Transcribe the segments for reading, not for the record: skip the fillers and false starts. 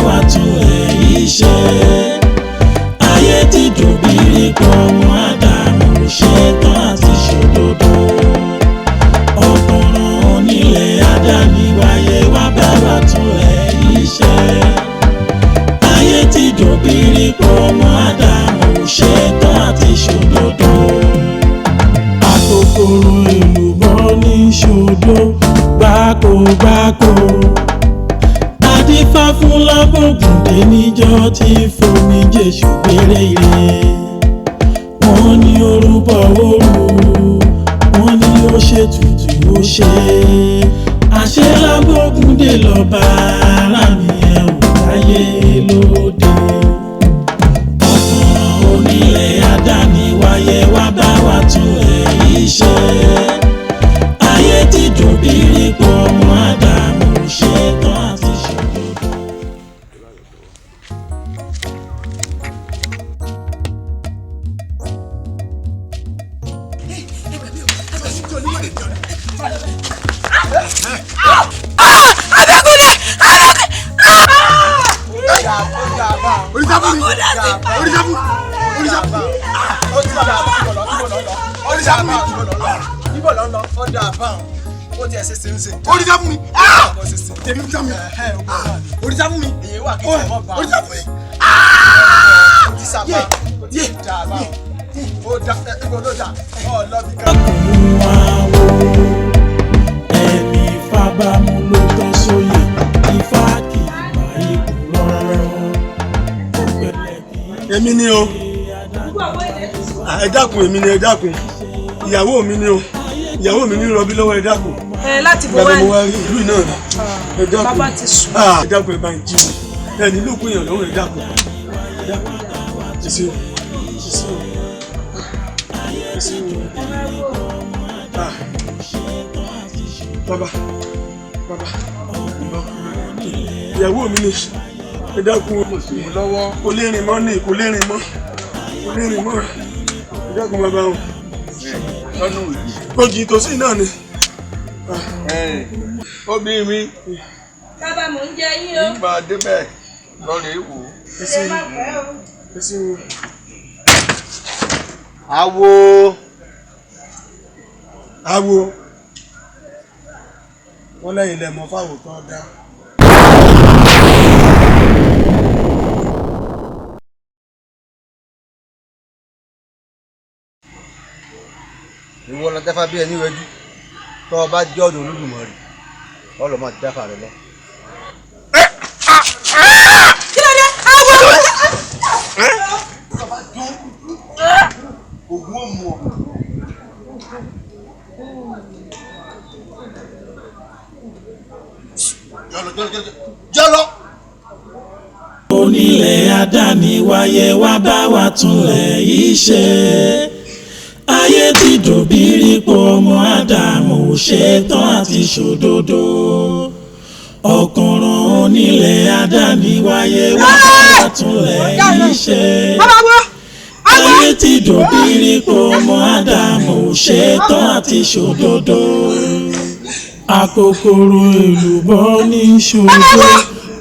wa tún èyí ṣe. Ayé ti dòbírí pọ̀ ọmọ Ádámù ṣetán àti ṣòdodo. Ọkùnrin onílẹ̀ àdáni wáyé wá bá wa tún èyí ṣe. Ayé ti dòbírí pọ̀ ọmọ Ádámù ṣetán àti ṣòdodo. Akòkòrò èlùbọ́ ní ṣòdo gbákogbáko. Adífá fún Lábògúndé níjọ́ tí fomijé ṣògbére ire. Wọ́n ní orúbọ òru, wọ́n ní ó ṣètùtù ó ṣe. Àṣẹ Lábògúndé lọ́ba ara mi ẹ̀ ò láyé lóde. Ọkùnrin onílẹ̀ àdáni wáyé wá bá wa tún èyí ṣe. Ayé ti dòbírí pọ̀ ọmọ Ádámù ṣetán àti ṣòdodo. Oríṣà fún mi. Tèmi fún mi. Oríṣà fún mi. Oríṣà fún mi. Ẹni fábàmù ló tán sóyè, Ifá kì í bá ikú lọ́rọ̀. Èmi ni o. Ẹ dákun èmi ni ẹ dákun. Ìyàwó mi ni o. Ìyàwó mi ní rọbí lọ́wọ́ ẹ dákun. Láti bọ̀ wá ní. Mo wá rí ìlú náà ni. Ẹ dákun. Bàbá ti sùn. Ẹ dákun ẹ bá ń jí mi. Ẹni ló kún èèyàn lọ́wọ́ ẹ dákun. Ẹ dákun. Jésù. Jésù. Jésù. Bàbá. Bàbá. Ìyàwó mi ni. Ẹ dákun lọ́wọ́. Kò lè rìn mọ́ ní kò lè rìn mọ́. Kò lè rìn mọ́. Ẹ dákun bàbá o. Ojì tòsí náà ni. Obìnrin mi. Bàbá mò ń jẹ yín o. Nígbà débẹ̀ lọ́rẹ̀ wò. Awo. Wọ́n lẹ́yìn lẹ́mọ̀ fáwọn tó dá. Ìwọ lọ dáfá bí ẹni wẹjú. Tọ́ ọ bá jẹ́ ọ̀dọ̀ Olódùmarè, ọ lọ máa dáfá rẹ lọ. Kí ló dé? Awo. Ògùn ò mú ọ. Jọ́lọ́. Onílẹ̀ àdáni wáyé wá bá wa túnlẹ̀ yìí ṣe. Ayé ti dòbírí pọ̀ ọmọ Ádámù ṣetán àti ṣòdodo. Ọkùnrin onílẹ̀ àdáni wáyé wá bá wa túnlẹ̀ yìí ṣe. Ayé ti dòbírí pọ̀ ọmọ Ádámù ṣetán àti ṣòdodo. Akòkòrò èlùbọ́ ní ṣòdo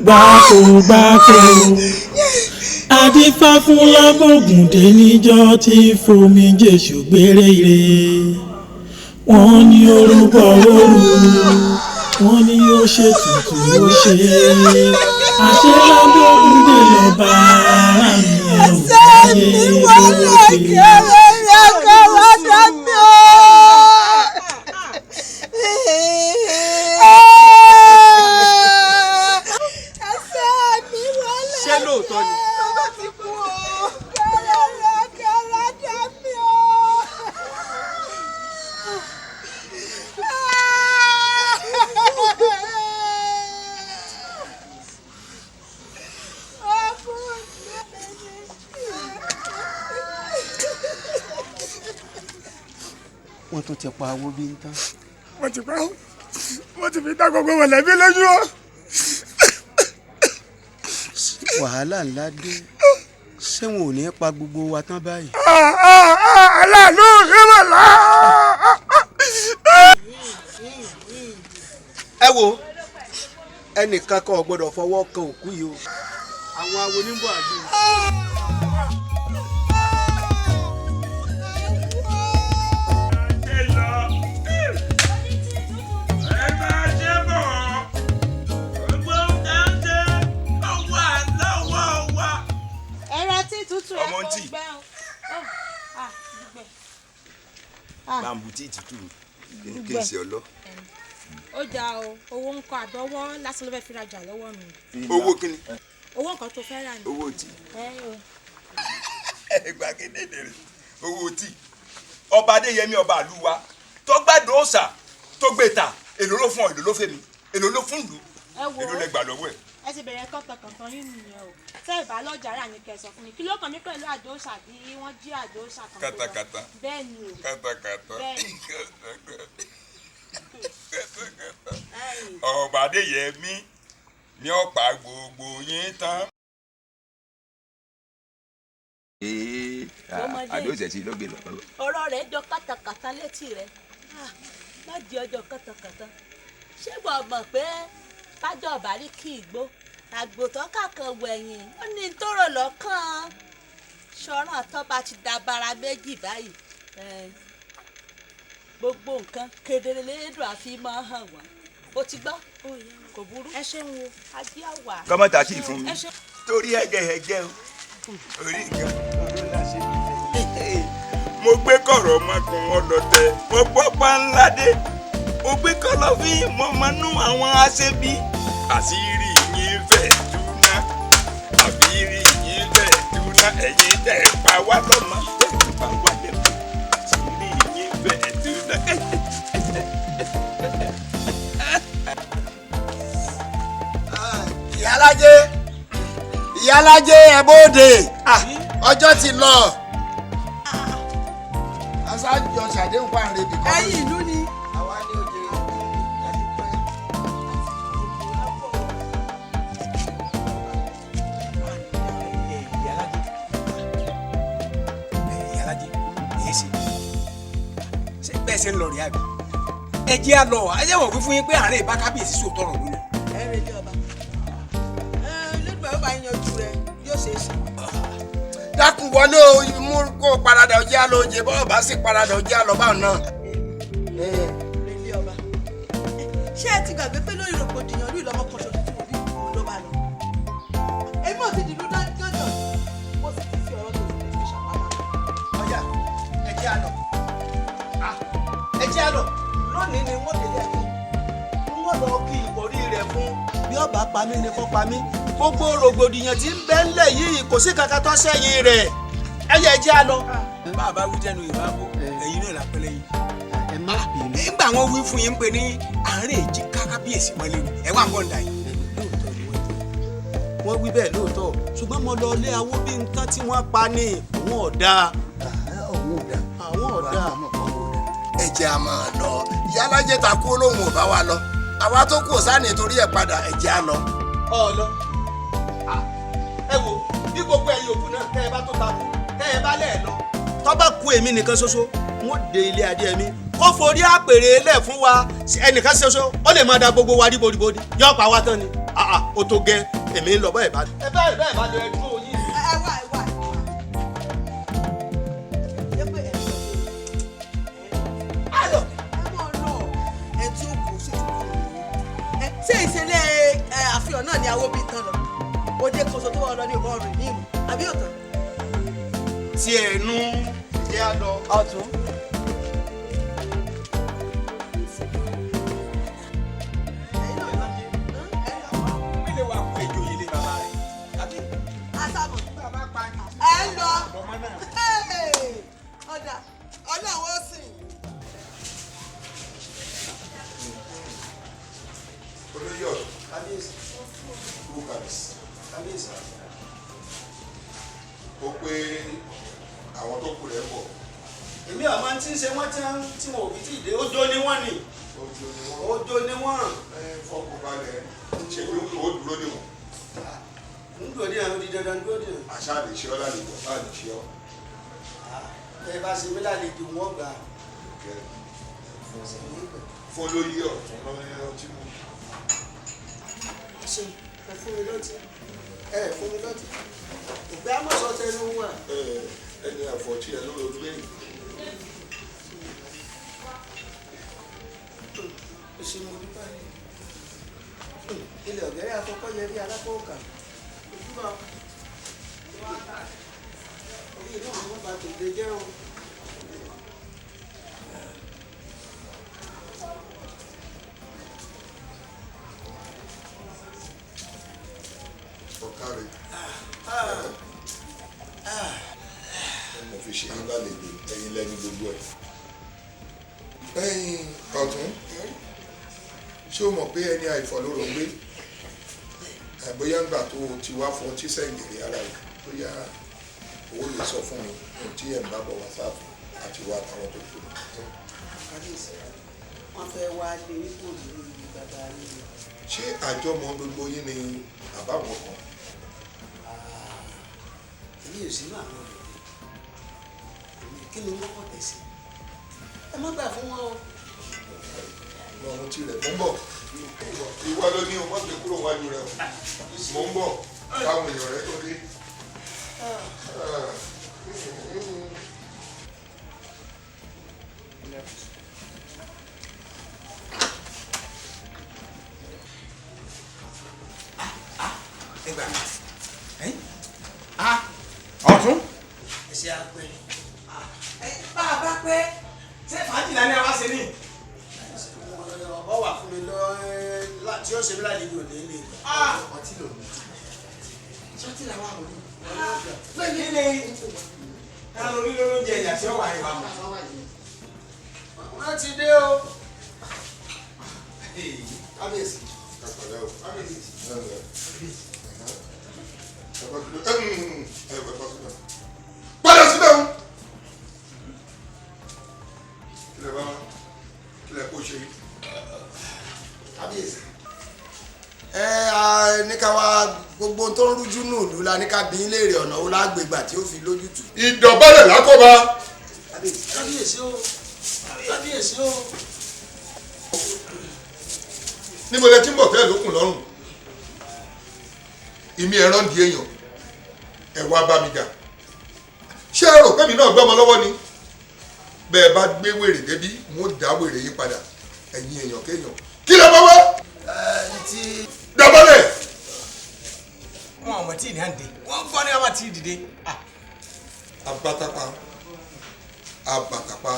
gbákogbáko. Adífá fún Lábògúndé níjọ́ tí fomijé ṣògbére ire. Wọ́n ní orúbọ òru, wọ́n ní ó ṣètùtù ó ṣe. Àṣẹ Lábògúndé lọ́ba ara mi ẹ̀ ò láyé lóde. Ṣé lóòótọ́ ni? Wọ́n tún ti pa owó bí ń tán. Wọ́n ti pa ó. Wọ́n ti fi dá gbogbo mọ̀lẹ́bí lójú o. Wàhálà ńlá dé. Ṣé wọn ò ní pa gbogbo wa tán báyìí? Aláàánú ìrọ̀lá. Ẹ wo, ẹnìkan kan ò gbọ́dọ̀ fọwọ́ kan òkú yìí o. àwọn awo oníbọ̀ àdé. ọmọ ntì bambu tí tutù kí n ṣe ọlọ. ó jà o owó ń kọ àdọ́wọ́ lásán ló fẹ́ fi rajà lọ́wọ́ mi. owó kíni. owó nǹkan tó fẹ́ rà ní. owó tí. gbàgede rẹ owó tí ọba adéyẹmí ọba àlùwà tó gbàdúrà ọ̀sà tó gbé ta èlò ló fún ọ èlò ló fẹ́ mi èlò ló fún ìlú èlò lẹ gbà lọ́wọ́ ẹ̀. ẹ ti bẹ̀rẹ̀ kọ́tọ̀kọ̀tọ̀ yín nìyẹn o tẹ́ ìbálòjà rà ní kẹsàn fún mi kí ló kàn mí pẹ̀lú àdóòṣà bí wọ́n jí àdóòṣà kan. kàtàkàtà bẹ́ẹ̀ ni o. kàtàkàtà bẹ́ẹ̀ ni. ọba adéyẹmí ní ọ̀pá gbogbo yín tán. àdóòṣà sí ló gbé lọ. ọ̀rọ̀ rẹ̀ jọ kàtàkàtà létí rẹ̀ má di ọjọ́ kàtàkàtà ṣé bọ̀ mọ̀ pé kájọ bàrí kí igbó àgbòtán kàkan wẹ̀yìn ó ní tóró lọ́kàn ṣọ́ràn tó bá ti dabara méjì báyìí gbogbo nǹkan kedere lédùn àfi máa hàn wá ó ti gbọ́ kò burú ẹ ṣeun o ajé àwà. kọ́mọ́tà kì í fún mi torí ẹ̀gẹ́ o orí nǹkan mo gbé kọ̀rọ̀ ọmọkùnrin ọlọ́tẹ̀ mo gbọ́ pánládé mo gbé kọ̀lọ̀fín mo mọnú àwọn aṣebi àṣírí yín fẹ́ túná àṣírí yín fẹ́ túná ẹ̀yin tẹ̀ pa wá lọ́mọ tẹ̀ pa wá lẹ́mọ àṣírí yín fẹ́ túná. ìyálájé ẹ bóde ọjọ́ ti lọ aṣáájú ṣàdéhùn pàǹrẹ̀ bìkọ́. ẹ̀yin ìlú ni. àwa ní òde ìyálájé èyí ṣe bẹ́ẹ̀ ṣe ń lọ rí àgbà ẹ jẹ́ à lọ ẹ jẹ́ wọ̀n fún yín pé àárẹ̀ ìbá kábíyèsí sòótọ́ ọ̀rọ̀ lónìí. ẹ rẹ ilé ọba lẹ́gbẹ̀ẹ́ ọba yanjú rẹ yóò ṣe é ṣe. dákun wọlé mú kó paradà ọjọ́ àlọ́ oje bọ́ọ̀ bá sì paradà ọjọ́ àlọ́ báwọn náà. ilé ọba ṣé ẹ ti gbàgbé pé lórí rògbòdìyàn lórí ìlọmọ kan ṣoṣo tí mo bí òun ló bá lọ. èmi ò ti dìlú dájọ́ mo sì ti fi ọ̀rọ̀ tó ti fi ṣàpamọ́. ọjà ẹ jẹ́ àlọ́ ẹ jẹ́ àlọ́ lónìí ni wọ́n délé ẹ̀mí wọ́n lọ kí ìbòrí rẹ̀ fún bí ọba pa mí ni kò pa mí gbogbo rògbòdìyàn tí ń bẹ ńlẹ̀ yìí kò sí kankan tó sẹ́yìn rẹ̀ ẹ yẹ jẹ́ àlọ́. bá a bá wí jẹ́nu ìbá bò ẹ̀yin náà lápẹ́lẹ́ yìí. ẹ má bínú. nígbà wọn wí fún yín pé ní àárẹ̀ èjì kábíyèsí mọ́lé ẹ wà ń bọ̀ ń dà yìí. wọ́n wí bẹ́ẹ̀ lóòótọ́ ṣùgbọ́n mo lọ lé awó bí nǹkan tí wọ́n pa ní òun ọ̀dà. àwọn ọ̀dà. ẹ jẹ́ a máa lọ ìyálájẹ́ ta kú olóhùn ò bá wa lọ àwa tó kù sáà nítorí ẹ̀ padà ẹ jẹ́ a lọ. ọ̀lọ́ ẹ wo bí gbogbo ẹ̀yin òkú náà tẹ́ ẹ bá tó ta kú tẹ́ ẹ bá lẹ̀ lọ. tó bá kú èmi nìkan ṣoṣo wọ́n dé ilé adé mi kó forí àpèrè lẹ̀ fún wa ẹnìkan ṣoṣo ó lè máa da gbogbo wa ríboríbo ni yóò pa wá tán ni ó tó gẹ èmi ń lọ bẹ́ẹ̀ bá. ẹ bẹ́ẹ̀ bá lọ ẹ dúró yín. ẹ wá yẹ pé ẹ lọ ayọ̀ ẹ mọ̀ lọ ẹ tí ó kù sí ìtúkọ̀ ẹ ṣé ìṣẹ̀lẹ̀ àfihàn náà ni àwọn òbí tán lọ òde kan tó wà lọ ní ọ̀rọ̀ rẹ̀ ní ìmọ̀ àbí òtán. tí ẹnu jẹ́ àlọ́. ọ̀tún. ẹ lọ ọ̀dà ọlọ́wọ́ sì. olóyè ọ̀rọ̀ kábíyèsí kú kábíyèsí ó pé àwọn tó kù rẹ̀ bọ̀. èmi àwọn tí ń ṣe wọ́n tí wọn ò fi tí ì dé ọjọ́ ni wọ́n ni ọjọ́ ni wọ́n. fọ́ọ̀kù balẹ̀ ṣe pé ó dúró ní wọn. ń dúró ní àwọn òdìdí dandan dúró dé. àṣà lè ṣe ọ́ lálejò bá lè ṣe ọ́. ẹ bá ṣe mí lálejò wọn gbà. fọlọ́yè ọ̀tún lọ́wọ́ tí mo. ṣe ẹ fún mi lọ́tí ìgbà mọ̀sọ̀ tẹnu wà. ẹni àfọ̀tí ẹ lórí ojú ẹ̀yìn. ó ṣe mo dúpẹ́ ilé ọ̀gẹ́rẹ́ àkọ́kọ́ yẹ bí alákọ̀ọ́kà ojúbà orí náà wọ́n bá tètè jẹ́ o. ọ̀kárẹ̀ mo fi ṣe yín lálejò ẹ̀yin lẹ́ni gbogbo ẹ̀. ẹ̀yin ọ̀tún ṣé o mọ̀ pé ẹni àìfọ̀lóró ń gbé bóyá ń gbà tó ti wá fún ọtí sẹ́ǹgìrì ara rẹ̀ bóyá owó lè sọ fún mi ohun tí ẹ̀ ń bá bọ̀ wá sáàfù àti wá àtàwọn tó kù. wọ́n fẹ́ wá lé ipò lórí bàbá rẹ̀. ṣé àjọmọ gbogbo yín ni àbáwọn kan. èmi ò sínú àwọn ọ̀rẹ́ kí ni wọ́n kọ̀ tẹ̀sí ẹ má gbà fún wọn o. lọ́run tí rẹ̀ mò ń bọ̀ ìwọ ló ní o wọ́n gbé kúrò wájú rẹ̀ mò ń bọ̀ káwọn èèyàn rẹ̀ tó dé. ọ̀tún. ẹ̀sẹ̀ àpẹ. bá a bá pẹ́ ṣé fàájì lánàá ẹ wá ṣe ní. ọ wà fún mi lọ tí ó ṣe bí láti yóò délé ọtí lò ní. ṣọtí làwọn àwọn ní. lẹ́yìn ní ká lórí lóúnjẹ ìyá tí ó wà ìwà mọ́. wọ́n ti dé o. kábíyèsí padà síbẹ̀ o kílẹ̀ kó ṣe kábíyèsí. ní ká wá gbogbo tó ń rújú nù lù la ní ká bí léèrè ọ̀nà wo lágbègbà tí ó fi lójútùú. ìdọ̀bálẹ̀ lákọ̀ọ́ba. kábíyèsí o kábíyèsí o. níbo lẹ ti ń bọ̀ tẹ́ lókun lọ́rùn ìmí ẹ̀rọ ń di èèyàn ẹ̀ wá bá mi jà ṣé ẹ rò pé mi náà gbọ́mọ lọ́wọ́ ni bẹ́ẹ̀ bá gbé wèrè débí mo dá wèrè yín padà ẹ̀yin èèyàn kéèyàn kí lè bọ́ wá. dọ̀bálẹ̀. wọn àwọn tí ì ní àǹdè wọn fọ ní àwọn tí ì dìde. abatapa abatapa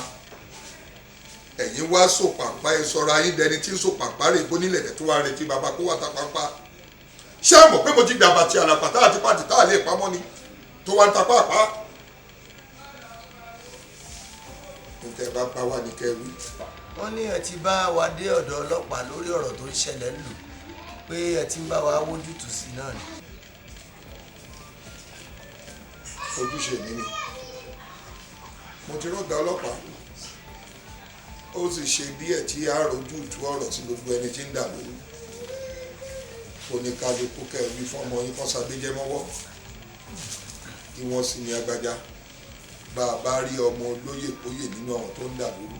ẹ̀yin wá sòpàpá ẹ sọ̀rọ̀ ayé dẹni tí ń sòpàpá rè bó nílẹ̀ tó wá retí bàbá kó wà tapapa ṣé ẹ mọ̀ pé mo ti dàbà tí àlàpàtà àti pàtì tá a lè pamọ́ ni tó wá ń tapá àpá. níta ẹ bá bá wà ní kẹrù. wọ́n ní ẹ ti bá wa dé ọ̀dọ̀ ọlọ́pàá lórí ọ̀rọ̀ tó ń ṣẹlẹ̀ lù pé ẹ ti ń bá wa wójútùú sí náà ni. ojúṣe mi ni mo ti rọ́gà ọlọ́pàá ó sì ṣe díẹ̀ tí a rojú tú ọ̀rọ̀ tí gbogbo ẹni tí ń dà lóru oníkálukú kẹwì fún ọmọ yín kan ṣàgbéjẹ́ mọ́wọ́ kí wọ́n sì ní agbájá bá a bá rí ọmọ olóyè kóyè nínú àwọn tó ń dà lóru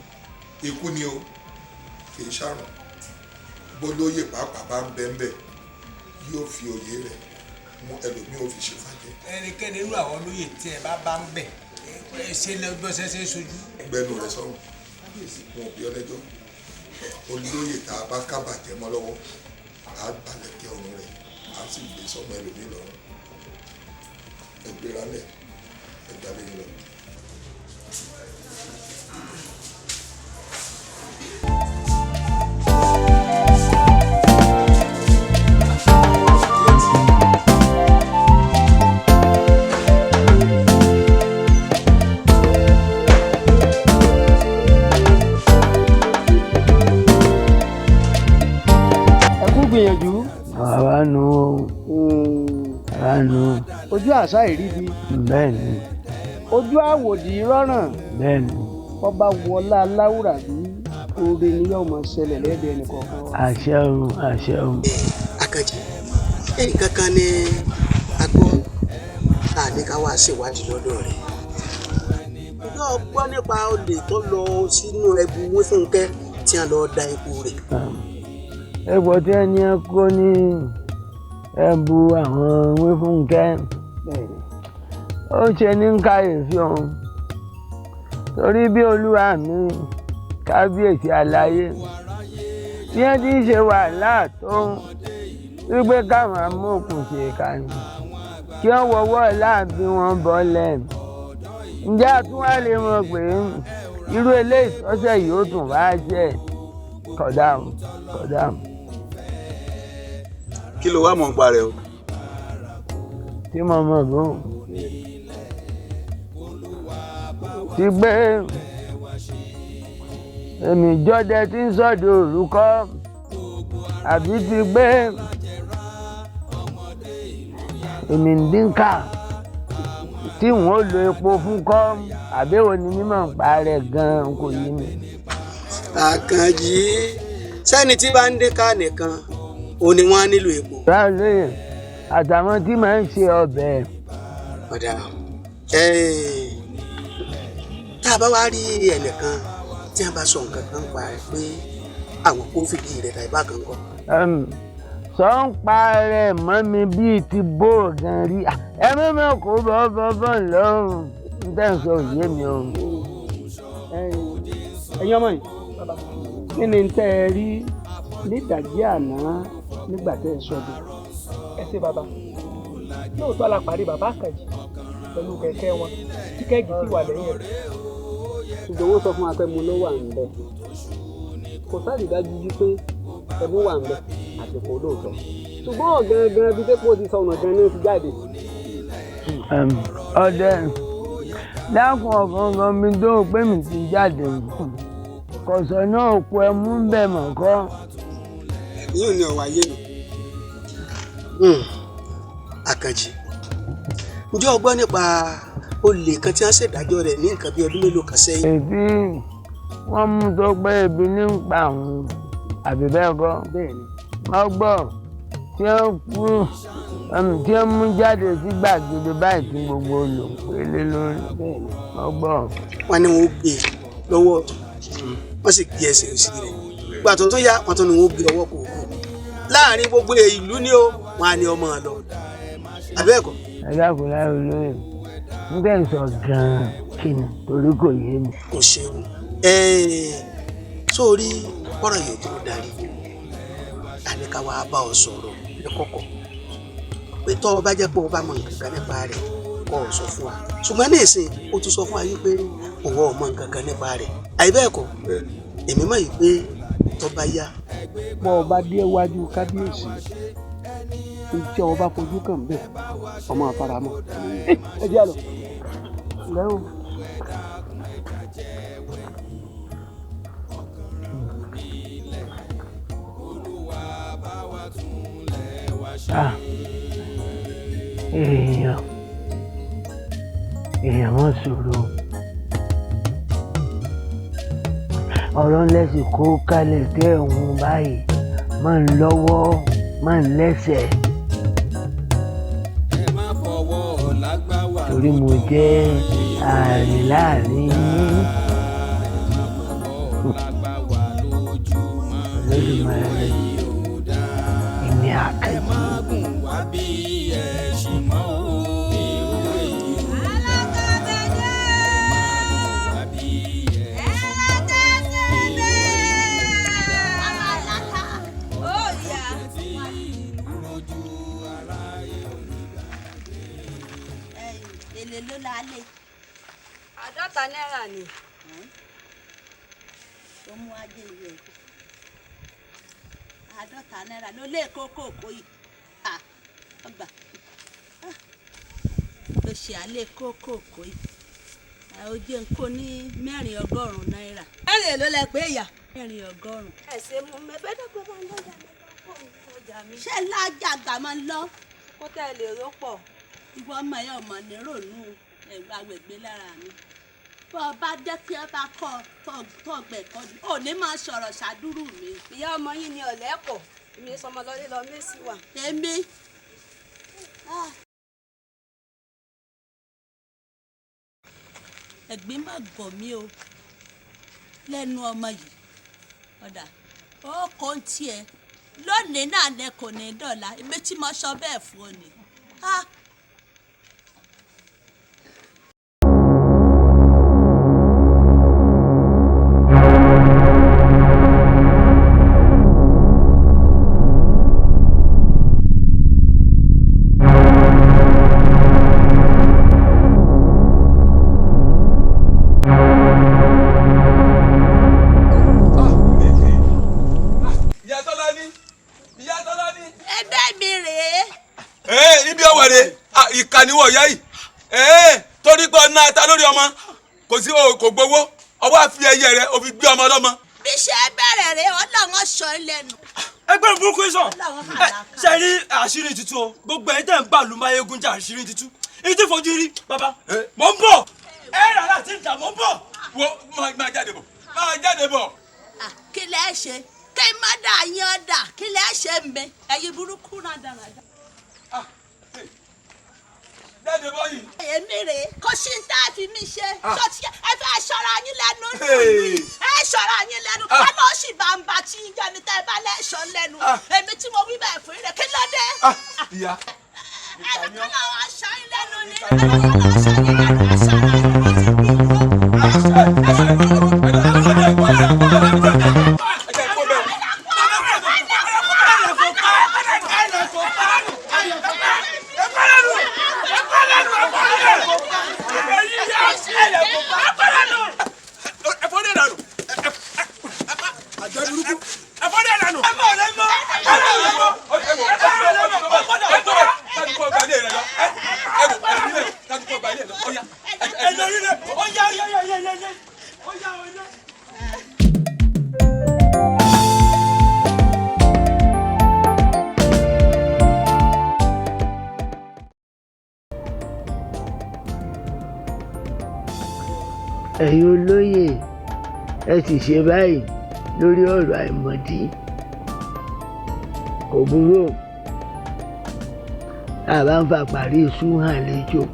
ikú ni o kì í ṣàrùn bólóyè pàápàá bá ń bẹ́ńbẹ́ yóò fi òye rẹ̀ mú ẹlòmíì ò fi ṣèfàjẹ́. ẹnikẹ́ni nínú àwọn olóyè tí ẹ bá ń bẹ̀ ṣe lọ́gbọ́sẹ̀ ṣe é sojú. gbẹnu rẹ sọ̀rọ̀ wọn ò bí ọlẹ́jọ́ olóyè tá a bá kábàjẹ́ mọ́ lọ́wọ́ a balẹ̀ kí ọrùn rẹ̀ a sì gbé sọmọ ẹlòmíì lọ́rùn ẹgbẹ́ra lẹ̀ ẹgbàlẹ́ yìí lọ. gbìyànjú. àwa nù àwa nù. ojú àṣà ìríbi. bẹ́ẹ̀ni. ojú àwòdì rọ́ràn. bẹ́ẹ̀ni. ọba wọlá aláwùrà bí oore ni yóò máa ṣẹlẹ̀ lẹ́dẹ̀ ẹnìkọ̀ọ̀kan wa. àṣẹ o àṣẹ o. Àkànjí nǹkan kan ní agbọ́ tá a ní ká wá ṣèwádìí lọ́dọ̀ rẹ̀. ìjọ gbọ́ nípa olè tó lọ sínú ẹbú Wéfúnkẹ́ tí a lọ da epo rẹ̀. epo tí ẹni ẹ kó ní ẹ bu àwọn Wífúnkẹ́ ó ṣe ní kàyéfì ọ̀hún torí bí olúwa mi kábíyèsí aláyé bí ẹ ti ń ṣe wàhálà tó wípé káwọn amókùn ṣe kàní kí wọ́n wọ́wọ́ láàbí wọn bọ́lẹ̀ ǹjẹ́ àtúwá lè mọ̀ pé irú eléyìí tọ́sẹ̀ yìí ó tún wá ṣe kódà. kí ló wá mọ̀ ń parẹ́ o. tí mo mọ̀ bó ti gbé èmi jọdẹ tí ń sọ̀dọ̀ òrùkọ àbí ti gbé èmi ń dínkà tí wọ́n lo epo fún kọ́ àbẹ̀wò ni mímọ̀ ń parẹ́ gan-an kò yé mi. Àkànjí sẹ́ni tí bá ń dínkà nìkan òun ni wọ́n á nílò epo. báyìí àtàwọn tí màá ń ṣe ọbẹ̀. ọ̀dà tá a bá wá rí ẹnìkan tí a bá sọ nǹkan kan pa ẹ pé àwọn kò fìdí rẹ̀ tàbí bákan kọ́. sọ ń pa rẹ̀ mọ́ mi bíi ti bó gan rí ẹ mọ́mọ́ kó bọ́ lọ́rùn ń tẹ̀sán òye mi o. ẹ̀yin ọmọ yìí kí ni tẹ́ ẹ rí nídàjí àná nígbà tẹ́ ẹ sọdún. ẹ ṣe bàbá lóòótọ́ la parí bàbá Àkànjí pẹ̀lú kẹ̀kẹ́ wọn tí kẹ́gì sì wà lẹ́yìn rẹ̀. ṣùgbọ́n wọ́n sọ fún wa pé mo ló wà níbẹ̀ kò sáàdì dájú wípé ẹ̀mú wà níbẹ̀ àti kò lóòótọ́ ṣùgbọ́n ọ̀gángan bíi tẹ́pọ̀ ti sọnù gan ní ti jáde. ọdẹ dákun ọ̀gángan mi tó pé mi ti jáde kọ̀sọ̀ náà kú ẹmú bẹ̀ mọ̀ kọ́. yóò ní ọ̀wá yé mi. Àkànjí ǹjẹ́ o gbọ́ nípa olè kan tí wọ́n ṣèdájọ́ rẹ̀ ní nǹkan bíi ọdún mélòó kan sẹ́yìn. èbí wọ́n mú tó pé ebi ní ń pa àwọn àbí bẹ́ẹ̀ kọ́ wọ́n gbọ́ tí wọ́n mú jáde sí gbàgede báyìí tí gbogbo olùpele lórí wọ́n gbọ́. wọ́n ní wọ́n gbé lọ́wọ́ wọ́n sì gbé ẹsẹ̀ òsì rẹ̀ gbà tó yá wọ́n tún ní wọ́n gbé ọwọ́ kòkó láàrin gbogbo ìlú ni ó wọ́n á ní ọmọ lọ abẹ́ẹ̀kọ́. ẹ dákun láyé olóyè ń bẹ́ẹ̀ sọ gan-an kí ni torí kò yé mi. kò ṣeun sórí ọ̀rọ̀ yìí tó darí àní ká wàá bá ọ sọ̀rọ̀ lẹ́kọ̀ọ̀kọ̀ pé tọ́ ọ bá jẹ́ pé o bá mọ nǹkan kan nípa rẹ̀ kọ́ ọ sọ fún wa ṣùgbọ́n ní ìsìn o ti sọ fún wa yìí pé òwò ọmọ nǹkan kan nípa rẹ̀ àìbẹ́ẹ̀kọ́ èmi mọ̀ yìí pé tó bá yá. bọ́ ọ bá dé iwájú kábíyèsí tí ọ bá fojú kàn bẹ́ẹ̀ ọmọ àfaramọ́ ẹ jẹ́ àlọ́ lẹ́wọ̀n. èèyàn wọ́n sọ̀rọ̀ ọ̀rọ̀ lẹ́sìn kó kalẹ̀ tẹ́ ẹ̀hún báyìí máa ń lọ́wọ́ máa ń lẹ́sẹ̀ torí mo jẹ́ ààrẹ láàrin yín Olódùmarè èmi Àkànjí. ló lálẹ́. 50 náírà ni. tó mú ajé ìwé ẹ̀ 50 náírà ló lé kókó yìí ọgbà ló ṣe àlẹ́ kókó yìí ó jẹ́ ń kó ní 180 náírà. ẹ̀rìn ló lẹ pé ìyá. 180. ẹ ṣe mú mẹ́fẹ́ dọ́gbọ́n máa ń lọ́jà ọjà mi. ṣé lájàgbà máa ń lọ. kó tẹ́ ẹ lè ró pọ̀. ìwọ ọmọ ẹ ọmọ ní rònú ẹ̀rọ àwẹ̀gbẹ́ lára mi. bọ́ ọ bá jẹ́ kí ẹ bá kọ́ tọ́gbẹ̀ kọ́ ni ò ní máa sọ̀rọ̀ ṣàdúrù mi. ìyá ọmọ yìí ni ọ̀lẹ́kọ̀ọ́ èmi sọmọ lọlé lọ mẹ́sì wà. èmi. ẹ̀gbín má gọ̀ mí o lẹ́nu ọmọ yìí ọ̀dà ó kọ́ ń tiẹ̀ lónìí náà ni kò ní dọ̀la èmi tí mo sọ bẹ́ẹ̀ fún ọ ni. ìkànnìwọ̀ yá yìí torí pé ọ̀nà ata lórí ọmọ kò sí kò gbowó ọwọ́ àfi ẹyẹ rẹ o fi gbé ọmọ lọ́mọ. bí ṣe bẹ̀rẹ̀ rẹ ọlọ́run sọ lẹ́nu. ẹgbẹ́ burúkú sàn ṣe rí àṣírí tuntun o gbogbo ẹ̀ tẹ̀ ń bà lù máyégún jà àṣírí tuntun èyí tí fojú rí bàbá mò ń bọ̀ ẹ rà láti ìjà mò ń bọ̀. wo máa jáde bọ̀ máa jáde bọ̀. kí lẹ ṣe kí n má dà yín ọ̀dà kí lẹ ṣe mbẹ ẹ̀yin burúkú náà dára dá. jáde bọ́ yìí. èmi rè é kó sí ní tá a fi mí ṣe sọtí ẹ fẹ́ ṣọ́ra yín lẹ́nu nínú ẹ ṣọ́ra yín lẹ́nu ọmọ sì bá ń bá tí ń jẹni tẹ́ ẹ bá lẹ́ṣọ́ lẹ́nu èmi tí mo wí bẹ́ẹ̀ fún yín rẹ̀ kí ló dé. ìyá. ẹnì kan làwọn aṣọ yín lẹ́nu ni ẹnì kan làwọn aṣọ yín lẹ́nu ẹ ṣọ́ra yín wọ́n ti bí ẹ̀yin olóyè ẹ sì ṣe báyìí lórí ọ̀rọ̀ àìmọ̀dí kò burú àbá ń fa parí iṣu hàn lẹ́jọ́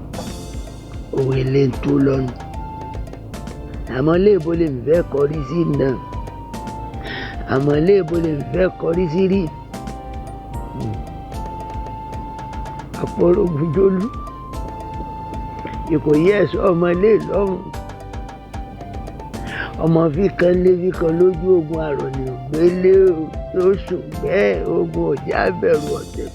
òun ilé ń tó lọ́nu àmọ́ léèbó lèmi fẹ́ kọrí sí náà àmọ́ léèbó lèmi fẹ́ kọrí sí rí àpọ̀rọ̀gùn jólú ìkòyí ẹ̀ṣọ́ ọmọlé lọ́rùn ọmọ fíkan lé fíkan lójú ogun àròní ògbélé tó sùn bẹ́ẹ̀ ogun ọ̀já bẹ̀rù ọ̀tẹ̀.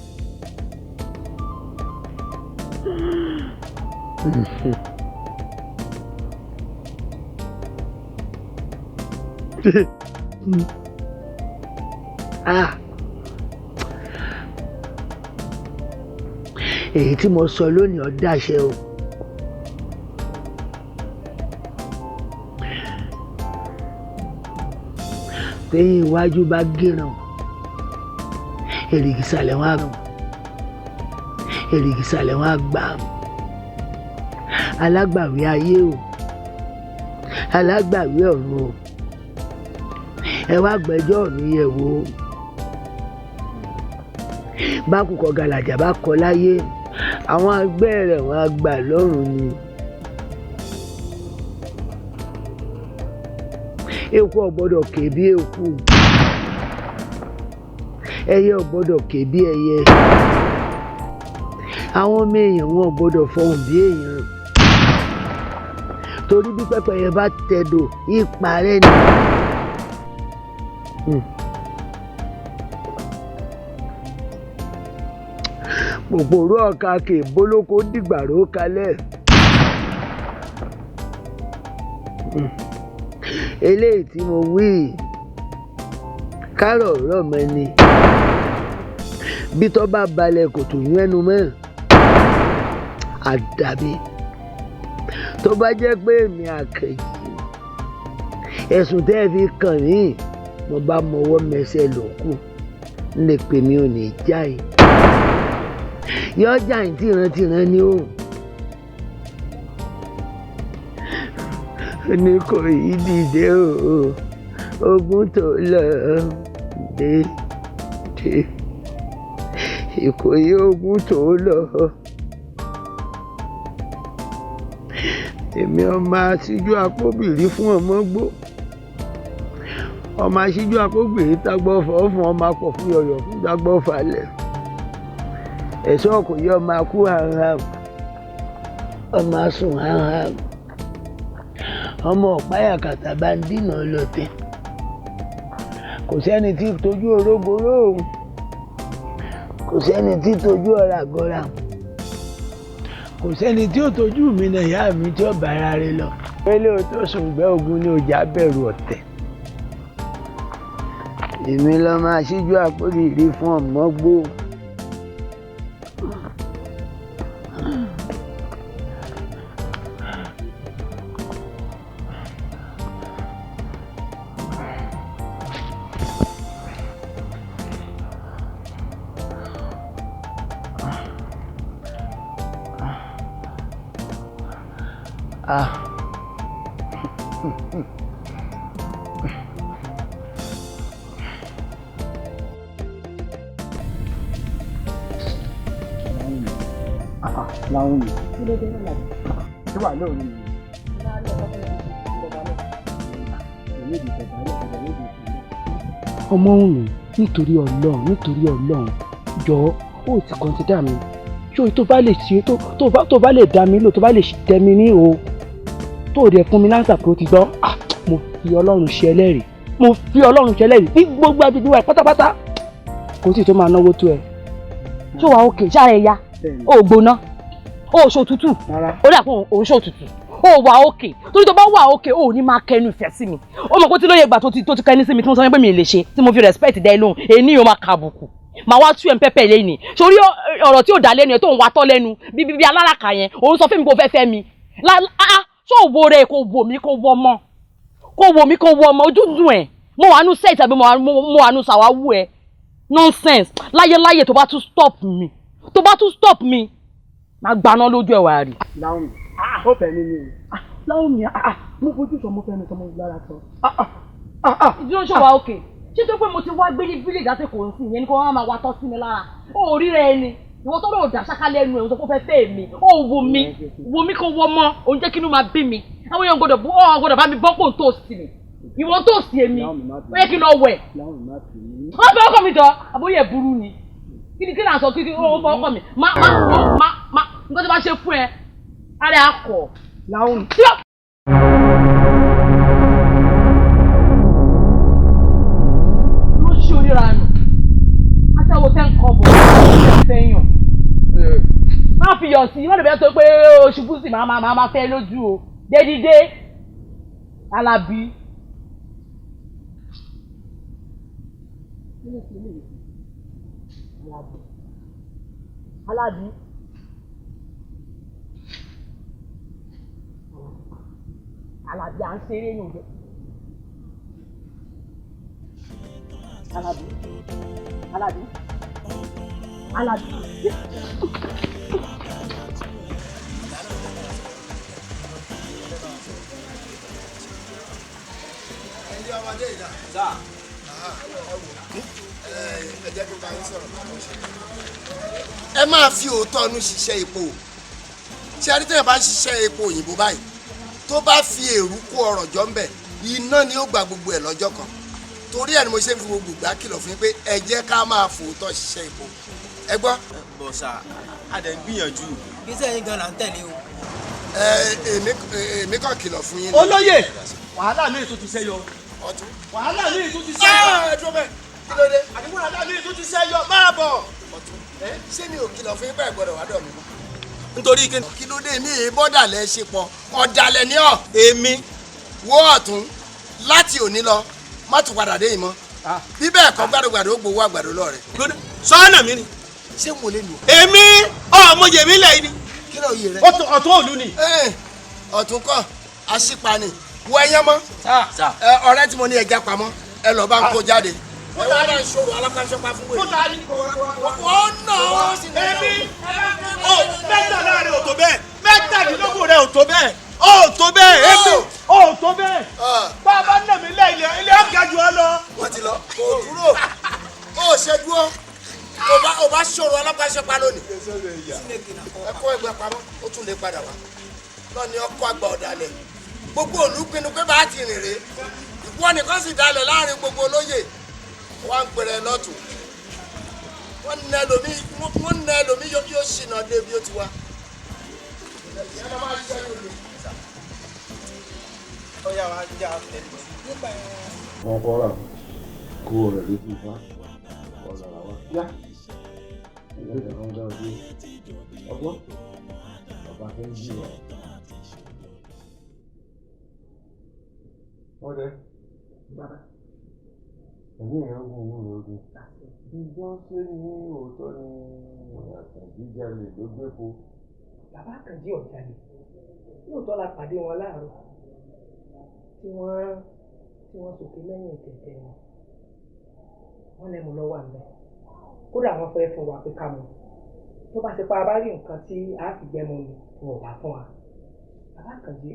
èyí tí mo sọ lónìí ó dáṣẹ o. téyìn iwájú bá gíràn èrìgì ìsàlẹ̀ wọn á gùn èrìgì ìsàlẹ̀ wọn á gbà alágbàwí ayé o alágbàwí ọ̀run o ẹ wá gbẹ́jọ́ ọ̀run yẹ̀ wò ó bákùkọ gàlàjà bá kọ láyé àwọn agbẹ́ rẹ̀ wọn á gbà lọ́run ni. eku ọ̀gbọ́dọ̀ ké bí eku ẹyẹ ọ̀gbọ́dọ̀ ké bí ẹyẹ àwọn ọmọ èèyàn wọn ọ̀gbọ́dọ̀ fọhùn bí èèyàn torí bí pẹ́pẹ́yẹ bá tẹ̀dò ìparẹ́ ni. pòpòrò ọ̀ka kè bólókó dìgbàrò kalẹ̀. eléyìí tí mo wí kárọ̀ ọ̀rọ̀ mọ́ ni bí tó bá balẹ̀ kò tó yún ẹnu mọ́ àdàbí tó bá jẹ́ pé èmi Àkànjí ẹ̀sùn tẹ́ ẹ fi kàn mí mo bá mọwọ́ mẹsẹ̀ lókù lè pè mí ò ní jáì yọ jáì tìrantìran ni ó. ní kò yí dìde o ogun tó lọ dé Ìkòyí ogun tó lọ èmi ọmọ àtijú apóbìrí fún ọmọ gbó ọmọ aṣíjú akógbè tágbọ́ fọ́ fún ọmọ akọ̀ fún yọ̀yọ̀ fún tágbọ́ falẹ̀ ẹ̀ṣọ́ kò yẹ ọmọ akú hàn ọmọ asùn hàn ọmọ ọ̀páyà kàtà bá ń dínà lọ́tẹ̀ kò sẹ́ni tí tójú orógbóró kò sẹ́ni tí tójú ọ̀rà gọ́ra kò sẹ́ni tí ó tójú mi náà ìyá mi tí ó bára rẹ lọ pélé o tó sùn gbẹ́ ogun ní ọjà bẹ̀rù ọ̀tẹ̀ èmi lọ máa ṣíjú àpòrìrì fún ọmọ gbó. láwọn mi kí ló dé náà láti tí wà lóòrùn mi. ọmọ òun nítorí Ọlọ́run jọ̀ọ́ ó ti kọ́ńtídà mi ṣó tó bá lè ṣe tó bá lè dá mi lò tó bá lè tẹ́ mi ní o tó dẹ̀ fún mi láǹsà pé ó ti gbọ́ mo fi Ọlọ́run ṣe ẹlẹ́rìí ní gbogbo agbègbè wa pátápátá kò sì tó máa náwó tó ẹ. ṣó wàá òkè ṣáà ẹ ya ó gbóná ó ṣòtútù ó dà fún òun ṣòtútù ó wà òkè torí tó bá wà òkè ó ní máa kẹnu ìfẹ́ sí mi ó mọ̀ pé tí lóye ìgbà tó ti kẹni sí mi tí mo sọ pé mi lè ṣe tí mo fi respect dá ẹ lóhùn èyí yóò máa kàbùkù màá wá tú ẹ̀ ń pẹ́pẹ́ lẹ́yìn sórí ọ̀rọ̀ tí ò dá lẹ́nu ẹ̀ tó ń wa tọ́ lẹ́nu bíbí aláràkà yẹn òun sọ fún mi kó fẹ́ mi ṣó òwò rẹ̀ kò wò mí kó wọ ọmọ ojú dùn ẹ̀ mo wà nù sẹ́ẹ̀ tàbí mo wà nù sàwáwù ẹ̀ nonsense láyé tó bá tún stop mi máa gbaná lójú ẹ̀ wá rí. láwọn mi ó fẹ́ mi ni láwọn mi mo fojú sọ mo fẹ́ mi sọ mo lára sọ. ìdúró ṣọwọ́ òkè ṣé tó pé mo ti wá gbé ní village àti kò sí ìyẹn ni kò wọ́n máa wá tọ́ sí mi lára ó rí rẹ ni ìwọ tó lóò dà ṣáká lẹ́nu ẹ̀ ń sọ pé ó fẹ́ fẹ́ mi ó wò mí kó wọ́ mọ́ òun jẹ́ kí inú máa bí mi àwọn èèyàn gbọ́dọ̀ bá mi bọ́ pò ń tó sí mi ìwọ tó sí èmi ó yẹ kí n lọ wẹ̀ wọ́n fẹ́ ọkọ mi jọ àbóyè burú ni kí náà sọ kí ó fọ ọkọ mi má nǹkan tó bá ṣe fún ẹ àrẹ akọ làwọn mi. ló ṣe oríra nù aṣáwó tẹ́ ń kọ́ bọ̀ fẹ́yàn má fi yọ̀ sí wọ́n lè bẹ́ẹ̀ tó pé oṣù gúúsì máa fẹ́ lójú o dédìdé Alábí. Alábí. Alábí à ń ṣeré yòó jẹ. Alábí. ẹ̀yin ọmọdé ìdá. ẹ jẹ́ kí n bá yín sọ̀rọ̀ báwo ṣe. ẹ máa fi òótọ́ ọ̀nù ṣiṣẹ́ epo ṣé adítẹ̀yìn bá ń ṣiṣẹ́ epo òyìnbó báyìí tó bá fi èrú kó ọrọ̀ jọ ń bẹ̀ iná ni ó gba gbogbo ẹ̀ lọ́jọ́ kan torí ẹ̀ ni mo ṣe ń fi gbogbo ìgbà kìlọ̀ fún yín pé ẹ jẹ́ ká máa fòótọ́ ṣiṣẹ́ epo ẹ gbọ́. bọ̀sà a dẹ̀ ń gbìyànjú. gbèsè yín gan la ń tẹ̀lé o. èmi kàn kìlọ̀ fún yín. olóyè wàhálà ní ètò ti ṣẹyọ. ọtún. wàhálà ní ètò ti ṣẹyọ. ẹ dúró bẹ́ẹ̀ kí ló dé. àdìmú wàhálà ní ètò ti ṣẹyọ máa bọ̀. ọtún ṣé mi ò kìlọ̀ fún yín bẹ́ẹ̀ gbọ́dọ̀ wá dọ̀ mí mọ́. nítorí kí ló dé mi èyí bọ́dà lẹ́ ṣe pọ̀ ọ̀dàlẹ̀ ni ọ́. èmi. wo ọ̀tún láti òní lọ má tún padà dé yìí mọ́ bí bẹ́ẹ̀ kọ́ gbàdúgbàdú ó gbowó àgbàdo lọ rẹ̀. sọ́ọ̀nà mi ni. ṣé mo lè lò. èmi ọmọ yèmí lẹ́yìn ni. kí ló yẹ rẹ. ọ̀tún òlu ni. ọ̀tún kọ́ aṣípa ni wọ ẹyán mọ́ ọ̀rẹ́ tí mo ní ẹja pamọ́ ẹ lọ bá ń kó jáde. ẹ wá bá ń ṣòro alákàṣọpá fún wèrè. wọ́n nà ó sì ní. èmi mẹ́tàlá rẹ̀ ò tó bẹ́ẹ̀ mẹ́tàdínlógún rẹ̀ ò tó bẹ́ẹ̀ ó tó bẹ́ẹ̀ èmi ó tó bẹ́ẹ̀ bàbá nà mí lẹ́yìn ilé ọ̀gá jù ọ lọ. wọ́n ti lọ kò dúró ó ṣe dúró o bá ṣòro alábàáṣepá lónìí ẹ kó ẹgbẹ́ pamọ́ ó tún lè padà wá lọ́ni ọkọ̀ àgbà ọ̀dàlẹ̀ gbogbo òlú pinnu pé bá ti rìn rè ìwọ wọn nìkan sì dalẹ̀ láàrin gbogbo olóyè wọn ń pèrè lọ́tún wọn nà ẹlòmí yóò ṣìnà dé bí ó ti wá. wọn kọ́ra kó rẹ̀ lójú ifá ọ̀nà làwọn yá ẹgbẹ́ kan dá ojú ọgbọ́n bàbá tó ń jí wa. wọ́n dẹ́ ẹ̀mí ìrẹ́gùn owó rẹ̀ ogun ìgbọ́n ṣé ní òótọ́ ni àtàjíjalè ló gbé po. bàbá Àkànjí ọ̀jalè lóòótọ́ la pàdé wọn láàárọ̀ tí wọ́n sòkè lẹ́yìn kẹ̀kẹ́ wọn wọ́n lẹ́mu lọ́wọ́ àmì kódà wọ́n fẹ́ fún wa pé ká mọ̀ tó bá ti pa a bá rí nǹkan tí a fi gbẹ́mu ni wọn ò bá fún wa bàbá Àkànjí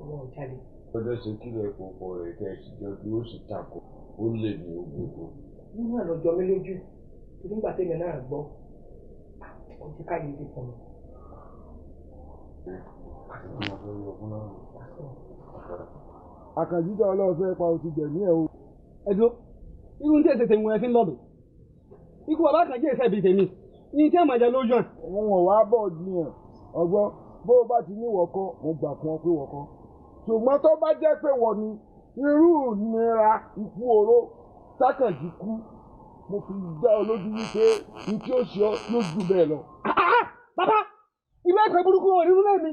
wọn ò jalè. ọjọ́ ṣe kílẹ̀ pọ̀pọ̀ rẹ̀ kẹ́ ẹ sì jọ bí ó sì takò ó lè ní ogbèbò. wọ́n náà lọ jọ mí lójú nígbà tẹ́mi náà gbọ́ ó ti ká yìí ti fún mi. Àkànjí dá ọlọ́run fẹ́ pa òtún jẹ̀ ní ẹ̀ o. ẹjọ́ irú ní èsè tèmi wọn fi ń lọ́bẹ̀ ikú bàbá Àkànjí èsè bíi tèmi ní tí àmàjẹ lójú ẹ̀. wọn ò wá bọ̀ jiyàn ọgbọ́n bó o bá ti ní wọ̀kọ́ mo gbà fún ọ pé wọ̀kọ́ ṣùgbọ́n tó bá jẹ́ pé wọ̀ ni irú ìnira ikú oró sákànjí kú mo fi dá ọ lójú wípé ní tí ó ṣe ọ lójú bẹ́ẹ̀ lọ. bàbá ìwé ẹ̀pẹ̀ burúkú wọn nínú lẹ́mi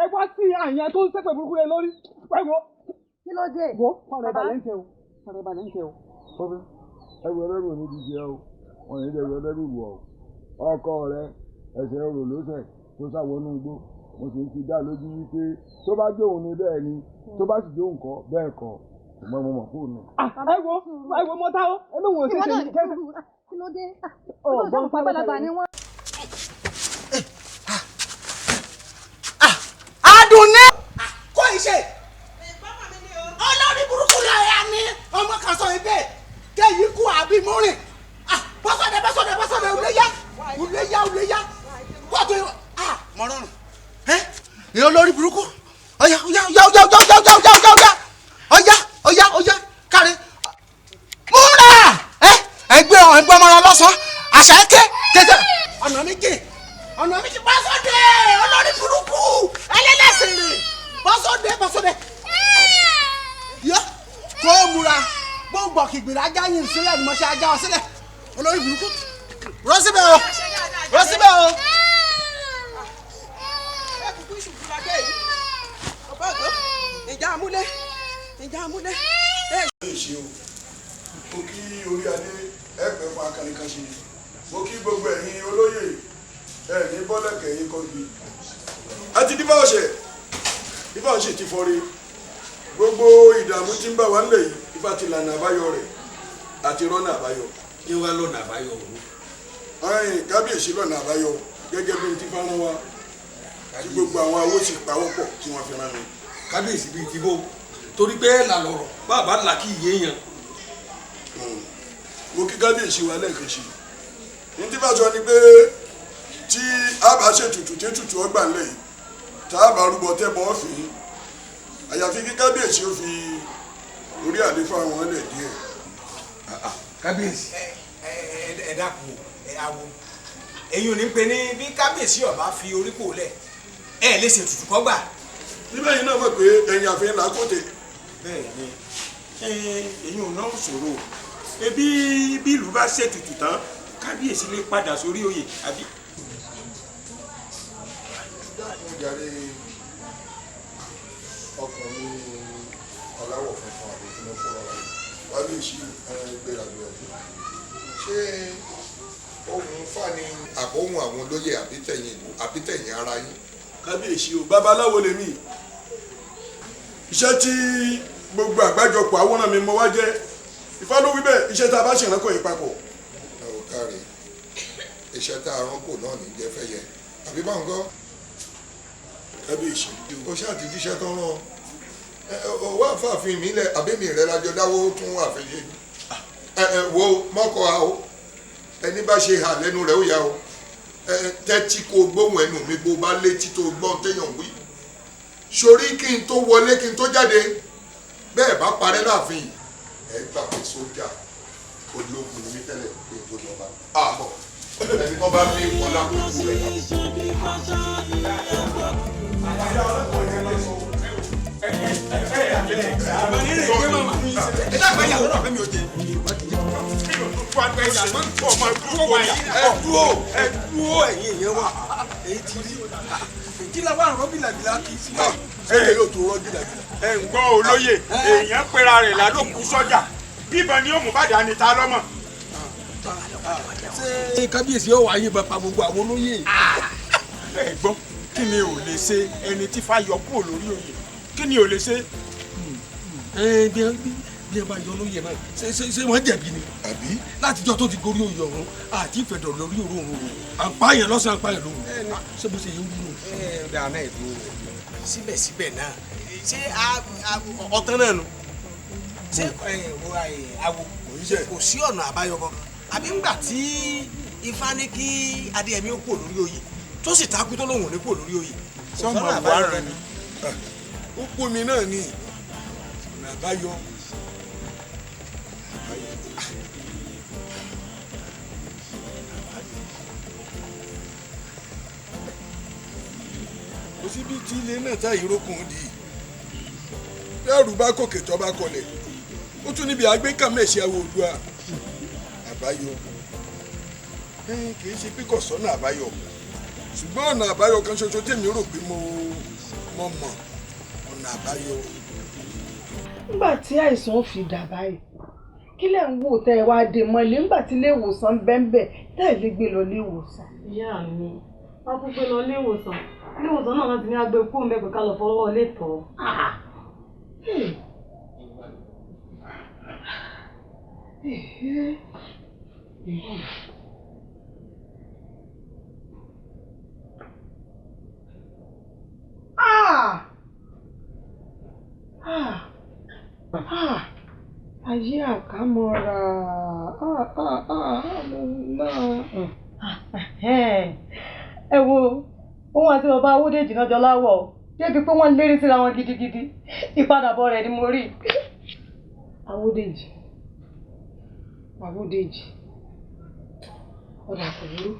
ẹ wá sí àyàn tó ń sẹ́pẹ̀ burúkú rẹ lórí pẹ̀lú. kí ló dé. wo ọ̀rẹ́ balẹ̀ ń tẹ o ọ̀rẹ́ balẹ̀ ń tẹ o. ẹgbẹ́ ẹlẹ́rù ò ní ti jẹ o wọn ní ẹgbẹ́ ẹlẹ́rù wọ̀ ọkọ rẹ ẹsẹ̀ orò lóṣẹ̀ tó sáwọnú igbó mo sì ń fi dá lójú wípé tó bá jẹ́ òun ni bẹ́ẹ̀ ni tó bá sì jẹ́ òun kọ́ bẹ́ẹ̀ kọ́ ṣùgbọ́n mo mọ̀ fóònù. ẹ wo mọ́tá o ẹbí wọn ò ṣe ṣe ní kẹ́sì. kí ló dé ọgbọ́n pàgbàlagbà ni wọ́n. Adùnní kó iṣẹ́ olórí burúkú láyà ni ọmọ kan sọ ibẹ̀ kéyìí kú àbí múrin bọ́sọ̀dẹ̀ uléyá kóòtù mọ̀rọ̀rùn ìyá olórí burúkú ọ̀yá kárí múra ẹgbẹ́ ọmọràn lọ́sàn-án àṣà ẹ̀kẹ́ tètè ọ̀nà méjì bọ́sọ̀dẹ̀ olórí burúkú ẹlẹ́lẹ́sìn rè bọ́sọ̀dẹ̀ yọ kó múra gbọ́ngbọ̀n kìgbìrì ajá yìí sílẹ̀ ni mo ṣe ajá ọ sílẹ̀ olórí burúkú rọ́síbẹ̀ o. ìjà amúlé. ẹ ṣe o mo kí orí adé ẹgbẹ́ fún akànníkan ṣe mo kí gbogbo ẹ̀yin olóyè ní bọ́lẹ̀kẹ̀ yín kọ́gbì àti dífá ọ̀ṣẹ̀ ti fọ́rí gbogbo ìdààmú tí ń bá wa nílẹ̀ yìí ifá ti lànà àbáyọ rẹ̀ àti rọ́nà àbáyọ. kí wàá lọ́nà àbáyọ òun. kábíyèsí lọ́nà àbáyọ gẹ́gẹ́ bí n ti fárán wa tí gbogbo àwọn awó sì pawọ́pọ̀ tí wọ́n fi rán mi. kábíyèsí bíi ti bó torí pé là lọ̀rọ̀ bàbá là kí iye yẹn. mo kí kábíyèsí wa lẹ́ẹ̀kan sí i ní tí bá sọ ni pé tí a bá ṣètùtù tí ètùtù ọgbà ńlẹ̀ yìí tá a bá rúbọ tẹ́bọ̀ ọ̀fìn àyàfi kí kábíyèsí ó fi orí àléfà wọn lẹ̀ díẹ̀. kábíyèsí ẹ dákun àwọ èyí ò ní pe ní bí kábíyèsí ọba fi orí kò lẹ̀ ẹ lè ṣètùtù kọ́gbà. níbẹ̀ yìí náà mọ̀ pé ẹ̀yìn àfihàn làákòtè. bẹ́ẹ̀ ni èyí ò náà ṣòro ebi bí ìlú bá ṣètùtù tán kábíyèsí lè padà sórí oyè àbí. jàre ọkùnrin aláwọ̀ funfun àbí kí ló fọwọ́ rẹ̀ kábíyèsí gbéragbé ọ̀gbìn ṣé ohun fà ní àbóhùn àwọn olóyè àbítẹ̀yìn ara yín. kábíyèsí o babaláwo lèmi iṣẹ́ tí gbogbo àgbájọpọ̀ àwòrán mi mọ wá jẹ́ Ifá ló wí bẹ́ẹ̀ iṣẹ́ tá a bá ṣèrànkọ́ yìí papọ̀. ẹ ò káre iṣẹ́ tá a ránkò náà ní jẹ́ fẹ́ yẹ àbí báwọn kọ́. kábíyèsí o ṣáà ti jíṣẹ́ tán rán ọ wá fàáfin mi lẹ àbẹ́mi rẹ lájọ dáwó tún wà fẹ́ yé wo mọ́kọ́ a o ẹni bá ṣe hà lẹ́nu rẹ̀ ó yá o tẹ́tí kó gbóhùn ẹnu mi bó bá létí tó gbọ́n téèyàn wí sórí kí n tó wọlé kí n tó jáde bẹ́ẹ̀ bá parẹ́ láàfin yìí ẹ gbà pé sójà ológun ní tẹ́lẹ̀ pé tó jọba àbọ̀ ẹni tó bá bí wọn lákòókò rẹ̀ ẹ ń gbọ́ olóyè èèyàn pera rẹ̀ lálòkù sọ́jà bíbọn ni ó mú bàdà ní ta lọ́mọ. ṣé kábíyèsí yóò wáyé bá pa gbogbo àwọn olóyè. ẹ gbọ́ kí ni ò lè ṣe ẹni tí Ifá yọ kúrò lórí oyè kí ni ò lè ṣe. bí ẹ bá yọ olóyè náà ṣé wọ́n jẹ̀bi ni. àbí látijọ́ tó ti gorí oyè ọ̀hún àti ìfẹ̀dọ̀ lórí òróǹro àpáyàn lọ́sàn-án àpáyàn lóhùn. ṣé bó ṣe yẹ wúlò. dáná ìlú síbẹ̀síbẹ̀ náà ṣé ọ̀tán náà nù ṣé àwò kò sí ọ̀nà àbáyọ kan àbí ńgbà tí Ifá ní kí Adéyẹmí ó kúrò lórí oyè tó sì takú tó lóhùn ní kúrò lórí oyè sọmọ àbáyọ rẹ ni. ó pọ̀ mi náà ní ọ̀nà àbáyọ. kò síbi tí ilé náà tá ìrókùn dì í bẹ́ẹ̀rù bá kòkè tó bá kọlẹ̀ ó tún níbi àgbékàmẹ́sì àwọn Oòduà àbáyọ kì í ṣe pé kò sọ́nà àbáyọ ṣùgbọ́n ọ̀nà àbáyọ kan ṣoṣo tèmi rò pé mo mọ̀ ọ̀nà àbáyọ. nígbà tí àìsàn ò fi dà báyìí kí lẹ̀ ń wò tẹ́ ẹ wá dé mọ́lẹ̀ nígbà tí ilé ìwòsàn bẹ́ńbẹ́ tẹ́ ẹ lè gbé lọ ilé ìwòsàn. ìyá mi wọ́n kú pé lọ ilé ìwòsàn náà láti ní agbé kó ń bẹ pé ká lọ fọwọ́ ilé tọ́. Ayé àkámọ́ra ẹ wo òun àti bàbá Awódèjì náà jọ láwọ̀ o débi pé wọ́n lérí síra wọn gidigidi ìpadàbọ̀ rẹ̀ ni mo rí. Awódèjì ọ̀dà kò burú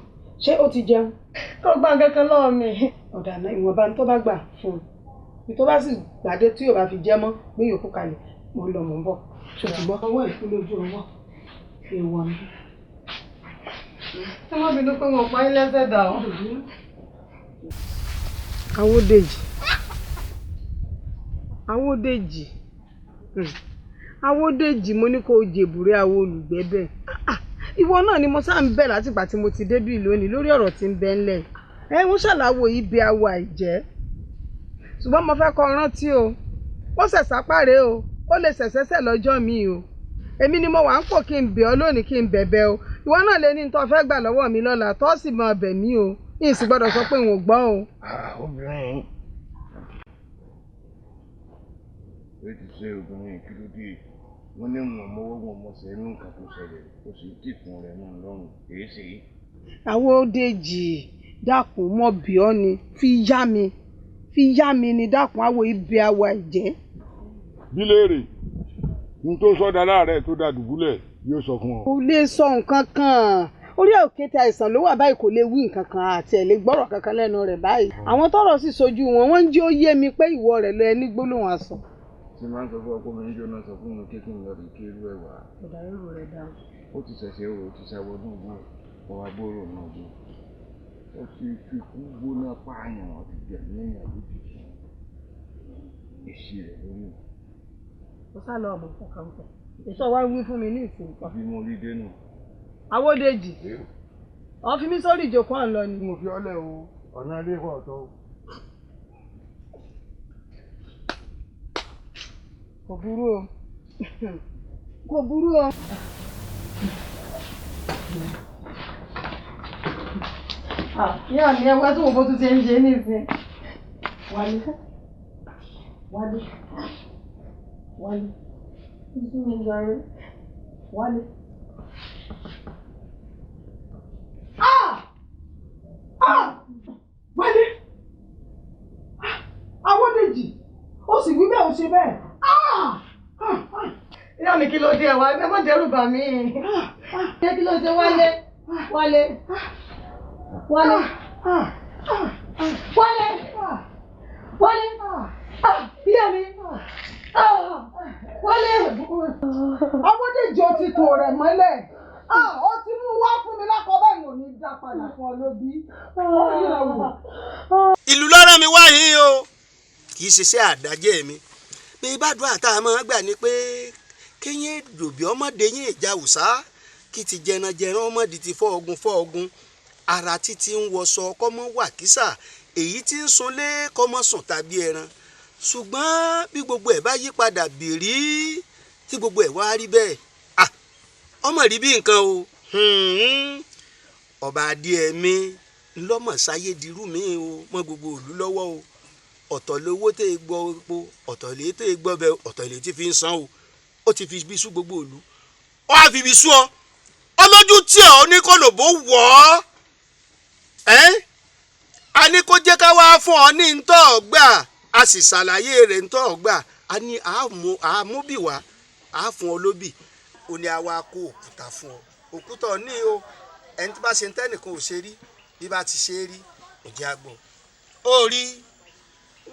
ṣé ó ti jẹun. kò gbà kankan lọ́wọ́ mi. ọ̀dà náà ìwọ̀nba tó bá gbà fún un tó bá sì gbàdé tí yóò bá fi jẹ́ mọ́ gbé yòókù kalẹ̀ mo lọ mọ̀ ń bọ̀ ṣùgbọ́n ọwọ́ ìkúlẹ̀ ojú ọwọ́ èèwọ̀ mi. ẹ má bínú pé wọn pa yín lẹ́sẹ̀ dà ọ́. Awódèjì mo ní kó o jèbùrẹ́ àwọn olùgbẹ́bẹ̀ ìwọ náà ni mo sáà ń bẹ̀ látìgbà tí mo ti débí lónìí lórí ọ̀rọ̀ tí ń bẹ ńlẹ̀ ń ṣàlàwò ibi awọ àìjẹ́ ṣùgbọ́n mo fẹ́ kó rántí o ó ṣẹ̀ṣà pàrẹ́ o ó lè ṣẹ̀ṣẹ̀ṣẹ̀ lọ́jọ́ mi o èmi ni mo wà ń pò kí n bẹ̀ ọ́ lónìí kí n bẹ̀bẹ̀ o ìwọ náà lè ní tó fẹ́ gbà lọ́wọ́ mi lọ́la tó sì mọ ọbẹ̀ mi o yìí sì gbọ́dọ̀ sọ pé n ò gbọ́ o. obìnrin ó ti ṣe obìnrin kí ló dé wọ́n ní wọn mọ́wọ́ wọn mọ̀ọ́sẹ̀ inú nǹkan tó ṣẹlẹ̀ ó sì dìkun rẹ̀ náà lọ́rùn èyí ṣe. Awódèjì dákun mọ́ bí ọ́ ni fi yá mi ni dákun àwọ̀ ibi awọ àìjẹ́. bíléèrè ní tó sọ́dà láàárẹ̀ tó dá dùbúlẹ̀ yóò sọ fún ọ. kò lè sọ nǹkan kan orí òkété àìsàn ló wà báyìí kò lè wí nǹkan kan àti ẹ̀ lè gbọ́rọ̀ kankan lẹ́nu rẹ̀ báyìí àwọn tọ́rọ̀ sì sojú wọn wọ́n ń jẹ́ ó yé mi pé ìwọ rẹ̀ lọ ẹni gbólóhùn àsọ. tí máa ń sọ fún ọkọ mi níjọ náà sọ fún mi kékeré lọ rí kí irú ẹ wà. ìdàrú rẹ̀ dá. ó ti ṣẹ̀ṣẹ̀ rò ó ti ṣàwọ́dún gbò ọwọ́ agbóró náà gbò ó ti fi kú gbóná pààyàn àti gbẹ̀mí èèyàn lójijì èsì rẹ̀ lórí mi. ó sá lọ ọmọ fún kàńtà èso wa wí fún mi ní ìsìn kan. bí mo rí dénú. Awódèjì ọ fi mí sórí ìjókòó à ń lọ ni. mo fi ọlẹ o ọ̀nà ilé ìwọ̀ ọ̀tọ̀ o. kò burú o kò burú o. ìyá mi ẹ wá tó wọ́n bó tún ṣe ń ṣe nísìn. Wálé ìsúnmi jàre Wálé. Wálé Awódèjì ó sì wí bẹ́ẹ̀ ó ṣe bẹ́ẹ̀ Bọ́dá mi kí ló dé ẹ̀wà ẹ má dẹ́rù bà mí. Kí ló dé Wálé? Wálé. Wálé. Wálé. Wálé. Ìyá mi. Wálé. Ọmọdéjì ó ti tò rẹ̀ mọ́lẹ̀. Ó ti mú wá fún mi lákọ̀ọ́ báyìí ò ní dá padà fún ọ lóbi. Ìlú lọ́rọ̀ mi wá yìí o kì í ṣiṣẹ́ àdájẹ́ mi bí ìbádùn àtàwọn gbà ní pé kéyìn dòbí ọmọdé yín ìjà òsá kí ti jẹranjẹran ọmọdé ti fọ́ ogun ara títí ń wọṣọ kọ́mọ wà kísà èyí tí ń sunlé kọ́mọ sùn tàbí ẹran ṣùgbọ́n bí gbogbo ẹ̀ bá yí padà bìrí tí gbogbo ẹ̀ wá rí bẹ́ẹ̀ ọmọ rí bí nǹkan o ọba Adéyẹmí ńlọmọ sáyé dirú mi o mọ gbogbo òlú lọ́wọ́ o ọ̀tọ̀ lówó tẹ́ ẹ gbọ́ epo ọ̀tọ̀ lè tẹ́ ẹ gbọ́ bẹ ọ̀tọ̀ lè ti fi ń san o ó ti fi ibi sú gbogbo òlú ó á fi ibi sú ọ ọlójú tí ọ ní kó lòbó wọ̀ ọ́ a ní kó jẹ́ ká wá fún ọ ní ntọ́ gbà a sì ṣàlàyé rẹ̀ ntọ́ gbà a ní àmúbìwá a fún ọ lóbì ó ní àwa kó òkúta fún ọ òkúta ọ ní o ẹni tí bá ṣe ń tẹ́nìkan ò ṣe rí bí bá ti ṣe rí òjì àgbọ̀ ó rí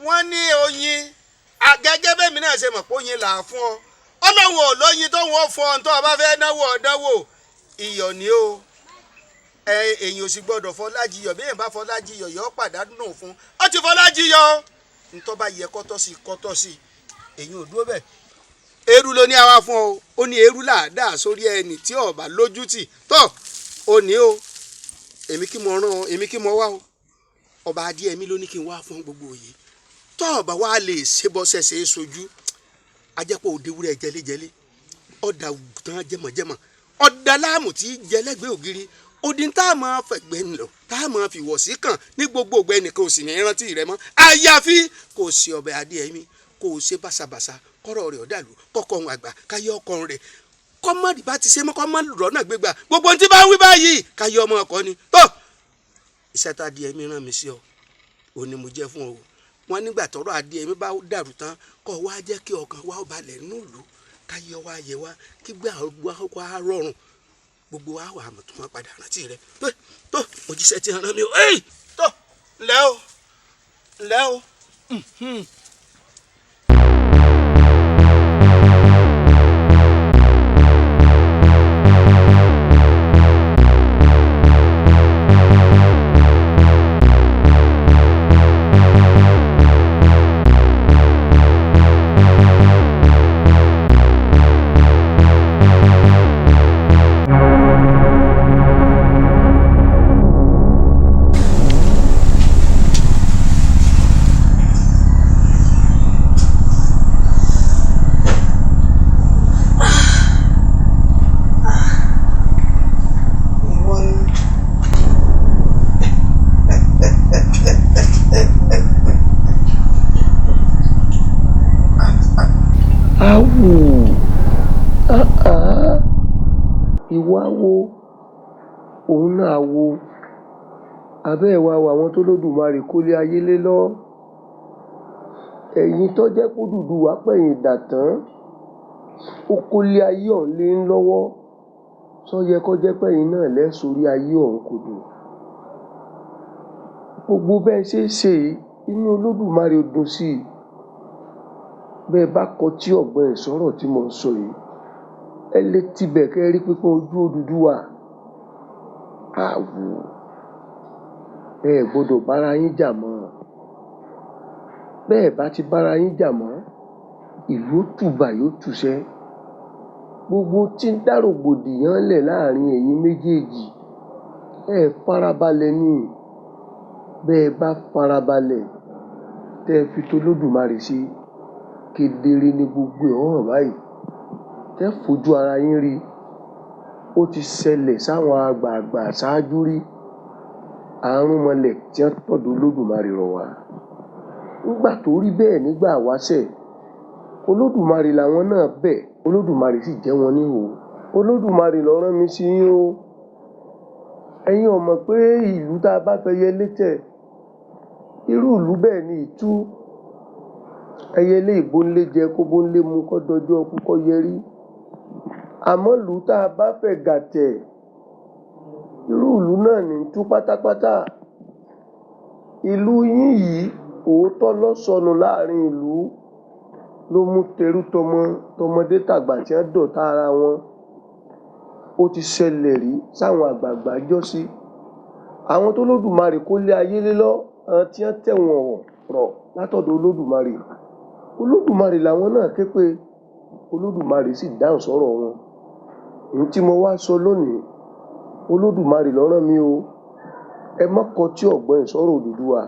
wọ́n ní oyin agẹ́gẹ́ bẹ́mi náà ṣe mọ̀ pé oyin là á fún ọ ọlọ́run ò lóyin tó wọ́n fún ọ tó o bá fẹ́ náwó ọ̀dánwò iyọ̀ ni o èyàn ò sì gbọ́dọ̀ fọlájiyọ̀ bí èèyàn bá fọlájiyọ̀ yọ pàdánù fún ọ ti fọlájiyọ̀ ntọ́ bá yẹ kọ́tọ́ sí èyàn ò dúró bẹ́ẹ̀ eru ló ní àwa fún ọ ó ní eru làádá sórí ẹni tí ọba lójú tì tọ́ ó ní o èmi kí mo rán ọ èmi kí mo wá o ọba Adéyẹmí ló ní kí n wá fún gbogbo òye tọ́ ọba wa lè ṣébọ́sẹ̀ ṣe é sojú ajẹ́pọ̀ òdewúrẹ́ jẹlẹ́jẹlẹ́ ọ̀dà ògùtàn jẹmọ̀jẹmọ̀ ọ̀dà láàmù tí jẹlẹ́gbẹ́ ògiri odin tá a máa fẹ̀gbẹ́ ńlọ tá a máa fi wọ̀ sí kàn ní gbogbo ògbẹ́ nìkan ò sì ní rántí rẹ mọ́ àyàfi kò sí ọba Adéyẹmí kò ṣe bàṣàbàṣà kọ́rọ̀ rẹ̀ ọ̀dàlú kọ́kọ́ ohun àgbà káyọ̀ ọkàn rẹ̀ kọ́mọ́dì bá ti ṣe mọ́ kọ́mọ́dì rọ́nà gbégbá gbogbo ohun tí bá ń wí báyìí káyọ̀ ọmọ ọkọ ni tó iṣẹ́ tá Adéyẹmí rán mi sí ọ ò ní mo jẹ́ fún ọ wọn nígbà tọ́rọ̀ Adéyẹmí bá dàrú tán kọ́ wá jẹ́ kí ọkàn wa ó balẹ̀ nílùú káyọ̀ wá yẹ wá kí gbà wá rọrùn gbogbo wa wà mọ̀ tó máa padà rántí rẹ tó òjíṣẹ́ ti rán mi o tó ńlẹ́ o. ìwà wo òun náà wo abẹ́ ìwà wo àwọn tó lódùmarè kólé ayé lé lọ ẹ̀yin tó jẹ́ kó dùdú wá pẹ̀yìn dàtán ó kólé ayé ọ̀hún lé ń lọ́wọ́ sọ yẹ kó jẹ́ pẹ̀yìn náà lẹ́sórí ayé ọ̀hún kò dùn gbogbo bẹ́ẹ̀ ṣe é ṣe inú olódùmarè ò dùn sí i bẹ́ẹ̀ bá kọtí ọ̀gbọ́n ẹ̀ sọ̀rọ̀ tí mo ń sọ yìí ẹ lè tibẹ̀ kẹ́ rí pípọ́n ojú Odùduwà àwò ẹ gbọ́dọ̀ bára yín jà mọ́ bẹ́ẹ̀ bá ti bára yín jà mọ́ ìlú ó tùbà yóò túṣẹ́ gbogbo tí ń dá rògbòdìyàn lẹ̀ láàrin ẹ̀yin méjèèjì ẹ farabalẹ̀ ní bẹ́ẹ̀ bá farabalẹ̀ tẹ́ ẹ fi t'Olódùmarè sí kedere ní gbogbo ọ̀hún báyìí tẹ́ fojú ara yín rí ó ti ṣẹlẹ̀ sáwọn àgbààgbà ṣáájú rí àrùn mọlẹ̀ tí wọ́n tọ̀dọ̀ Olódùmarè rọ̀ wá nígbà tó rí bẹ́ẹ̀ nígbà wáṣẹ̀ Olódùmarè làwọn náà bẹ̀ Olódùmarè sì jẹ́ wọn níhò Olódùmarè ló rán mi sí yín o ẹ̀yin ò mọ̀ pé ìlú tá a bá fẹ́ yẹ létẹ̀ irú ìlú bẹ́ẹ̀ ni ìtú ẹyẹlé ìbónlé jẹ kó bónlé mu kó dọjọ́ ọkú kó yẹrí àmọ́ ìlú tá a bá fẹ̀ gàtẹ̀ irú ìlú náà ní tú pátápátá. Ìlú yín yìí òótọ́ ló sọnù láàrin ìlú ló mú tẹrú tọmọdé tàgbà tí wọ́n dọ̀tá ara wọn. Ó ti ṣẹlẹ̀ rí sáwọn àgbààgbà jọ́sí. Àwọn tó lódùmarè kó lé ayé lé lọ àwọn tí wọ́n tẹ̀wọ̀n rọ̀ látọ̀dọ̀ olódùmarè. Olódùmarè làwọn náà ké pé olódùmarè sì dáhùn sọ́rọ̀ wọn. Èyí tí mo wá sọ lónìí olódùmarè ló rán mi o. Ẹ má kọtí ọ̀gbọ́n ìsọ̀rọ̀ Odùduwà.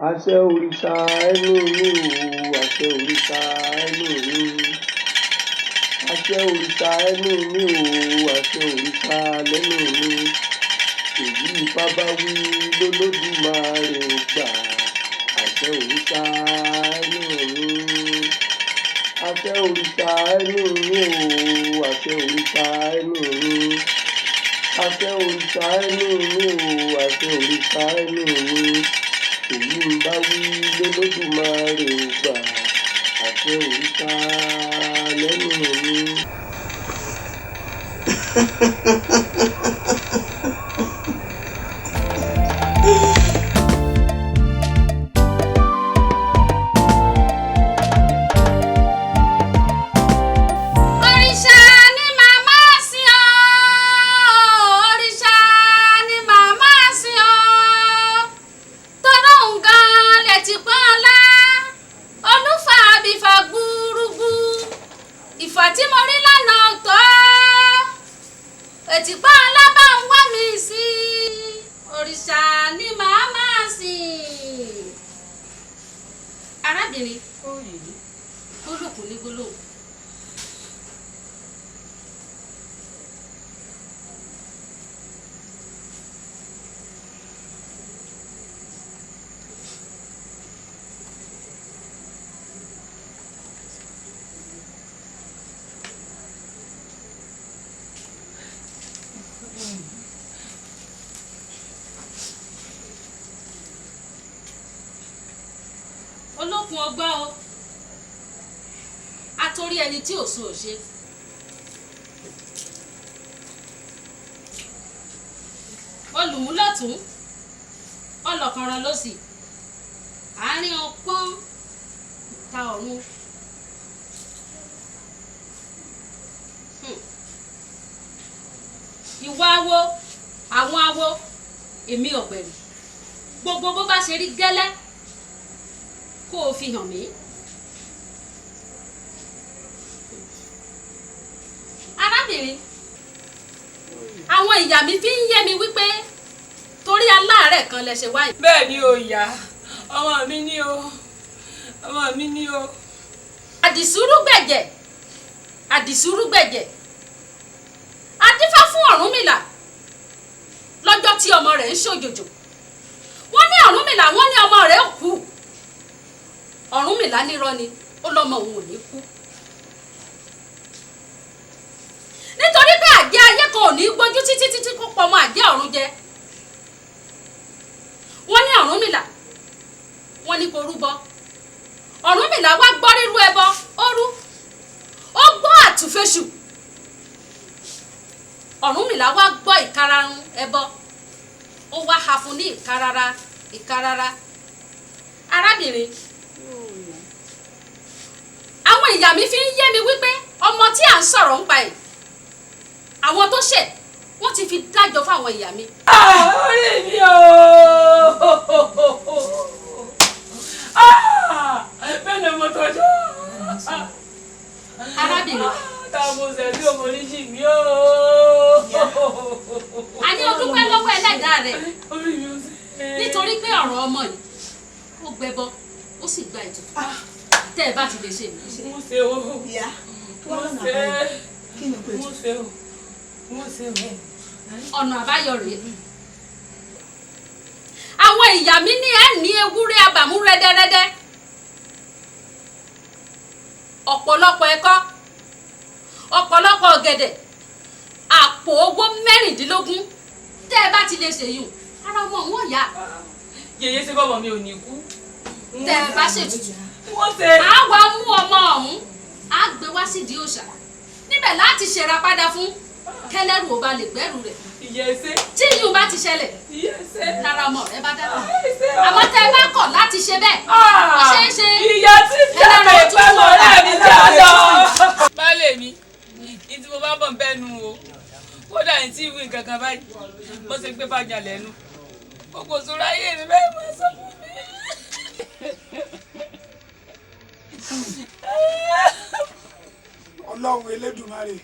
Àṣẹ òrìṣà ẹnu mi o, àṣẹ òrìṣà ẹnu mi. Àṣẹ òrìṣà ẹnu mi o, àṣẹ òrìṣà lẹ́nu mi. Èyí Ifá bá wí lólódùmarè gbà. Àṣẹ òrìṣà ẹnu mi. Àṣẹ òrìṣà ẹnu mi o, àṣẹ òrìṣà ẹnu mi. Àṣẹ òrìṣà ẹnu mi o, àṣẹ òrìṣà ẹnu mi. Èyí ń bá wí lólódùmarè gbà. Àṣẹ òrìṣà lẹ́nu mi. Olókun ọgbà o àtòrí ẹni tí ò sùn ò ṣe. Olùmúlọ̀tún ọlọ́kànràn lósì àárín ọpọ́n ta ọ̀run. Ìwà awo àwọn awo èmi ọ̀gbẹ̀rì gbogbo bó bá ṣe rí gẹ́lẹ́ kó o fi hàn mí. Arábìnrin àwọn ìyá mi fi ń yé mi wípé torí aláàárẹ̀ kan lẹ ṣe wáyé. Bẹ́ẹ̀ ni o ìyá ọmọ mi ní o ọmọ mi ní o. Àdìsúrú gbẹ̀jẹ̀ àdìsúrú gbẹ̀jẹ̀ adífá fún Ọ̀rúnmìlà lọ́jọ́ tí ọmọ rẹ̀ ń ṣòjòjò. Wọ́n ní Ọ̀rúnmìlà wọ́n ní ọmọ rẹ̀ kú. Ọ̀rúnmìlà nírọ́ ni ó lọ́mọ òun ò ní kú. Nítorí pé àjẹ́ ayé kan ò ní gbójú títí títí kó pọmọ àjẹ́ ọ̀run jẹ. Wọ́n ní Ọ̀rúnmìlà wọ́n ní kó rúbọ. Ọ̀rúnmìlà wá gbọ́ rírú ẹbọ ó rú. Ó gbọ́ àtúnfẹ́sù. Ọ̀rúnmìlà wá gbọ́ ìkararun ẹbọ. Ó wá ha fún ní ìkarara. Arábìnrin àwọn ìyá mi fi ń yé mi wípé ọmọ tí à ń sọ̀rọ̀ ń pa ẹ̀ àwọn tó ṣẹ̀ wọ́n ti fi dájọ́ fún àwọn ìyá mi. Orí mi o bẹ́ẹ̀ ni mo tọ́jú. Arábìnrin táwọn ṣẹ̀dí ọmọ oníjì mi o. A ní o dúpẹ́ lọ́wọ́ ẹlẹ́dàá rẹ̀ nítorí pé ọ̀rọ̀ ọmọ yìí ó gbẹbọ ó sì gba ètùtù tẹ́ ẹ bá ti lè ṣe mí. Mo ṣe o. Ìyá mo ṣe kí ni pé mo ṣe o. Mo ṣe o. Ọ̀nà àbáyọ rèé. Àwọn ìyá mi ní ẹ̀ ní ewúrẹ́ abàmú rẹ́dẹ́rẹ́dẹ́. Ọ̀pọ̀lọpọ̀ ẹ̀kọ́ ọ̀pọ̀lọpọ̀ ọ̀gẹ̀dẹ̀ àpò owó 16 tẹ́ ẹ bá ti lè ṣèyún ara ọmọ wọn yá. Yèyé ṣe bọ́mọ mi ò ní kú. Tẹ́ ẹ bá ṣètùtù wọ́n ṣe. á wá mú ọmọ ọ̀hún á gbé wá sídìí òòṣà níbi síbẹ̀ láti ṣèrà padà fún kẹlẹ́rù ò bá lè gbẹ́rù rẹ̀. ìyẹsẹ̀. tí yìí bá ti ṣẹlẹ̀. ìyẹsẹ̀. lára ọmọ rẹ bá dára. àmọ́ tẹ́ ẹ bá kọ̀ láti ṣe bẹ́ẹ̀. ó ṣeé ṣe. ìyá tí fẹ́rẹ̀ ìfẹ́ mọ̀ rẹ̀ mi jẹ́ lọ. baálé mi ní tí mo bá bọ̀ bẹ́ẹ̀ nu o kódà ní tí ìwé kankan báyìí bó ṣe gbé bàjá lẹ́nu gbogbo sọ̀rọ̀ ayé mi bẹ́ẹ̀ máa sọ fún mi. Ọlọ́run Elédùmarè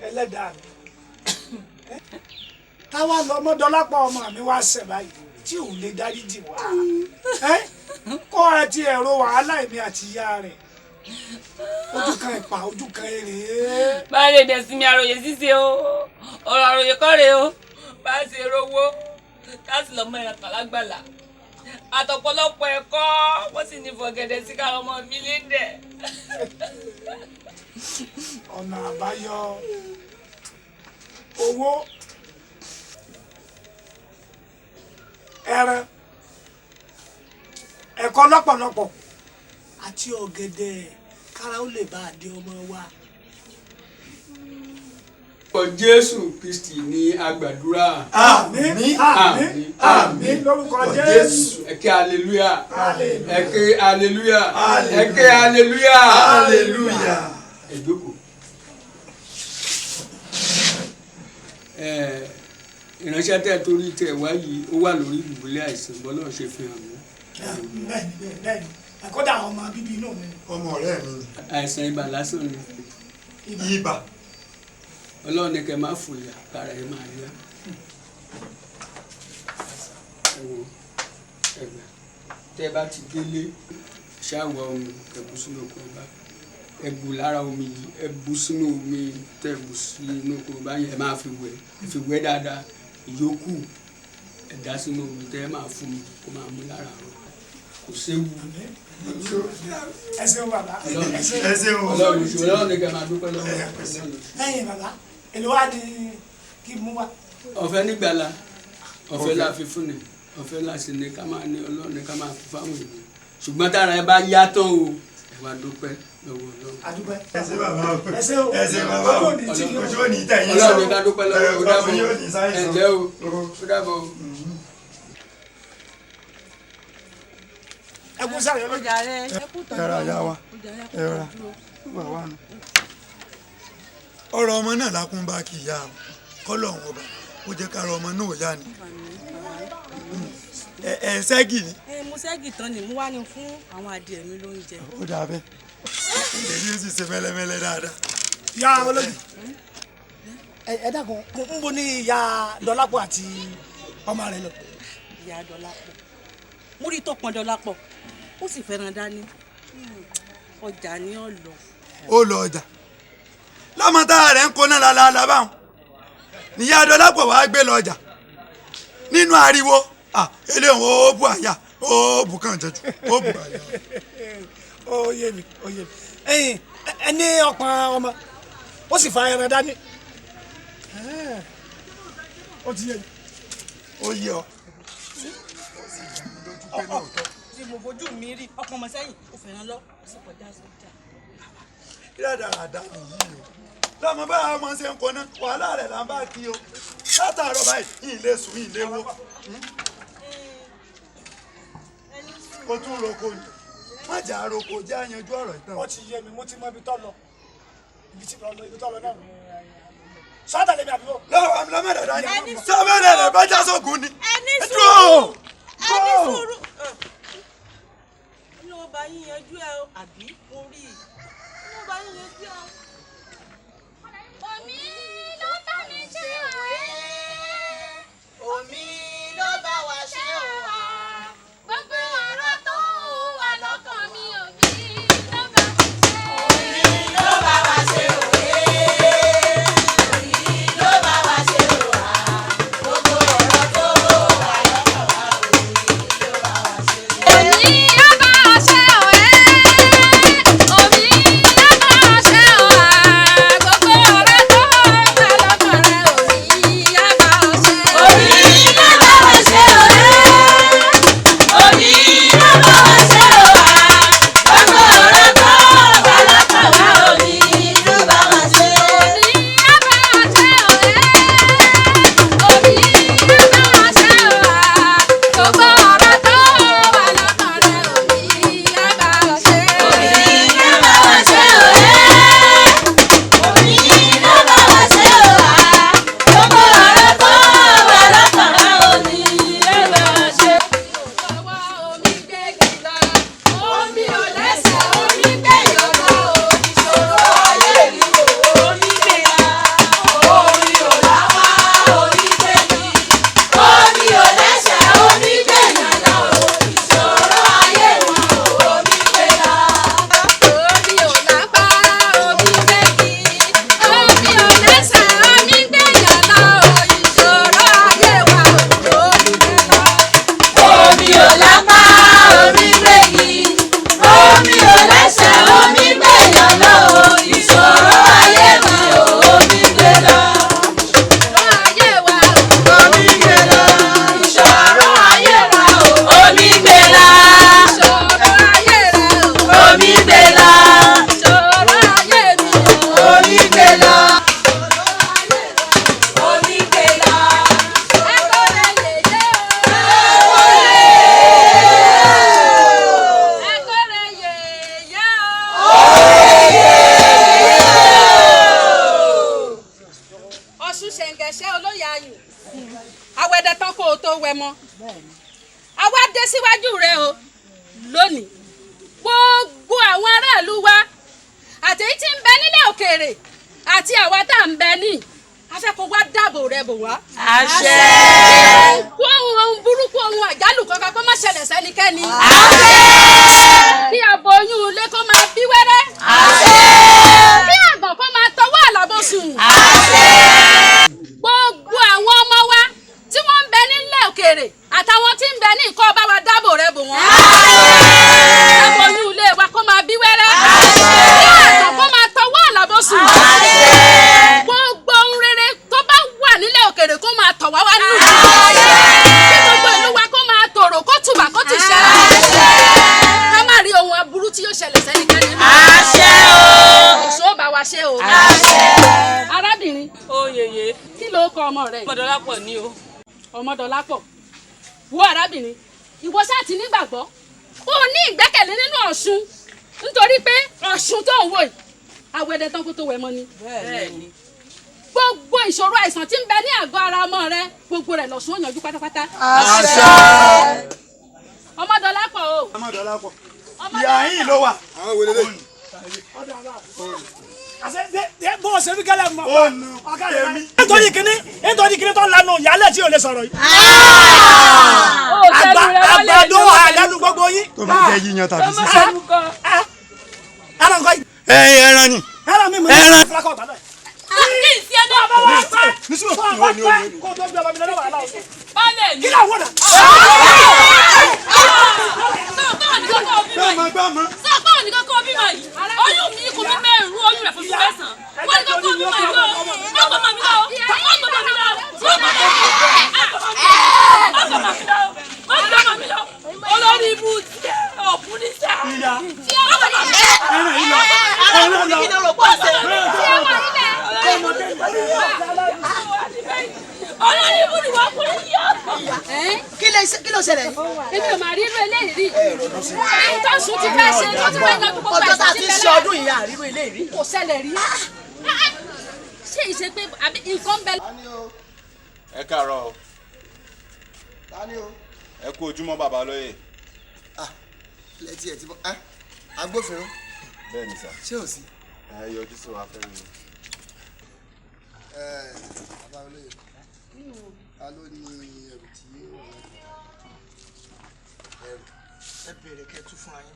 ẹlẹ́dàá mi táwa lọ́mọdọ́lápọ̀ ọmọ mi wá ṣẹ̀ báyìí tí ò lè dáríjì wá kọ́ ẹ ti ẹ̀rọ wàhálà èmi àti ìyá rẹ̀ ojú kan ìpà ojú kan èrè. báyìí lè dẹ̀sí mi àròyé ṣíṣe o ọ̀rọ̀ àròyé kọ́ rèé o bá a ṣe rówó láti lọ́mọ ẹ̀rọ kàlágbàlà àtọ̀pọ̀lọpọ̀ ẹ̀kọ́ wọ́n sì ní fọ̀gẹ̀dẹ̀ sí káwọn ọmọ mi lédè. ọ̀nà àbáyọ owó ẹran ẹ̀kọ́ lọ́pọ̀lọpọ̀ àti ọ̀gẹ̀dẹ̀ kára ó lè bá àdé ọmọ wa. Jésù Kristi ni agbàdúrà. Àmín àmín àmín lórúkọ Jésù. Ẹ ké hallelujah. Ẹ ké hallelujah. Ẹ ké hallelujah. Hallelujah. Ẹ jókòó. Ìránṣẹ́ tẹ́ torí tẹ̀ wá yìí ó wà lórí ìdùbúlẹ̀ àìsàn bọ́lá ṣe fi hàn mí. Bẹ́ẹ̀ni àkọ́dà àwọn ọmọ bíbí inú mi. ọmọ ọ̀rẹ́ mi ni. Àìsàn ibà lásán ni. Ibà. Ọlọ́run ní kẹ́ máa fòyà kára ẹ máa yá. Ẹ wo ẹgbẹ́ tẹ́ bá ti délé ṣáàwọ̀ omi ẹ̀bù sínú oko ọba ẹ̀bù lára omi yìí ẹ̀bù sínú omi tẹ́ ẹ̀bù sínú oko ọba yẹn ẹ máa fi wẹ̀ dáadáa ìyókù ẹ̀dá sínú omi tẹ́ ẹ máa fún mi kó máa mú lára rọ kò séwu. Ẹ ṣeun bàbá. Ẹ ṣeun Ọlọ́run ní kẹ́ máa dúpẹ́ lọ́wọ́. Ẹ̀yin bàbá èlò wa ni kí mú wa. Ọ̀fẹ́ nígbàlá ọ̀fẹ́ la fi fún ni ọ̀fẹ́ la sì ní ká máa ní Ọlọ́run ní ká máa fi fáwọn èèyàn ṣùgbọ́n tára ẹ bá yá tán o ẹ wá dúpẹ́ lọ́wọ́ Ọlọ́run. Adúpẹ́. Ẹ ṣé bàbá o. Ẹ ṣé o. Ẹ ṣé bàbá o. Ojú ò ní tẹ̀yìn sọ. Ọlọ́run ní ká dúpẹ́ lọ́wọ́ o dábọ̀ ẹ ǹlẹ́ o o dábọ̀ o. Ẹ kú sáré ọjà rẹ. Ẹ ra ya wa ẹ ra wà wà nù. Ọ̀rọ̀ ọmọ náà lákún bá kì í yá o kọ́lọ̀ ọ̀hún ọba ó jẹ́ kára ọmọ náà yá ni. Ẹ ṣẹ́gi ni. Mo ṣẹ́gi tán ni mo wá ní fún àwọn adìẹ mi lóúnjẹ. Ó dà bẹ́ẹ̀ èyí ó sì ṣe mẹ́lẹ́mẹ́lẹ́ dáadáa. Ìyá olóyè ẹ dákun ń bo ní ìyá Dọlápọ̀ àti ọmọ rẹ lọ. Ìyá Dọlápọ̀ mo rí tó pọn Dọlápọ̀ ó sì fẹ́ràn dání ọjà ni ó lọ. Ó lọ ọjà lọ́mọ tá rẹ̀ ń kóná lálálá báwọn níyà Dọlápọ̀ wàá gbé lọ ọjà nínú ariwo eléyìí ó bu àyà ó bu kàn jẹjú ó bu àyà. Ó yé mi ó yé mi ẹ̀yin ẹni ọ̀pọ̀ ọmọ ó sì fa ẹran dání ó ti yé mi. Ó yé ọ. Tí mo fojú mi rí ọkọ ọmọ sẹ́yìn ó fẹ́ràn lọ ó sì kọjá sójà. Dáadáa nìyí o lọ́mọ bá ọmọ ṣe ń kọ́ná wàhálà rẹ̀ là ń bá kí o látàárọ̀ báyìí yìí lè sùn yìí lè wo o tún roko ni má jà á roko jẹ́ àyanjú ọ̀rọ̀ ìtàn. Ó ti yé mi mo ti mọ ibi tó lọ ibi tó lọ náà sọ́dà lèmi àbúrò. lọ́wọ́ àmì lọ́mọ dàda yẹn sọ́mọ́dà rẹ̀ bá já sógun ni. Ẹni sùúrù ẹni sùúrù. Inú ọba yín yanjú ẹ o àbí mo rí i inú ọba yín yanjú ẹ o. Omi ló bá mi ṣe òwe. Omi ló bá wa ṣe òwa. Gbogbo ọ̀rọ̀ tó wà lọ́kàn mi omi ló bá mi ṣe. Omi ló bá wa ṣe òwe. Omi ló bá wa ṣe òwa. Gbogbo ọ̀rọ̀ tó wà lọ́kàn wa omi ló bá wa ṣe òwe. Omi ló bá wa ṣe òwe. Omi ló bá wa ṣe òwa. lónìí gbogbo àwọn aráàlú wa àtẹ̀yí tí ń bẹ nílẹ̀ òkèèrè àti àwa tá à ń bẹ ní afẹ́kọ̀ọ́ wá dáàbò rẹ̀ bò wá. àṣẹ. kó ohun burúkú ohun àjálù kankan kó má ṣẹlẹ̀ sẹ́nikẹ́ni. àṣẹ. kí aboyún ilé kó máa bí wẹ́rẹ́. àṣẹ. kí àgbọ̀n kó máa tọwọ́ àlàbọ̀sùn. àṣẹ. gbogbo àwọn ọmọ wa tí wọ́n ń bẹ nílẹ̀ òkèèrè àtàwọn tí ń bẹ ní ìkọ́ bá wa dáàbò rẹ̀ bò wọ́n. àṣẹ. aboyún ilé wa kó máa bí wẹ́rẹ́. àṣẹ. kí àgbọ̀n kó máa tọwọ́ àlàbọ̀sùn. àṣẹ. gbogbo ohun rere tó bá wà nílẹ̀ òkèèrè kó máa tọ̀ wá wá nù. kí gbogbo ìlú wa kó máa tòrò kó tùbà kó ti ṣẹ́. ká má rí ohun aburú tí yóò ṣẹlẹ̀ sẹ́nikẹ́ni. àṣẹ o. èso bá wa ṣe o. àṣẹ. arábìnrin. ó yèyé. kí ló kọ ọmọ rẹ. Ọmọdọlápọ̀ ni o. Ọmọdọlápọ̀. wo arábìnrin ìwọ ṣáà ti nígbàgbọ́ ó ní ìgbẹ́kẹ̀lé nínú Ọ̀ṣun nítorí pé Ọ̀ṣun tó ń wò yìí àwẹ̀dẹ tán kó tó wẹ̀ mọ́ ni. bẹ́ẹ̀ni. gbogbo ìṣòro àìsàn tí ń bẹ ní àgọ́ ara ọmọ rẹ gbogbo rẹ̀ lọ́sùn ó yanjú pátápátá. àṣẹ. Ọmọdọlápọ̀ o. Ọmọdọlápọ̀. ìyá yín ló wà. àwọn wòlé lè. bó o ṣe fi kẹlẹ mọ. ọ̀gá rẹ̀ mi. nítorí kíní tó lanu ìyálẹ̀ tí o lè sọ̀rọ̀ yìí. àgbàdo àlẹ́nu gbogbo yín. tó bá jẹ́ yíyan tàbí sísè. ẹran kọ́ yìí. ẹran ni. ẹran mi mú ní fúlákọ̀ tálẹ̀. kí n sí ẹni ọba wa pa. nísìnyí kò tó bí ọba mi lọ́wọ́ àlọ́ ọ̀sẹ̀. balẹ̀ mi. kí ló wọ́n dà. sọ́kọ́ ní kókó bímọ yìí oyún mi kò bí bẹ́ẹ̀ rú oyún rẹ̀ fún mi mẹ́sàn-án wọ́n ní kókó bímọ yìí lọ ọkọ̀ mọ̀ mi lọ ọkọ̀ mi lọ olórí ibú tiẹ̀ òkú ní sẹ́. ìyá ẹran yìí lọ ẹran lọ kí ló rò pọ̀ ṣe. olórí ibú ni wọ́n kú ní yọ. kí ló ṣẹlẹ̀. èmi ò máa rí irú eléyìí rí. tó sùn ti fẹ́ ṣe tó ti fẹ́ lọ gbogbo ọjọ́ tá a ti ṣe ọdún yìí àríwú eléyìí rí. kò ṣẹlẹ̀ rí. ṣé ìṣe pé nǹkan bẹ. ẹ káàárọ̀ o ẹ kú ojúmọ́ bàbá lóye. lẹ́tí ẹ̀ tí mo agbófinró. bẹ́ẹ̀ ni sà. ṣé ò sí. ẹ yọjú sí wa fẹ́ràn mi. bàbá olóye ta ló ní ẹrù tí ẹrù ẹ bèrè kẹ tún fún ayé.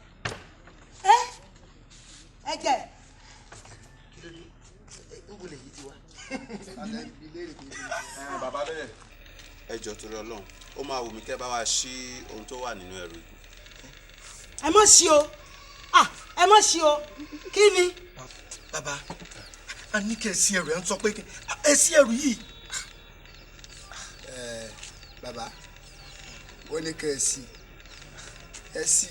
ẹ jẹ. níbo lèyí ti wá. bàbá lóye ẹ jọ̀ọ́ torí Ọlọ́run ó máa wù mí kẹ́ bá wa ṣí ohun tó wà nínú ẹrù yìí. ẹ má ṣí o ẹ má ṣí o kí ni. bàbá a ní kẹ́ ẹ sí ẹrù ẹ ń sọ pé ẹ sí ẹrù yìí. bàbá ó ní kẹ́ ẹ sí ẹ sí.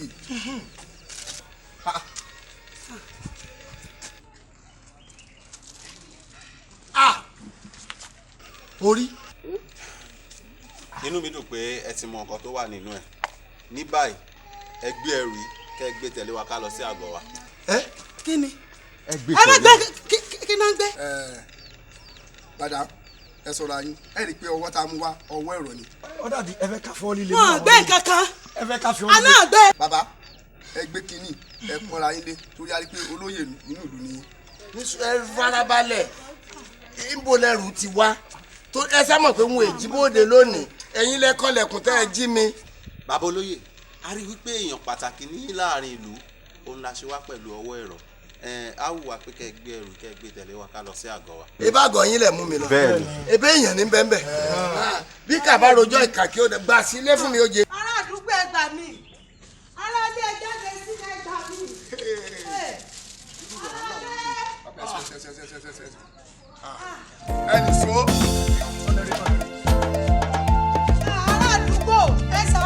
orí. inú mi dùn pé ẹ ti mọ nǹkan tó wà nínú ẹ ní báyìí ẹ gbé ẹrù yìí kẹ́ gbé tẹ̀lé wa ká lọ sí àgọ́ wa. kí ni. ẹ gbé tẹ̀lé. ẹ má gbé kí náà gbé. padà ẹ sọ̀rọ̀ ayín ẹ rí i pé ọwọ́ tá a mú wá ọwọ́ ẹ̀rọ ni. ó dàbí ẹ fẹ́ ká fọ́ líle. wọn gbé kankan. ẹ fẹ́ ká fi ọ́ líle. àná gbé. bàbá ẹ gbé kínní ẹ pọnra yín lé torí a rí i pé olóyè nínú ìlú ni. ẹ farabalẹ̀ níbo lẹ́rù ti wá tó ẹ sá mọ̀ pé wọn ò jí bóde lónìí ẹ̀yin lẹ́kọ̀ọ́lẹ̀kùn tẹ́ ẹ jí mi. bàbá olóyè a rí wípé èèyàn pàtàkì ní láàrin ìlú òun la ṣe wá pẹ̀lú ọwọ́ ẹ̀rọ á wù wá pé kẹ́ gbé ẹrù kẹ́ gbé tẹ̀lé wa ká lọ sí àgọ́ wa. ibà àgọ́ yín lẹ̀ mú mi lọ. bẹ́ẹ̀ni. ebe èèyàn ní bẹ́ẹ̀ bí kàbá rojọ́ ìkà kí ó gbà sílé fún mi ó jẹ. ará àdúgbò ẹgbà mi ará ilé ẹjọ́ lè sílẹ̀ ẹgbà mi. ẹnì so. ará àdúgbò ẹ sọ.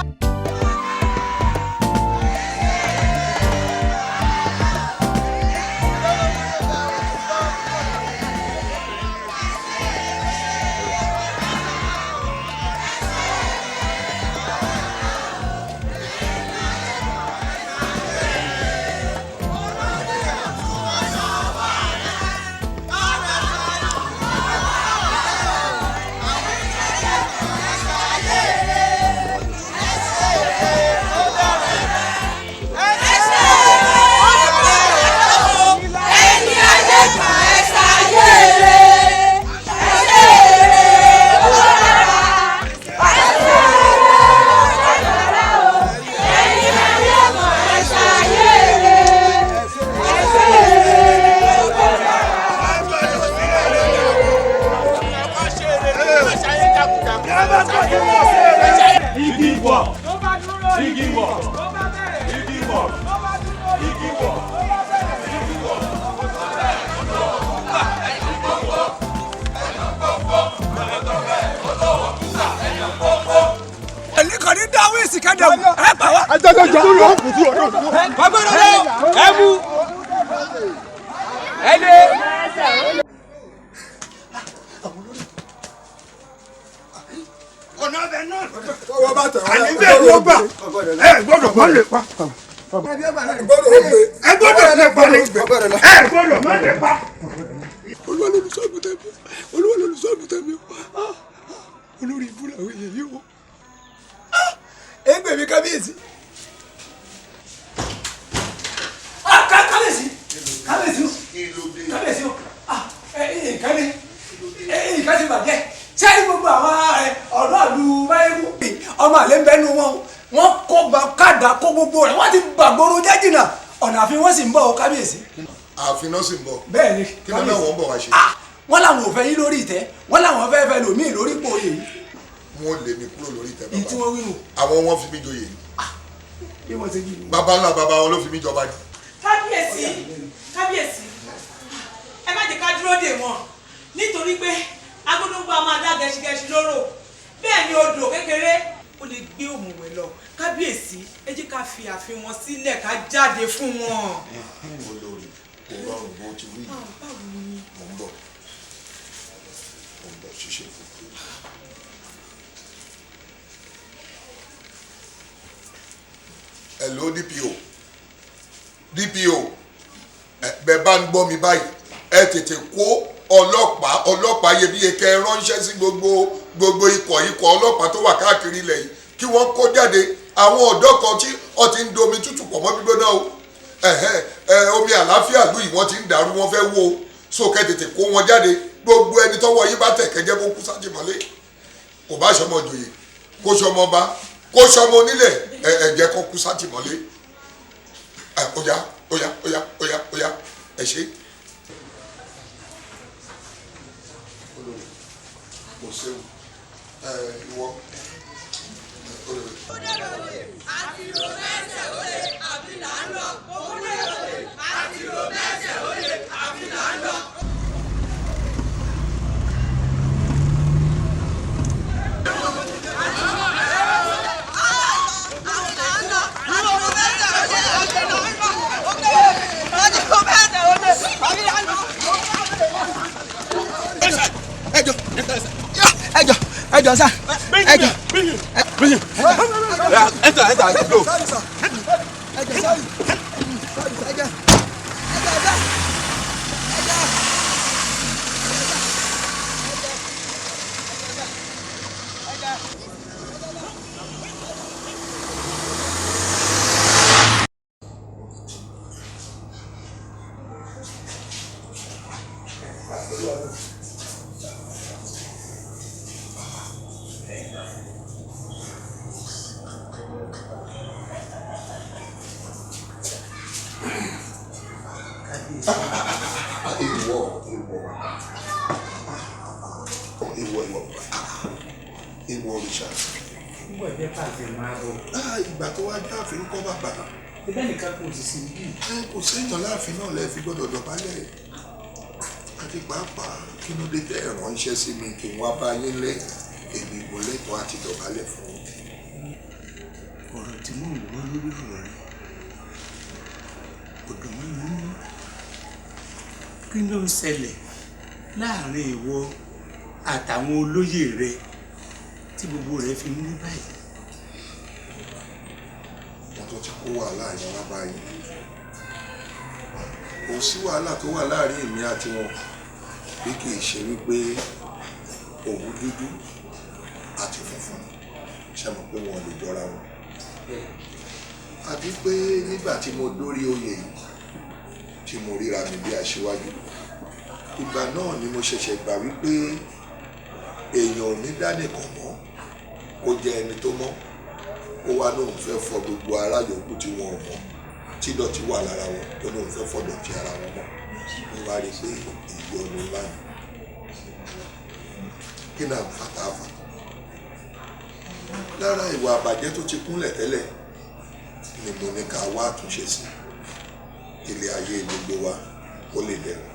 ẹnìkan ní dáwísì kẹ́dẹ̀ ẹ pa wá. ajagajá ló kù sí ọdún. gbàgbọ́dọ̀ lọ ẹ mú ẹ lé. ọ̀nà ọbẹ̀ náà ọwọ́ bá tẹ̀ àní bẹ́ẹ̀ ló gbà ẹ gbọ́dọ̀ má lè pa. ẹ gbọ́dọ̀ lè pa ni ẹ gbọ́dọ̀ má lè pa. olúwa lolùṣọ́gun tẹ̀mí olúwa lolùṣọ́gun tẹ̀mí olórí ìbúra àwọn èèyàn yìí wọ. ẹ ń gbèmí kábíyèsí. kábíyèsí kábíyèsí o ìkànnì bàjẹ́ sẹ́yìn gbogbo àwọn ọ̀dọ́ ìlú báyìí ọmọ àlẹ́ ń bẹ́nu wọn wọ́n kó kàdá kó gbogbo rẹ̀ wọ́n ti gbàgbóró jẹ́jìnà ọ̀nà àfi wọ́n sì ń bọ̀ ọ́ kábíyèsí. ààfin náà sì ń bọ̀. bẹ́ẹ̀ ni kí ló náà wọ́n bọ̀ wá ṣe. wọ́n làwọn ò fẹ́ yín lórí ìtẹ́ wọ́n làwọn fẹ́ fẹ́ lòmíì lórí ipò oyè yìí. wọ́n lé mi kúrò lórí ìtẹ́ bàbá. ìtí wọ́n wí nù. àwọn wọn fi mí joyè ni. bí wọ́n ti yí. bàbá ńlá bàbá wọn ló fi mí jọba ni. kábíyèsí kábíyèsí ẹ má jẹ́ ká dúró dè wọ́n nítorí pé agbódógbó a máa dá gẹṣigẹṣi lóró bẹ́ẹ̀ ni odò kékeré ó lè gbé òmùwẹ̀ lọ kábíyèsí ẹ jẹ́ ká fi ààfin wọn sílẹ̀ ká jáde fún wọn. olórí kò rọrùn bó ti wí mò ń bọ̀ ṣiṣẹ́ fún mi. hello DPO bẹ́ẹ̀ bá ń gbọ́ mi báyìí ẹ tètè kó ọlọ́pàá iyebíye kẹ́ ẹ ránṣẹ́ sí gbogbo ikọ̀ ọlọ́pàá tó wà káàkiri ilẹ̀ yìí kí wọ́n kó jáde àwọn ọ̀dọ́ kan tí wọ́n ti ń domi tútù pọ̀ mọ́ gbígbóná o omi àlàáfíà lù yìí wọ́n ti ń dàrú wọ́n fẹ́ wó o so kẹ́ tètè kó wọn jáde gbogbo ẹni tọ́wọ́ yìí bá tẹ̀ kẹ́jẹ́ kó kú sátìmọ́lé kò bá ṣọmọ joyè kó ṣọmọ ọba kó ṣọmọ onílẹ̀ ẹ̀jẹ̀ kó kú sátìmọ́lé óyá ẹ ṣe. kò séwu ìwọ ẹjọ sá ẹjọ enter go. ìwọ òrìṣà. Nígbà ẹgbẹ́ pàṣẹ máa bọ̀. Ìgbà tó wá dáàfin kọ́ bàbá. Ẹgbẹ́ nìkan kò sì sí bí. Kò séèyàn láàfin náà lẹ́ẹ̀ fi gbọ́dọ̀ dọ̀bálẹ̀. Àti pàápàá kí ló dé tẹ́ ránṣẹ́ sí mi kí n wá bá yín lé èmi ìbò lẹ́tọ̀ọ́ àti dọ̀bálẹ̀ fún un. Ọ̀rọ̀ tí mò ń gbọ́ lórí ọ̀rọ̀ rẹ̀ kò dùn mọ́ mi nínú. Kí ló ń ṣẹlẹ̀ láàrin ìwọ àtàwọn olóyè rẹ tí gbogbo rẹ fi mú báyìí? Wọ́n tó ti kó wàhálà yẹn wá báyìí. Kò sí wàhálà tó wà láàrin èmi àti wọn bí kì í ṣe wípé òwú dúdú àti funfun ṣe mọ̀ pé wọn lè jọra wọn. Àbí pé nígbà tí mo dórí oyè yìí tí mo ríra mi bí aṣíwájú ìgbà náà ni mo ṣẹ̀ṣẹ̀ gbà wípé èèyàn ò ní dánìkan mọ́ kó jẹ́ ẹni tó mọ́ kó wá lóun fẹ́ fọ gbogbo ará yòókù tí wọn ò mọ̀ tí dọ̀tí wà lára wọn tó lóun fẹ́ fọ dọ̀tí ara wọn mọ́ mo wá rí i pé ìyọnu ńlá ni kí náà fàtàfà lára ìwà àbàjẹ́ tó ti kúnlẹ̀ tẹ́lẹ̀ ni mo ní ká wá àtúnṣe sí ilé ayé gbogbo wa ó lè dẹrùn.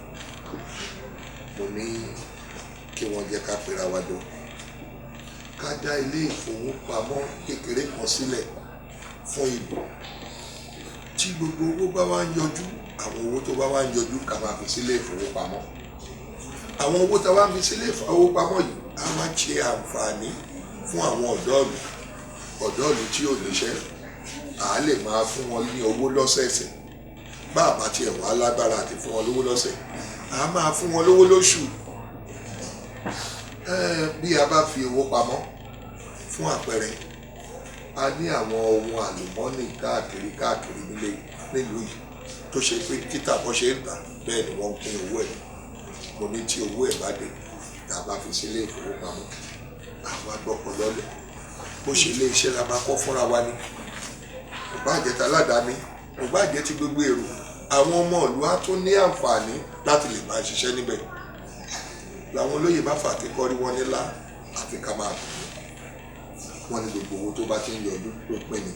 Mo ní kí wọ́n jẹ́ ká pera wa jọ ká dá ilé ìfowópamọ́ kékeré kan sílẹ̀ fún ìbò tí gbogbo owó bá wá ń yọjú àwọn owó tó bá wá ń yọjú ká máa fi sílé ìfowópamọ́ àwọn owó tá a wá fi sílé ìfowópamọ́ yìí á máa ṣe àǹfààní fún àwọn ọ̀dọ́ ìlú tí ò níṣẹ́ à á lè máa fún wọn ní owó lọ́sẹ̀ẹ̀sẹ̀ bá a bá tiẹ̀ wá lágbára àti fún wọn lówó lọ́sẹ̀ à á máa fún wọn lówó lóṣù bí a bá fi owó pamọ́ fún àpẹẹrẹ a ní àwọn ohun àlùmọ́ọ́nì káàkiri nílùú yìí tó ṣe pé títà bọ́ ṣe ń tà bẹ́ẹ̀ ni wọ́n ń pín owó ẹ̀ mo ní tí owó ẹ̀ bá dé tá a bá fi sílé ìfowópamọ́ àwọn agbọ́kọ̀ lọ́lẹ̀ bó ṣe ilé iṣẹ́ la máa kọ́ fúnra wa ní kò bá jẹ́ ta aládàáni kò bá jẹ́ ti gbogbo èrò àwọn ọmọ ìlú á tún ní àǹfààní láti lè máa ṣiṣẹ́ níbẹ̀ làwọn olóyè bá fà kí kọ́rí wọn nílá àfi ká máa bọ̀ wọ́n ní gbogbo owó tó bá ti ń yọjú ló pín ni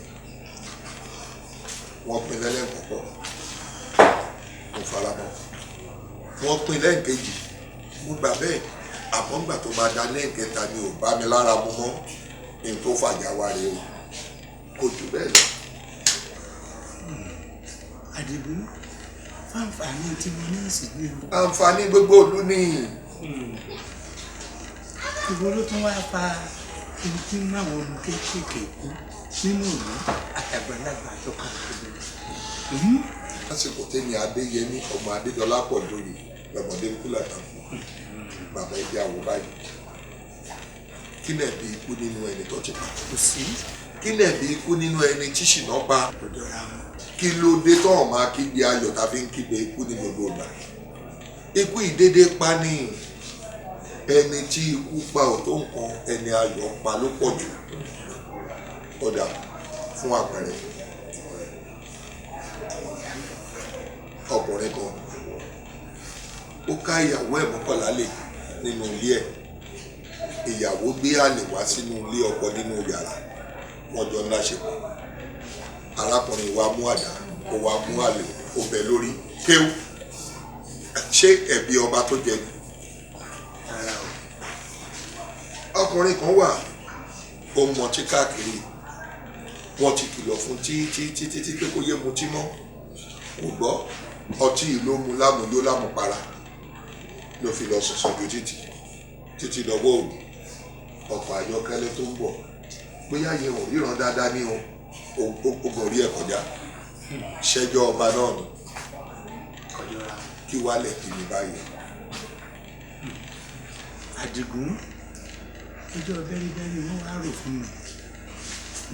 wọ́n pín lẹ́lẹ́kọ̀ọ́kọ́ mo fara mọ́ wọ́n pín lẹ́ǹkejì mo gbà bẹ́ẹ̀ àmọ́ ńgbà tó máa da lẹ́ǹkẹta ni ò bá mi lára mu mọ́ ní tó fàjà wá rèé o kò jù bẹ́ẹ̀ lọ. Àdìgún fáǹfààní tí mo ní sí ní o. àǹfààní gbogbo ìlú ni. ìwọ ló tún wá fa ibi tí máwọn ọmọ kéékèèké kú nínú ìlú àtàgbàlagbà tó kàn kébé. lásìkò tẹ́mi adéyẹmí ọmọ adéjọlá pọ̀ lórí lọ́mọdé kúlà tán bàbá ẹgbẹ́ àwọ̀ báyìí kí náà bí ikú nínú ẹni tó ti pa kò sí kí náà bí ikú nínú ẹni tí ṣìnà pa kí ló dé tọ́hún máa kígbe ayọ̀ tàbí ń kígbe ikú ní gbogbo ìgbà ikú ìdédé pa ní ẹni tí ikú pa ò tó nǹkan ẹni ayọ̀ pa ló pọ̀ jù ọ̀dà fún àpẹẹrẹ ọkùnrin kan ó ká ìyàwó ẹ̀ mọ́kànlá lè nínú ilé ẹ̀ ìyàwó gbé àlè wá sínú ilé ọkọ nínú yàrá wọn jọ ńlá ṣe pọ̀ arákùnrin wa mú àdá ó wá mú àlè ó bẹ lórí kéwù ṣé ẹ̀bi ọba tó jẹ ni ọkùnrin kan wà ó mọtí káàkiri wọn ti kìlọ̀ fún títí pé kó yé mutí mọ́ kò gbọ́ ọtí yìí ló mu lámùyó lámùpara ló fi lọ sọ̀sọ̀ ju títí lọ́wọ́ òru ọkọ̀ ayọ́kẹ́lẹ́ tó ń bọ̀ bóyá yẹn ò ríran dáadáa ní ogun orí ẹ̀ kọjá ṣẹjọ́ ọba náà ni kí wálẹ̀ kí ni báyìí. Àdìgún ẹjọ́ bẹ́rìbẹ́rì wọ́n wá rò fún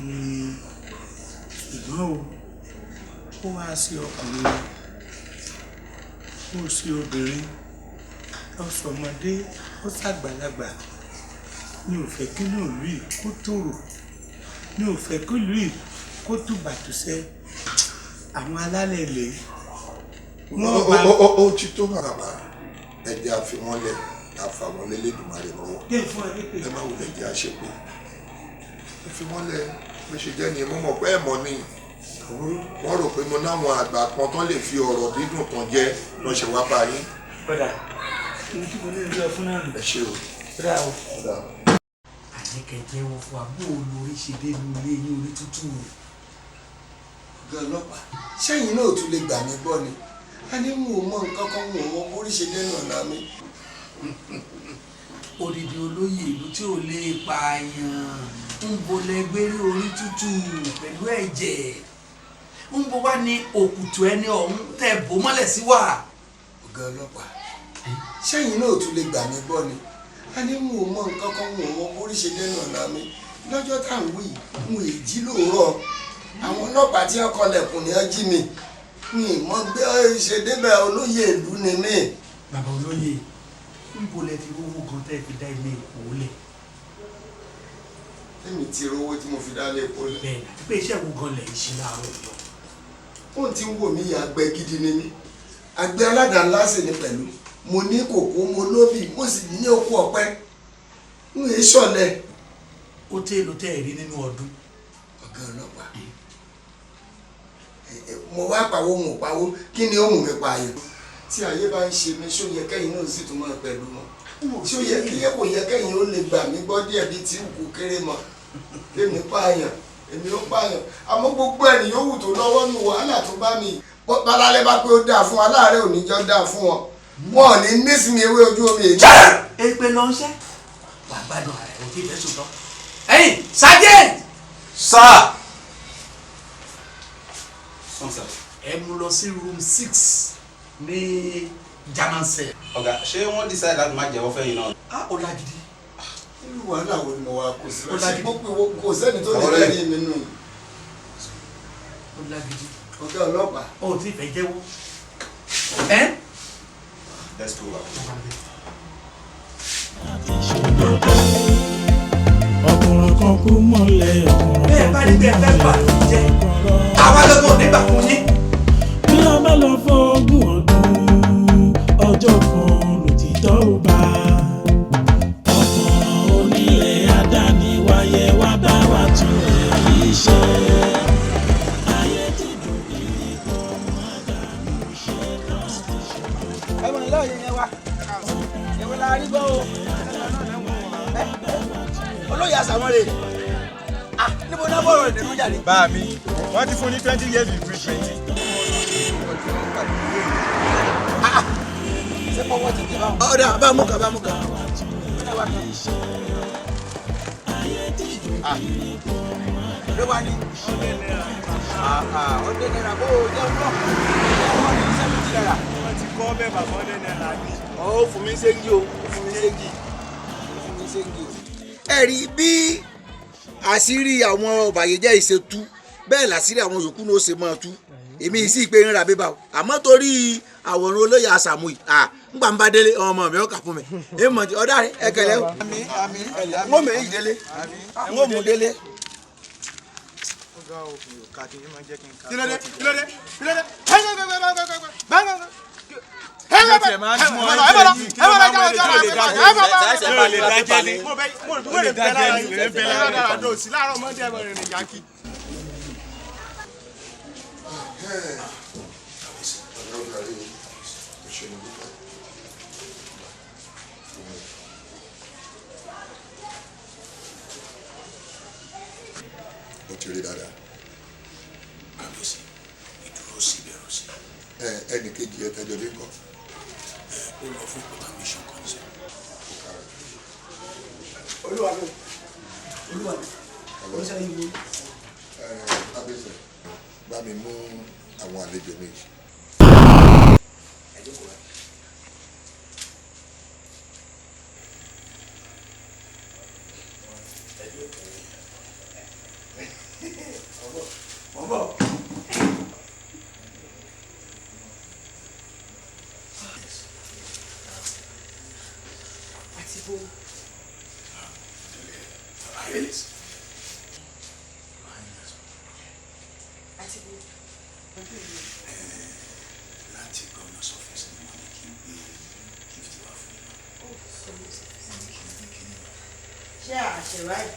mi ṣùgbọ́n ó wá sí ọkùnrin ó sí obìnrin ó sọmọdé ó ṣàgbàlagbà mi ò fẹ́ kí náà lù yìí kó tòrò mi ò fẹ́ kí lù yìí kó tùbàtùṣẹ́ àwọn alálẹ̀ lè ó ti tó bàbá ẹ̀jẹ̀ àfimọ́lẹ̀ àfàwọn lẹ́lẹ́dùnmarè lọ́wọ́ ẹ má wulẹ̀ jẹ́ àṣepé ìfimọ́lẹ̀ bó ṣe jẹ́ ni mo mọ̀ pé ẹ̀mọ́ ni wọ́n rò pé mo náwọn àgbà kan tán lè fi ọ̀rọ̀ dídùn tán jẹ́ lọ́sẹ̀ wá bá yín. padà ní kí mo ní ìlú ẹ̀fún náà nù. ẹ ṣe o. rà o. àjẹkẹjẹ wọn fún abó olórí ṣe dé inú ilé yín orí tútù. ọ̀gá ọlọ́pàá sẹ́yìn náà tún lè gbà mí gbọ́ ni a ní n ò mọ nǹkan kan n ò mọ bórí ṣe dẹ́nu ọ̀nà mi. odidi olóyè ìlú tí ò lè pààyàn ń bolẹ̀ gbérí orí tútù pẹ̀lú ẹ̀jẹ̀ ń bo wá ní òkùtù ẹni ọ̀hún tẹ̀ bó mọ́lẹ̀ sí wà. ọ̀gá ọlọ́pàá sẹ́yìn náà tún lè gbà mí gbọ́ ni a ní n ò mọ nǹkan kan n ò mọ bórí ṣe dẹ́nu ọ̀nà mi lọ́jọ́ tá à ń wí n ò jí lóòrọ̀ àwọn ọlọ́pàá tí wọ́n kọlẹ̀kùn ni wọ́n jí mi mi mọ gbé ṣe débẹ̀ olóyè ìlú ni mí. bàbá olóyè ń bolẹ̀ fi owó gan tẹ́ fi dá ilé epo lẹ̀. èmi ti rówó tí mo fi dá ilé epo lẹ̀. bẹ́ẹ̀ àti pé iṣẹ́ wo gan lẹ̀ ń ṣe láàárọ̀ ìjọ. wọ́n ti ń wò mí àgbẹ̀ gidi ni mí àgbẹ̀ aládàá ńlá sì ni pẹ̀lú mo ní kòkó mo lóbì mo sì ní oko ọ̀pẹ ń lè ṣọ̀lẹ̀. ó tẹ́ ló tẹ́ rí nínú ọdún. ọ̀gá ọlọ́pàá mo wá pawó mo pawó kí ni ó mú mi pààyàn tí ayé bá ń ṣe mi ṣó yẹ kẹ́yìn náà sì tún máa pẹ̀lú wọn ṣó yẹ kí kò yẹ kẹ́yìn ó lè gbà mí gbọ́ díẹ̀ bíi tí kò kéré mọ́ èmi pààyàn èmi ó pààyàn àmọ́ gbogbo ẹni yòówù tó lọ́wọ́ nù wàhálà tó bá mi balálẹ́ bá pé ó dáa fún wa láàárẹ̀ òní jọ dáa fún wọn wọn ò ní nísìnyí ewé ojú omi èyí. èpè lọ ṣẹ́ wà gbádùn ara ẹ̀ òkè ìfẹ́ sòtọ́. ẹ̀yin sergeant. sir. ẹ mú lọ sí room 6 ní German cell. ọ̀gá ṣé wọ́n decide láti má jẹ́wọ́ fẹ́yìn náà. ó lágídí. irú wàhálà wo ni mo wá kó sí lọ́sí kò sẹ́ni tó lè lẹ́yìn mi nù. ó lágídí. ọ̀gá ọlọ́pàá. ó ti fẹ́ jẹ́wọ́. let's go back. ọkùnrin kan kú mọ́lẹ̀ ọkùnrin bẹ́ẹ̀ bá rí bẹ́ẹ̀ fẹ́ bà tó jẹ́ àwa lọ́gbọ̀n nígbà fún yín. bí a bá lọ fọ́gùn ọdún ọjọ́ kan lòtítọ́ ò bá ọkàn onílẹ̀ àdáni wáyé wá bá wa tún èyí ṣe. ayé ti dùn kiri kan àdánù ṣe láti ṣe. ẹ mọ̀ nílò yẹn wá ìwé la rí gbọ́ o olóyè àsàmọ́lẹ̀ níbo náà bọ̀rọ̀ ìdènà jáde. bá mi wọ́n ti fún ní 20 years imprisonment. ṣé pọ́wọ́ ti di báwọn. ọ̀dà bá mú kan bá mú kan. ló wá ní. ọdẹ náírà bó o jẹun náà ọmọ ní 70 naira. wọ́n ti kọ́ bẹ́ẹ̀ bàbá ọdẹ náírà ní. ó fún mi ségi o fún mi ségi fún mi ségi o. ẹ rí bí àṣírí àwọn ọ̀bàyéjẹ́ ìṣètú bẹ́ẹ̀ làṣírí àwọn yòókù ló ṣe máa tú èmi sì pé ń ra bíbá o àmọ́ torí àwòrán olóyè àṣàmù yìí ńgbà ń bá délé ọmọ mi ó kà fún mi èèmọ̀ tí ọ̀dà rẹ̀ ẹ̀kẹ́lẹ́ o ń ó mèyí délé ń ó mú délé. kílódé kílódé kílódé. ó ti rí dáadáa. kábíyèsí ìdúró sí ìbẹ̀rù sí. ẹnì kejì ẹ tẹjọ dé nǹkan. ó lọ fún permission kan sí. olúwa ló olúwa ló olùsọ yìí wò. kábíyèsí bá mi mú àwọn àlejò méjì. láti governor's office ni wọ́n ní kí n gbé gift wá fún yín. ṣé àṣẹ báyìí.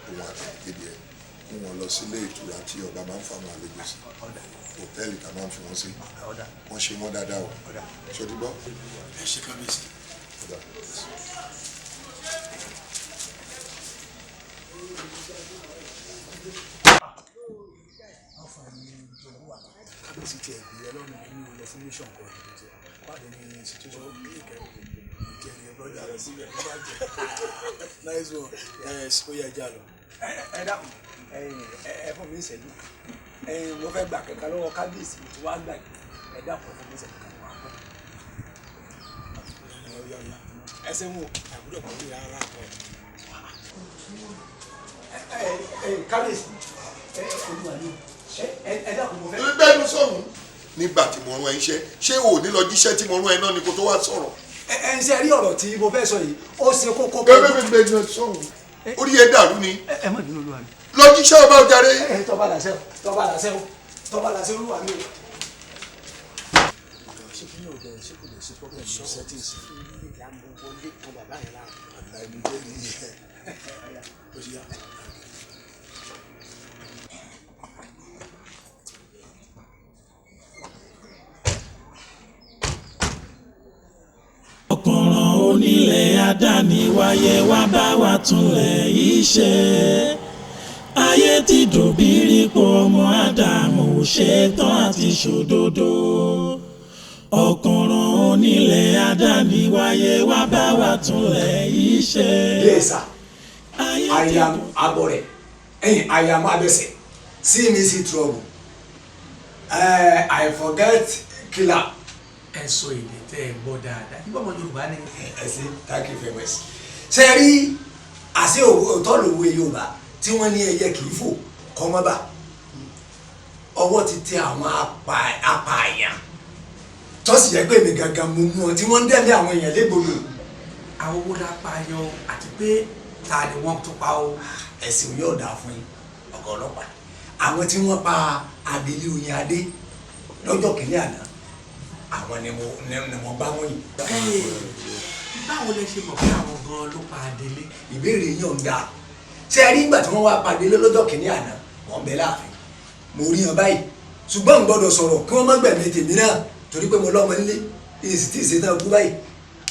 òun àti ìkéde ẹ mú wọn lọ sílé ìtura tí ọba máa ń fáwọn àlejò sí hòtẹ́ẹ̀lì tá a máa ń fi wọn sí wọ́n ṣe wọ́n dáadáa o ṣọdí gbọ́. ẹ ṣe kábíyèsí. kábíyèsí ti ẹ̀ gbé ọlọ́run nínú ilẹ̀ fún mission kan ìdílé tí wàá ní situation kéèké ìjẹni ẹ̀bọ́dà rẹ̀ síbẹ̀ ló bá jẹ́ nice one ó yẹ ẹja lọ. ẹ dákun ẹ fún mi ń ṣẹ́jú mo fẹ́ gbà kẹ̀kẹ́ lọ́wọ́ kábíyèsí tí wàá gbà ẹ dákun fún mi ń ṣẹ́jú kan wà pọ̀. ẹsẹ̀ mú àbúrò kan ní ara kan. kábíyèsí olúwa ni ẹ dákun mo fẹ́. bẹ́ẹ̀ni sọ̀rọ̀ nígbà tí mo rán ẹ iṣẹ́ ṣé o ò ní lọ jíṣẹ́ tí mo rán ẹ náà ni kó tó wá sọ̀rọ̀. ẹ ń ṣe rí ọ̀rọ̀ tí mo fẹ́ sọ yìí ó ṣe kókó. bẹ́ẹ̀ ni sọ̀hún orí ẹ̀ dàrú ni. ẹ má bínú olúwa mi. lọ́jíṣẹ́ ọba ọ̀jáde. tọ́ba làṣẹ olúwa mi o. ṣé kí ni ọ̀dọ̀ ṣé kò lè ṣe problem ní settings ìyá mo wọlé kan bàbá yẹn lára. àgbà ìlú jẹ́ ní ìyẹn ó ṣe yá. ọ̀pọ̀ràn onílẹ̀ adániwáyé wá bá wa túnlẹ̀ yìí ṣe ayé ti dòbírí pọ̀ ọmọ ádámù ṣetán àti ṣòdodo ọ̀pọ̀ràn onílẹ̀ adániwáyé wá bá wa túnlẹ̀ yìí ṣe. Yes, sir. I am Abore. I am Abese. See me see trouble. I forget killer. ẹ sọ èdè tẹ ẹ gbọ́ dáadáa nígbà ọmọ Yorùbá ni. ẹ ṣe thank you very much. ṣe rí àṣẹ òótọ́ lòwe Yorùbá tí wọ́n ní ẹyẹ kì í fò kọ́ mọ́ bà ọwọ́ ti tẹ àwọn apààyàn tó sì yẹ pé èmi gangan mo mú ọ tí wọ́n ń dẹ́lẹ̀ àwọn èèyàn légbodò. àwọn owó la pààyàn àti pé ta ni wọ́n tún pa o. ẹ̀sìn yóò dáa fún yín ọ̀gá ọlọ́pàá àwọn tí wọ́n pa Adélé Oyin Adé lọ́jọ́ kìíní àná àwọn ni mo bá wọ́n yìí. báwo lẹ ṣe mọ̀ pé àwọn gan ló pa Adélé. ìbéèrè yín ò ń dáa ṣé ẹ rí ìgbà tí wọ́n wá pa Adélé lọ́jọ́ kìíní àná wọ́n bẹ láàfin mo rí yan báyìí ṣùgbọ́n n gbọ́dọ̀ sọ̀rọ̀ kí wọ́n má gbẹ̀mí tèmi náà torí pé mo lọ́mọ nílé èsì tí ìṣe náà kú báyìí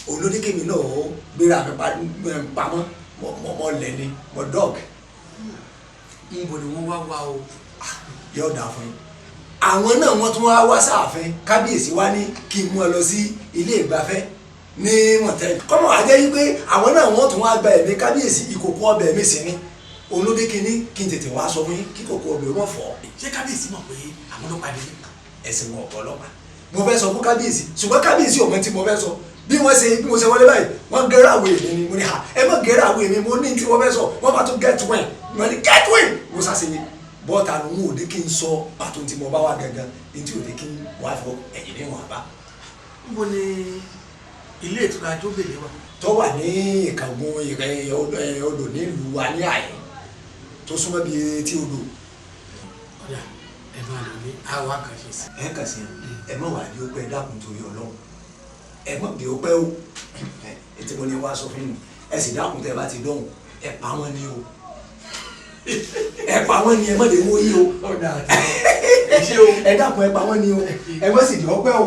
òun ló ní kémi náà ó gbéra mi pamọ́ mo lẹ̀ ni mo dọ́g. níbo ni wọ́n wá wá o. yóò dáa fún yín àwọn náà wọ́n tún wá wá sáàfin kábíyèsí wá ní kí n mú ọ lọ sí ilé ìgbafẹ́ ní mọ̀tẹ́lì kọ́mọ̀ wá jẹ́ wípé àwọn náà wọ́n tún wá gba ẹ̀mí kábíyèsí ìkòkò ọbẹ̀ mi sí ni olóde kínní kí n tètè wá sọ fún yín kí kòkò ọbẹ̀ wọn fọ́. ṣé kábíyèsí mọ̀ pé àwọn ló pa Adélé. ẹ̀sìn wọn ọ̀pọ̀ ọlọ́pàá mo fẹ́ sọ fún kábíyèsí ṣùgbọ́n kábíyèsí ọ̀mọ tí mo fẹ́ sọ bí mo ṣe wọlé báyìí wọ́n gẹ́rẹ́ àwọ̀ èmi ni mo ní ha ẹ má gẹ́rẹ́ àwọ̀ èmi mo ní tí wọ́n fẹ́ sọ wọ́n bá tún get win mo ní get win mo ṣàṣeyẹ bọ́ọ̀tà ló ń wò dé kí n sọ pàtó tí mo bá wà gangan ní tí ò dé kí n wá fọ ẹ̀yìn ní wọn bá. níbo ni ilé ìtura Jóbélé wà. tó wà ní ìkàgbọ́n odò nílùú wa ní àyè tó súnmọ́ bíi etí odò. ọ̀dà ẹ máa lò ní àwọn àkànṣe sí. ẹ kàn sí ẹ mọ̀ wá bí ó pẹ́ dákun torí Ọlọ́run ẹ mọ̀ bí ó pẹ́ o ẹ tí mo ní wá sọ fún mi ẹ sì dákun tẹ bá ti dọ̀hùn ẹ pa wọ́n ní o ẹ pa wọ́n ní ẹ mọ̀ lè mú yí o ẹ dákun ẹ pa wọ́n ní o ẹ mọ̀ sì di ọpẹ́ o.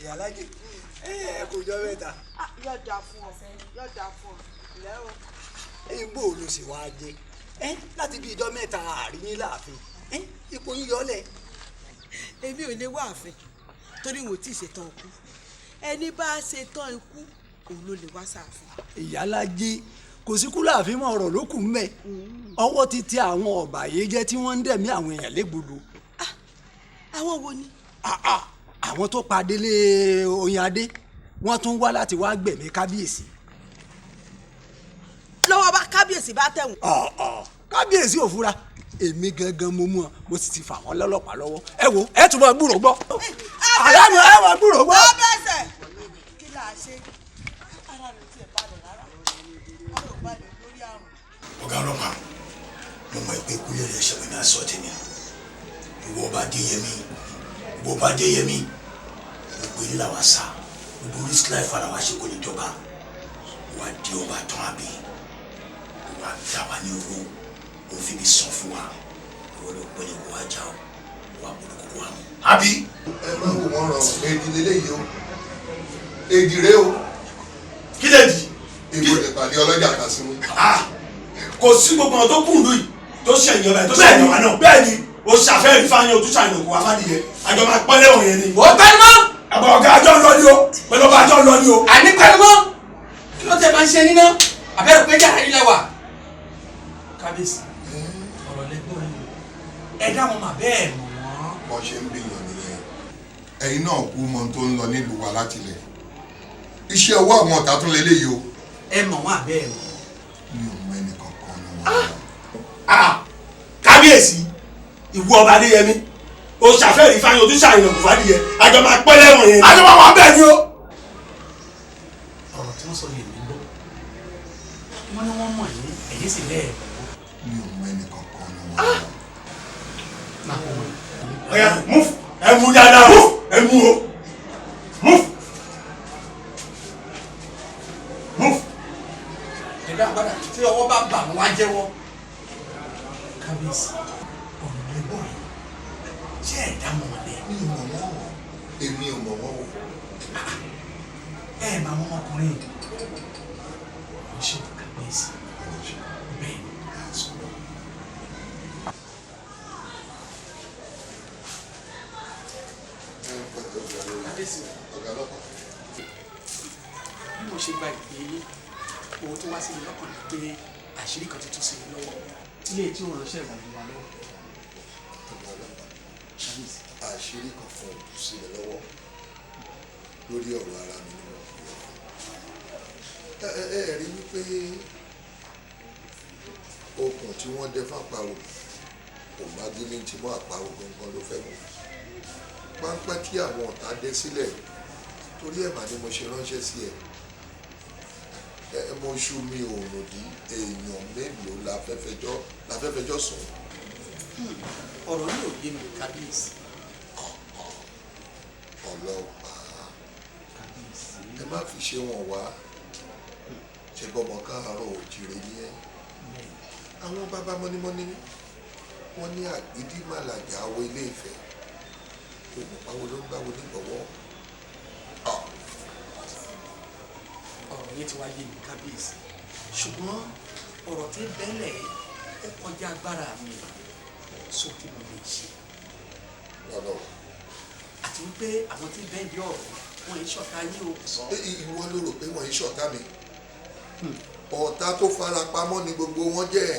ìyàlájì ẹ kò jọ mẹ́ta. yọ̀dà fún ọ yọ̀dà fún ọ ilẹ̀ o. ẹyin bó ló ṣe wá jẹ láti bí ijọ́ mẹ́ta àárín yín láàfin ipò yín yọlẹ̀. èmi ò lè wá àfin torí wọn ò tí ì ṣetán ikú ẹni bá ṣetán ikú òun ló lè wá sáàfin. ìyálájé kò sí kú láàfin mọ ọ̀rọ̀ ló kù ń bẹ ọwọ́ ti tẹ àwọn ọ̀bàyéjẹ́ tí wọ́n ń dẹ̀mí àwọn èèyàn légbodò. àwọn wo ni. àwọn tó pa Adélé Oyin Adé wọ́n tún wá láti wá gbẹ̀mí kábíyèsí. lọ́wọ́ bá kábíyèsí bá tẹ̀wọ̀n. kábíyèsí ò fura èmi gangan mo mú ọ mo sì ti fà wọ́n lọ́lọ́pàá lọ́wọ́ ẹ wo ẹ tún bá gbúrò gbọ́. àyàmú ẹ wà gbúrò gbọ́. wọ́n bẹ̀sẹ̀ kí là á ṣe ara rẹ̀ tiẹ̀ balẹ̀ rárá ara ò balẹ̀ lórí àrùn. ọ̀gá ọlọ́pàá mo mọ ìpè kúlẹ̀ rẹ̀ ṣẹ̀wọ̀n ní aṣọ tèmi ìwọ bá Adéyẹmí gbogbo ilé làwa sá gbogbo risk life ara wa ṣe kò lè jọba wà di ọba tán àbí wà dá wa ní owó ó fi mi sàn fún wa ìwọ ló pẹ́ ní kó wá já o wà bọ̀dọ̀ kókó wa mú. àbí. ẹ má wò wọ́n rọ èdè lélẹ́yìí o èdè rẹ o. kí lè di. ìbò lè pàdé ọlọ́jà kan sí mi. kò sí gbogbo àwọn tó kù lóyè tó ṣẹ̀yìn ọba ẹ̀ tó ṣẹ̀yìn ọba náà. bẹ́ẹ̀ ni o ṣàfẹ́rí fáyín ojú ṣàyìn òkú amádìyẹ àjọ máa pọ́n lẹ́wọ̀n yẹn ni. ó pẹ́lú mọ́. àbọ̀ ọ̀gá àjọ ń lọ ní o pẹ̀lú ọba àjọ ń lọ ní o. àní pẹ́lú mọ́ kí ló tẹ máa ń ṣe níná àbẹ́rẹ́ pé yàrá ilẹ̀ wà. kábíyèsí ọ̀rọ̀ lẹ́gbọ́n yìí ẹ dáwọn mà bẹ́ẹ̀ mọ̀ wọ́n. bọ́n ṣe ń bìyàn nìyẹn ẹ̀yin náà kú mọ tó ń lọ nílùú wa láti ilẹ̀ iṣẹ́ ọwọ́ àwọn ọ̀tá tún lélẹ́yìí o. ẹ mọ̀ wọ́n àbẹ́ẹ̀ mọ̀. mi ò mọ ẹnì kankan ní wọn. ìwọ ọba Adéyẹmí o ṣàfẹ́rí fáyín o tún ṣàyìn òkú fàdíyẹ àjọ máa pẹ́ lẹ́wọ̀n yẹn àjọ máa wà bẹ́ẹ̀ ni o. ọ̀rọ̀ tí wọ́n sọ yìí ló wọ́n ní wọ́n mọ̀ ní ẹ̀yìn sì lẹ́ẹ̀. mi ò mọ ẹnì kankan ní wọn. ọ̀yà move ẹ mú dáadáa o ẹ mú o move move. ẹ̀dá àgbàdà tí ọwọ́ bá bà wọ́n wá jẹ́wọ́. kábíyèsí ọ̀rọ̀ lẹ́gbọ̀n rẹ̀ ṣé ẹ̀dá mọ̀ ọ́ lẹ́. mi ò mọ̀ wọ́n o èmi ò mọ̀ wọ́n o. ẹ máa mọ ọmọkùnrin ó ṣe kábíyèsí bẹ́ẹ̀ ni a sọ. bí mo ṣe gba ìpè yín owó tó wá sí mi lọ́kàn ni pé àṣírí kan tuntun sí mi lọ́wọ́ ilé tí ó ránṣẹ́ ìwọ̀n wa lọ́wọ́. àṣírí kan fún òkú sí mi lọ́wọ́ lórí ọ̀rọ̀ ara mi ni wọ́n fi ẹ rí wípé okùn tí wọ́n dẹ fún àparò kò má gíní tí mọ́ àparò gangan ló fẹ́ mú páńpẹ́ tí àwọn ọ̀tá dé sílẹ̀ torí ẹ̀ mà ni mo ṣe ránṣẹ́ sí ẹ mo ṣú mi ò ròdì èèyàn mélòó la fẹ́ fẹjọ́ sùn. ọ̀rọ̀ yìí ò yé mi kábíyèsí. ọlọ́pàá ẹ má fi ṣe wọn wá ṣe bọ́mọ káàárọ̀ òjìrè ní ẹ àwọn bàbá mọ́nímọ́ní wọ́n ní àgbídí màlàjà àwọ̀ ilé Ifẹ̀ òògùn báwo ló ń báwo nígbọ̀wọ́. ọ̀rọ̀ yẹn ti wá yé mi kábíyèsí ṣùgbọ́n ọ̀rọ̀ tí bẹ́lẹ̀ ó kọjá agbára mi sókè mi lè ṣe. àti wípé àwọn tí bẹ́ẹ̀ bí ọ̀rọ̀ wọn ń ṣọ̀tá yín o sọ. ìwọ ló rò pé wọ́n ń ṣọ̀tá mi ọ̀tá tó fara pamọ́ ni gbogbo wọn jẹ́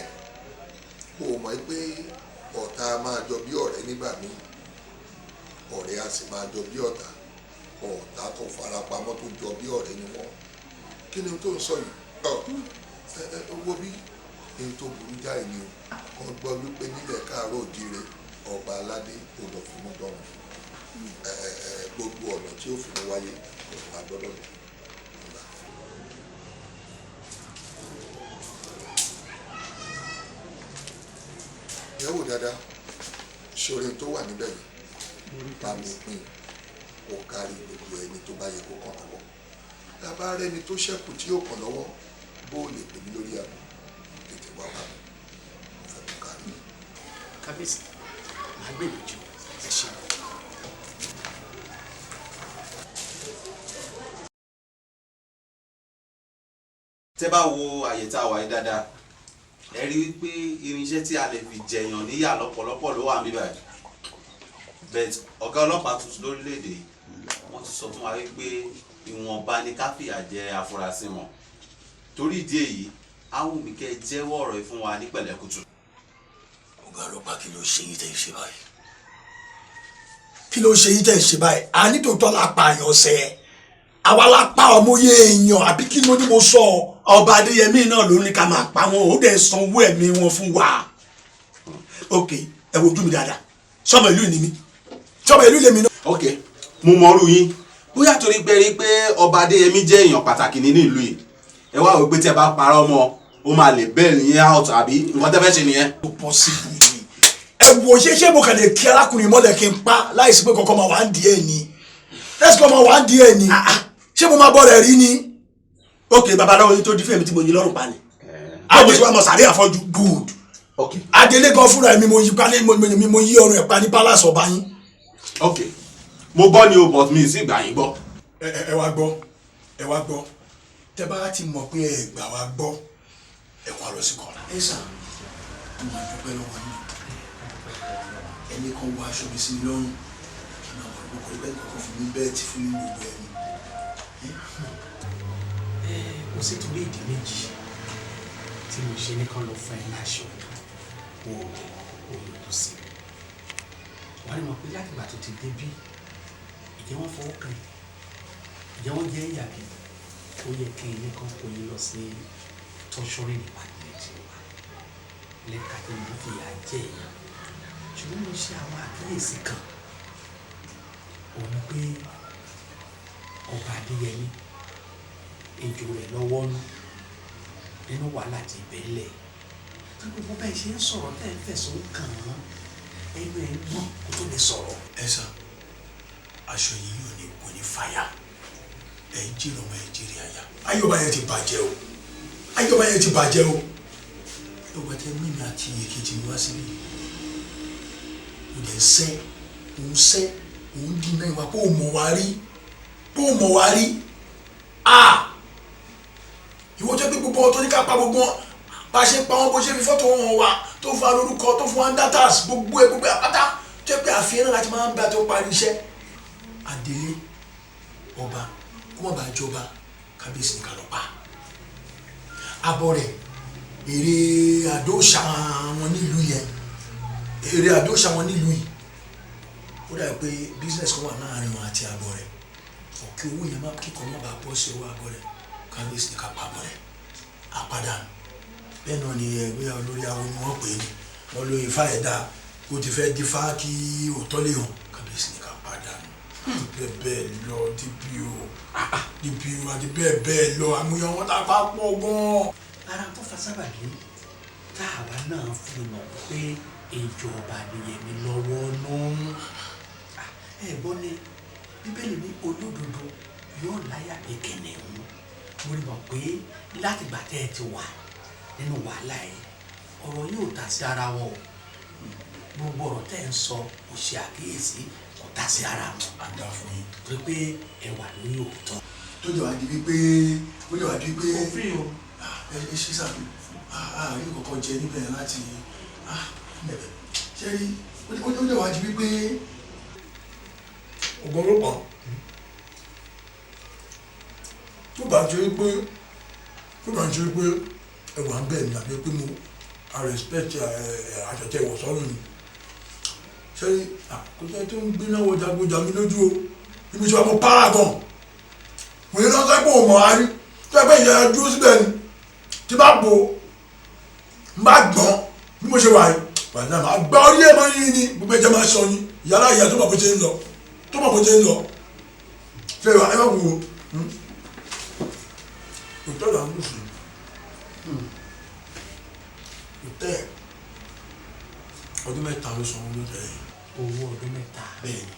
kó o mọ̀ pé ọ̀tá máa jọ bí ọ̀rẹ́ nígbà míì ọ̀rẹ́ a sì máa jọ bí ọ̀tá ọ̀tá tó fara pamọ́ tó jọ bí ọ̀rẹ́ ni wọ́n kí ni tó ń sọ yìí wo bí ní tó burú jáì ni o wọ́n gbọ́ wípé nílẹ̀ káàárọ̀ òjíire ọba aládé kò lọ fún mú dọ́rùn gbogbo ọ̀nà tí ó fi mú wáyé kò ní agbọ́dọ̀ lọ. ẹ wò dáadáa ṣòro tó wà níbẹ̀ yìí bá mi pín kó kárí gbogbo ẹni tó bá yẹ kó kàn lọ́wọ́ lábá rẹni tó ṣẹ́kù tí yóò kàn lọ́wọ́ bó lè pè mí lórí àmì tètè wá wá mi mo fẹ́ kó kárí. kábíyèsí màá gbé ìlójú ẹ ṣe. tẹ́ bá wo àyè tá a wà yìí dáadáa ẹ rí wípé irinṣẹ́ tí a lè fi jẹyàn níyà lọ́pọ̀lọpọ̀ ló wà níbẹ̀ bẹ́ẹ̀ ọ̀gá ọlọ́pàá tuntun lórílẹ̀‐èdè wọ́n ti sọ fún wa wípé ìwọ̀nba ni ká fìyà jẹ afurasí wọn torí ìdí èyí àwọn mi kẹ́ jẹ́wọ́ ọ̀rọ̀ yìí fún wa ní pẹ̀lẹ́kùtù. ọ̀gá ọlọ́pàá kí ló ṣe yín tẹ́ ṣe báyìí kí ló ṣe yín tẹ́ ṣe báyìí a ní tòótọ́ la pa àyàn ọ̀sẹ̀ àwa la pa ọmọye èèyàn àbí kí ló ní mo sọ ọba Adéyẹmí náà ló ní ká máa pa wọn ó dẹ̀ sanwó ẹ̀mí wọn fún wa ok ẹ wojú mi dáadáa sọmọ ìlú ni mi sọmọ ìlú lèmi náà. ok mo mọ̀ọ́rù yín bóyá torí pé rí pé ọba Adéyẹmí jẹ́ èèyàn pàtàkì nínú ìlú yìí ẹ wá wò pé tí ẹ bá parọ́ mọ́ ó máa lè bẹ́ẹ̀ ní out àbí nǹkan tẹ́ fẹ́ ṣe nìyẹn. ó possible ni ẹ wo ṣé mo kàn lè kí arákùnrin mọ́lẹ̀ kí n pa láìsí pé kọ́kọ́ máa wà ń di ẹ̀ ni let's go máa wà ń di ẹ̀ ni ṣé mo máa bọ́ rẹ̀ rí ni. ok babaláwo yìí tó di fèmí tí mo yin lọ́rùn pa ni àwọn tí wàá mọ̀ sàrí àfọ́jú good adélé gan fúnra mi mo yí ọrùn ẹ̀ pa ní palace ọba yín. ok mo gbọ́ ni o but mi sì gbà yín gbọ́. ẹ wá gbọ́ tẹ bá ti mọ̀ pé ẹ gbà wá gbọ́ ẹ wá lọ sí kọ́lá. ẹ sà mo máa dúpẹ́ lọ́wọ́ yín ẹni kan wọ aṣọ mi sí mi lọ́rùn kí n àwọn àgbókò bẹ́ẹ̀ kọ́kọ́ fún mi bẹ́ẹ̀ ti fún mi gbogbo ẹni. ó sì tún lé ìdí méjì tí mo ṣe ní kán lọ fún ẹ láṣọ o yòókù sí wàá ní mọ̀ pé láti ìgbà tó ti débí ìjẹ́ wọ́n fọwọ́ kàn ìjẹ́ wọ́n jẹ́ ìyàbí ó yẹ kí ilé kan kó yín lọ sí torturing department wa lẹ́ka tí mo fi yà jẹ́ èèyàn ṣùgbọ́n mo ṣe àwọn àkíyèsí kan òun pé ọba Adéyẹmí ejò rẹ̀ lọ́wọ́ nínú wàhálà ti bẹ́ẹ̀lẹ̀ tí gbogbo bẹ́ẹ̀ ṣe ń sọ̀rọ̀ tẹ́ ẹ fẹ̀sùn kàn án ẹnu ẹ̀ gbọ́n kó tó lè sọ̀rọ̀. ẹ sàn aṣọ yìí ò ní kò ní fàyà ẹ ń jìnnà ọmọ Nàìjíríà yá ayọba yẹn ti bàjẹ́ o ayọba yẹn ti bàjẹ́ o ọba tẹ mímí àti èkejì mi wá síbí o lè sẹ́ òun dínà ìwà pé o mọ̀ wá rí ìwọ jẹ́ pé gbogbo ọtọ́ ní ká pa gbogbo wọn bá a ṣe pa wọn bó ṣe fi fọ́tò wọn wá tó fa lórúkọ tó fún wọn datas gbogbo àpáta jẹ́ pé àfihàn náà láti máa ń bá tó parí iṣẹ́ adélé ọba kó má bàa jọba kábíyèsí nìkan lọ pa abọ́ rẹ̀ èrè àdóòṣà wọn nílùú yẹn èrè àdóòṣà wọn nílùú yìí ó dàbí pé business kan wà láàrin wọn àti abọ́ rẹ̀ ọ̀kẹ́ owó yẹn má kíkọ́ má bàa bọ́ sí owó abọ́ rẹ̀ kábíyèsí nìkan pa abọ́ rẹ̀ àpàdánù bẹ́ẹ̀ náà ni ẹgbẹ́ olórí àwọn ni wọ́n pè é ní wọ́n lo ifá ẹ̀dá kó ti fẹ́ dífá kí òótọ́ lè hàn kábíyèsí nìkan pàdánù bẹ́ẹ̀ lọ DPO àti bẹ́ẹ̀ lọ àmúyẹ wọn tá a bá pọ̀ gan-an. ara tó fa sábàbí tá àwa náà fi mọ̀ pé ìjọba Adéyẹmí lọ́wọ́ nù ẹ gbọ́ ni bíbélì ní olódodo yóò láyà ìkẹnẹ òun mo rí mọ̀ pé látìgbà tẹ́ ẹ ti wà nínú wàhálà yìí ọ̀rọ̀ yóò ta sí ara wọn o gbogbo ọ̀rọ̀ tẹ́ ẹ ń sọ kò ṣe àkíyèsí kò ta sí ara wọn. àdá fún yín. torí pé ẹ wà lórí òótọ́. tó jọ wá di wípé òfin o ẹ ṣe sàbí àárín kọ̀ọ̀kan jẹ níbẹ̀ láti ṣe rí ó jọ wá di wípé ọgbọ́n ọlọ́pàá tó bá ń ṣe wípé ẹwà ń bẹ̀ ní àbí pé mo respect àṣẹ̀tẹ̀ ìwọ̀sọ́rùn ni ṣé àkójọ tó ń gbé náà wọjà gbọjà mi lójú o ibi tí wàá mọ paragon mo ní lọ́sọ̀ pé òun mọ̀ á rí tó ẹgbẹ́ ìyá dúró síbẹ̀ ni tí bá bò ń bá gbọ́n bí mo ṣe wà yìí wàhálà máa gbá orí ẹ̀ máa yín ni gbogbo ẹ̀jẹ̀ máa sọ ni ìyálà ìyá tó mọ̀ bó ṣe ń lọ ṣé ẹ má wò ó òótọ́ là ń lù sí òtẹ́ ọdún mẹ́ta ló san owó tẹ̀ yìí. owó ọdún mẹ́ta. bẹ́ẹ̀ ni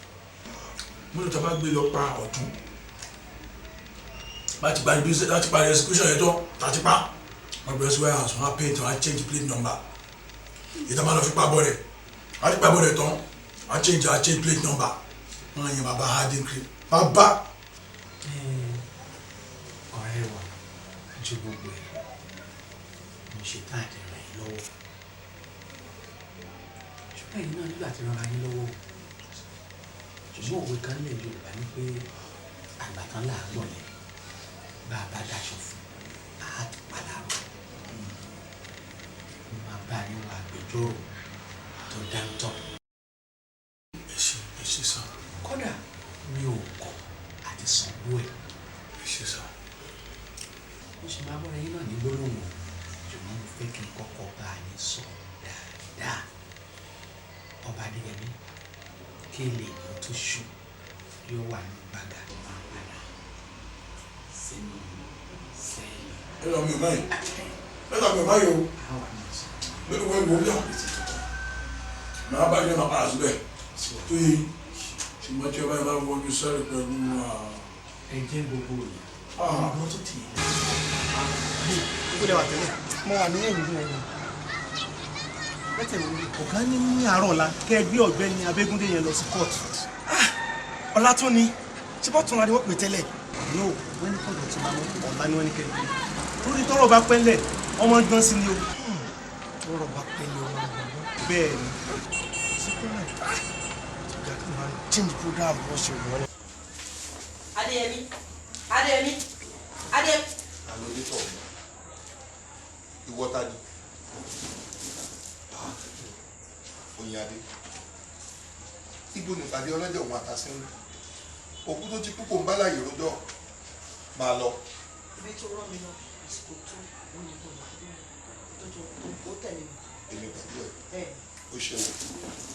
mo ní tàbá gbé lọ pa ọ̀tún láti parí execution yẹn tán láti pa wọn bẹ̀rẹ̀ sí warehouse wọn á paint wọn á change plate number ìta máa lọ fi pàbọ̀ rẹ̀ láti pàbọ̀ rẹ̀ tán wọn á change plate number wọn yẹn bàbá hardin cream bàbá. ọ̀rẹ́ wa ju gbogbo ẹ̀ mo ṣe tán àti ràn yín lọ́wọ́ ṣùgbọ́n ẹ̀yin náà nígbà tí ràn yín lọ́wọ́ ṣùgbọ́n òwe kan lè Yorùbá ní pé àgbà kan làágbọ̀ yẹn bá a bá daṣọ fún a ti padà rọ mo máa bá yín wá agbẹjọ́rò tó dáńtọ́. ẹ ṣe sá. kódà mi ò kọ̀ àti sanwó ẹ̀. ẹ ṣe sá. mo ṣe máa bọ́ra yín náà ní gbólóhùn ṣùgbọ́n mo fẹ́ kí n kọ́kọ́ bá yín sọ dáadáa ọba Adéyẹmí kí lè ní tó ṣù yóò wà ní gbàgà máa padà sínú sẹ́yìn. ẹ lọ mi ò báyìí ẹ lọ mi ò báyìí o lórí wẹ́ẹ̀ wò ó yà máa bá yẹn máa padà síbẹ̀ tó yẹ ṣùgbọ́n tí ọba yẹn máa wọlé sẹ́rẹ̀ pẹ̀lú ẹ jẹ́ gbogbo rẹ̀ ọmọ tó tì í. ìgbélé wa tẹ́lẹ̀ mo wà ní ẹ̀yìn ìlú ẹ̀yìn lẹ́tẹ̀ mi ọ̀gá ní àárọ̀ ọ̀la kẹ́ ẹ gbé ọ̀gbẹ́ni Abẹ́gúndé yẹn lọ sí kóòtù. ọ̀la tún ni tí bọ́ tún ra ni wọ́n pè tẹ́lẹ̀. no wọ́n ní kóòtù tí wọ́n ọ̀la ni wọ́n ní kẹ́ ẹ gbé torí tọ́rọ̀ bá pẹ́lẹ̀ ọmọ gbọ́n sí ni o. tọ́rọ̀ bá pẹ́lẹ̀ ọmọ gbọ́n bẹ́ẹ̀ ni sípẹ́lẹ̀ ọ̀gá kí wọ́n á change program bọ́ ṣe wọ́n. Adéyẹmí Adéyẹmí Adéyẹmí. àlọ́ tọ̀ ìwọ ta ni oyin adé ibo nípàdé ọlọ́jọ́ òun àtàsínú òkú tó ti kú kò ń bá láàyè rojọ́ máa lọ. ibi tó rán mi lọ ìsìnkú tó oyin tó máa dé tọ́jú tó tẹ̀lé mi. èmi pẹ̀lú ẹ̀ ó ṣe wò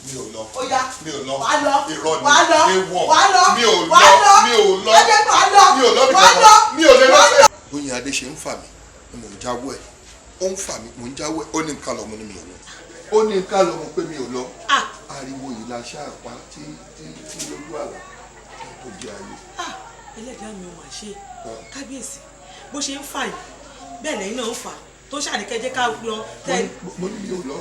mi ò lọ ó yá mi ò lọ wàá lọ irọ́ ni wàá lọ ewọ̀ wàá lọ mi ò lọ wàá lọ mi ò lọ ẹgbẹ́ wàá lọ mi ò lọ bí wàá kankan lọ mi ò lè lọ wàá lọ. Oyin Adé ṣe ń fà mí mò ń jáwọ́ ẹ̀ ó ń fà mí mò ń jáwọ́ ẹ̀ ó ní nǹkan lọ́mọ ni mi ò lọ ó ní nǹkan lọ́mọ pé mi ò lọ ariwo yìí la ṣáàpá tí lójú àlá tó jẹ ayé. ẹlẹ́dàá mi ò mà ṣe kábíyèsí bó ṣe ń fà yìí bẹ́ẹ̀ lẹ́yìn náà ń fà tó ṣàníkẹ́jẹ́ ká lọ tẹ́. mo ní mi ò lọ.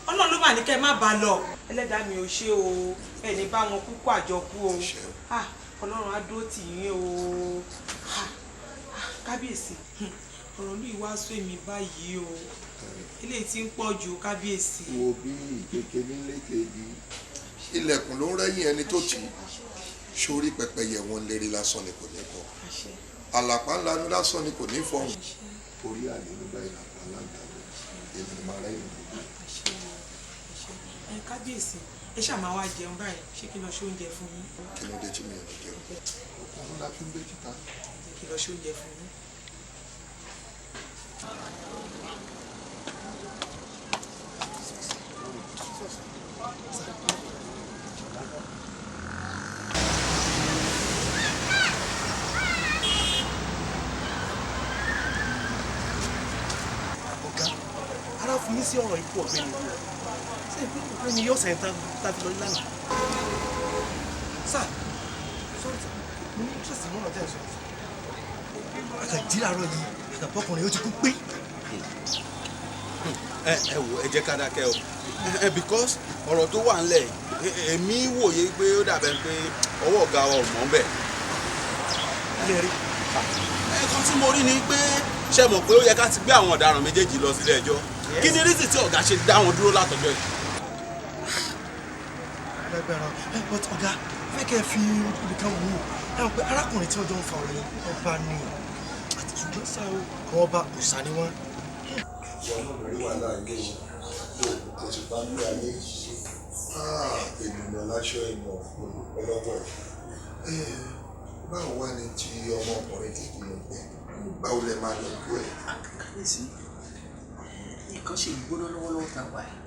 ọlọ́run ló mà ní kẹ́ ẹ má bá a lọ ẹlẹ́dàá mi ò ṣe o ẹni bá wọn kúkú àjọkú o ọlọ́run á dúró tì yín o kábíyèsí ọ̀rọ̀ ní ìwàásù èmi báyìí o eléyìí tí ń pọ̀ jù kábíyèsí. wo bí kékeré lékejì ilẹ̀kùn ló ń rẹ́yìn ẹni tó tì í sórí pẹpẹyẹ wọn lérí lásán ni kò ní kọ àlàpà ńlá ni lásán ni kò ní fọhùn orí àlè ló bá ìlàpà láǹdàgbé èmi máa rẹ́yìn gbogbo. kábíyèsí ẹ ṣáà máa wá jẹun báyìí ṣé kí n lọ ṣe oúnjẹ fún yín. kí ló dé tí mi ò ní jẹun òkun ńlá fi ń gbé títa. kí n lọ ṣe oúnjẹ fún yín. ara fún mi sí ọ̀rọ̀ ikú ọ̀gbẹ́ni ṣé ìpínlẹ̀ mi yóò sẹ̀yìn tàbí lọ lánàá. sáà sọ́ọ̀tì mo ní ṣèṣì mọ́nà tẹ́ ẹ̀ sọ. àkàdí àárọ̀ yìí àkàbọ́kùnrin yóò ti kú pé. ẹ wò ẹ jẹ́ ká dákẹ́ o because ọ̀rọ̀ tó wà ńlẹ̀ èmi wòye pé ó dàbẹ̀ pé ọwọ́ ọ̀gá ọ̀mọ́ ń bẹ̀. ẹ̀kan tí mo rí ni pé ṣe mọ̀ pé ó yẹ ká ti gbé àwọn ọ̀daràn méjèèjì lọ sílé ẹjọ́ kí ni rísì tí ọ̀gá ṣe dá wọn dúró látọjọ́ yìí. but ọ̀gá fẹ́ kẹ́ ẹ fi olùkọ́ wò ó ẹ mọ̀ pé arákùnrin tí wọ́n jọ ń fa ọ̀rẹ́ ọba ni àti ṣùgbọ́n sá o àwọn ọba òòṣà ni wọ́n. ìwọ náà lórí wàhálà ilé o ti pa ní ayé ènìyàn láṣọ ìmọ̀ ọlọ́wọ́ báwo wá ní ti ọmọkùnrin kékeré pẹ́ báwo lẹ máa lọ kú ẹ̀. kábíyèsí nǹkan ṣe ìgbóná lọ́wọ́lọ́wọ́ tá a wà yìí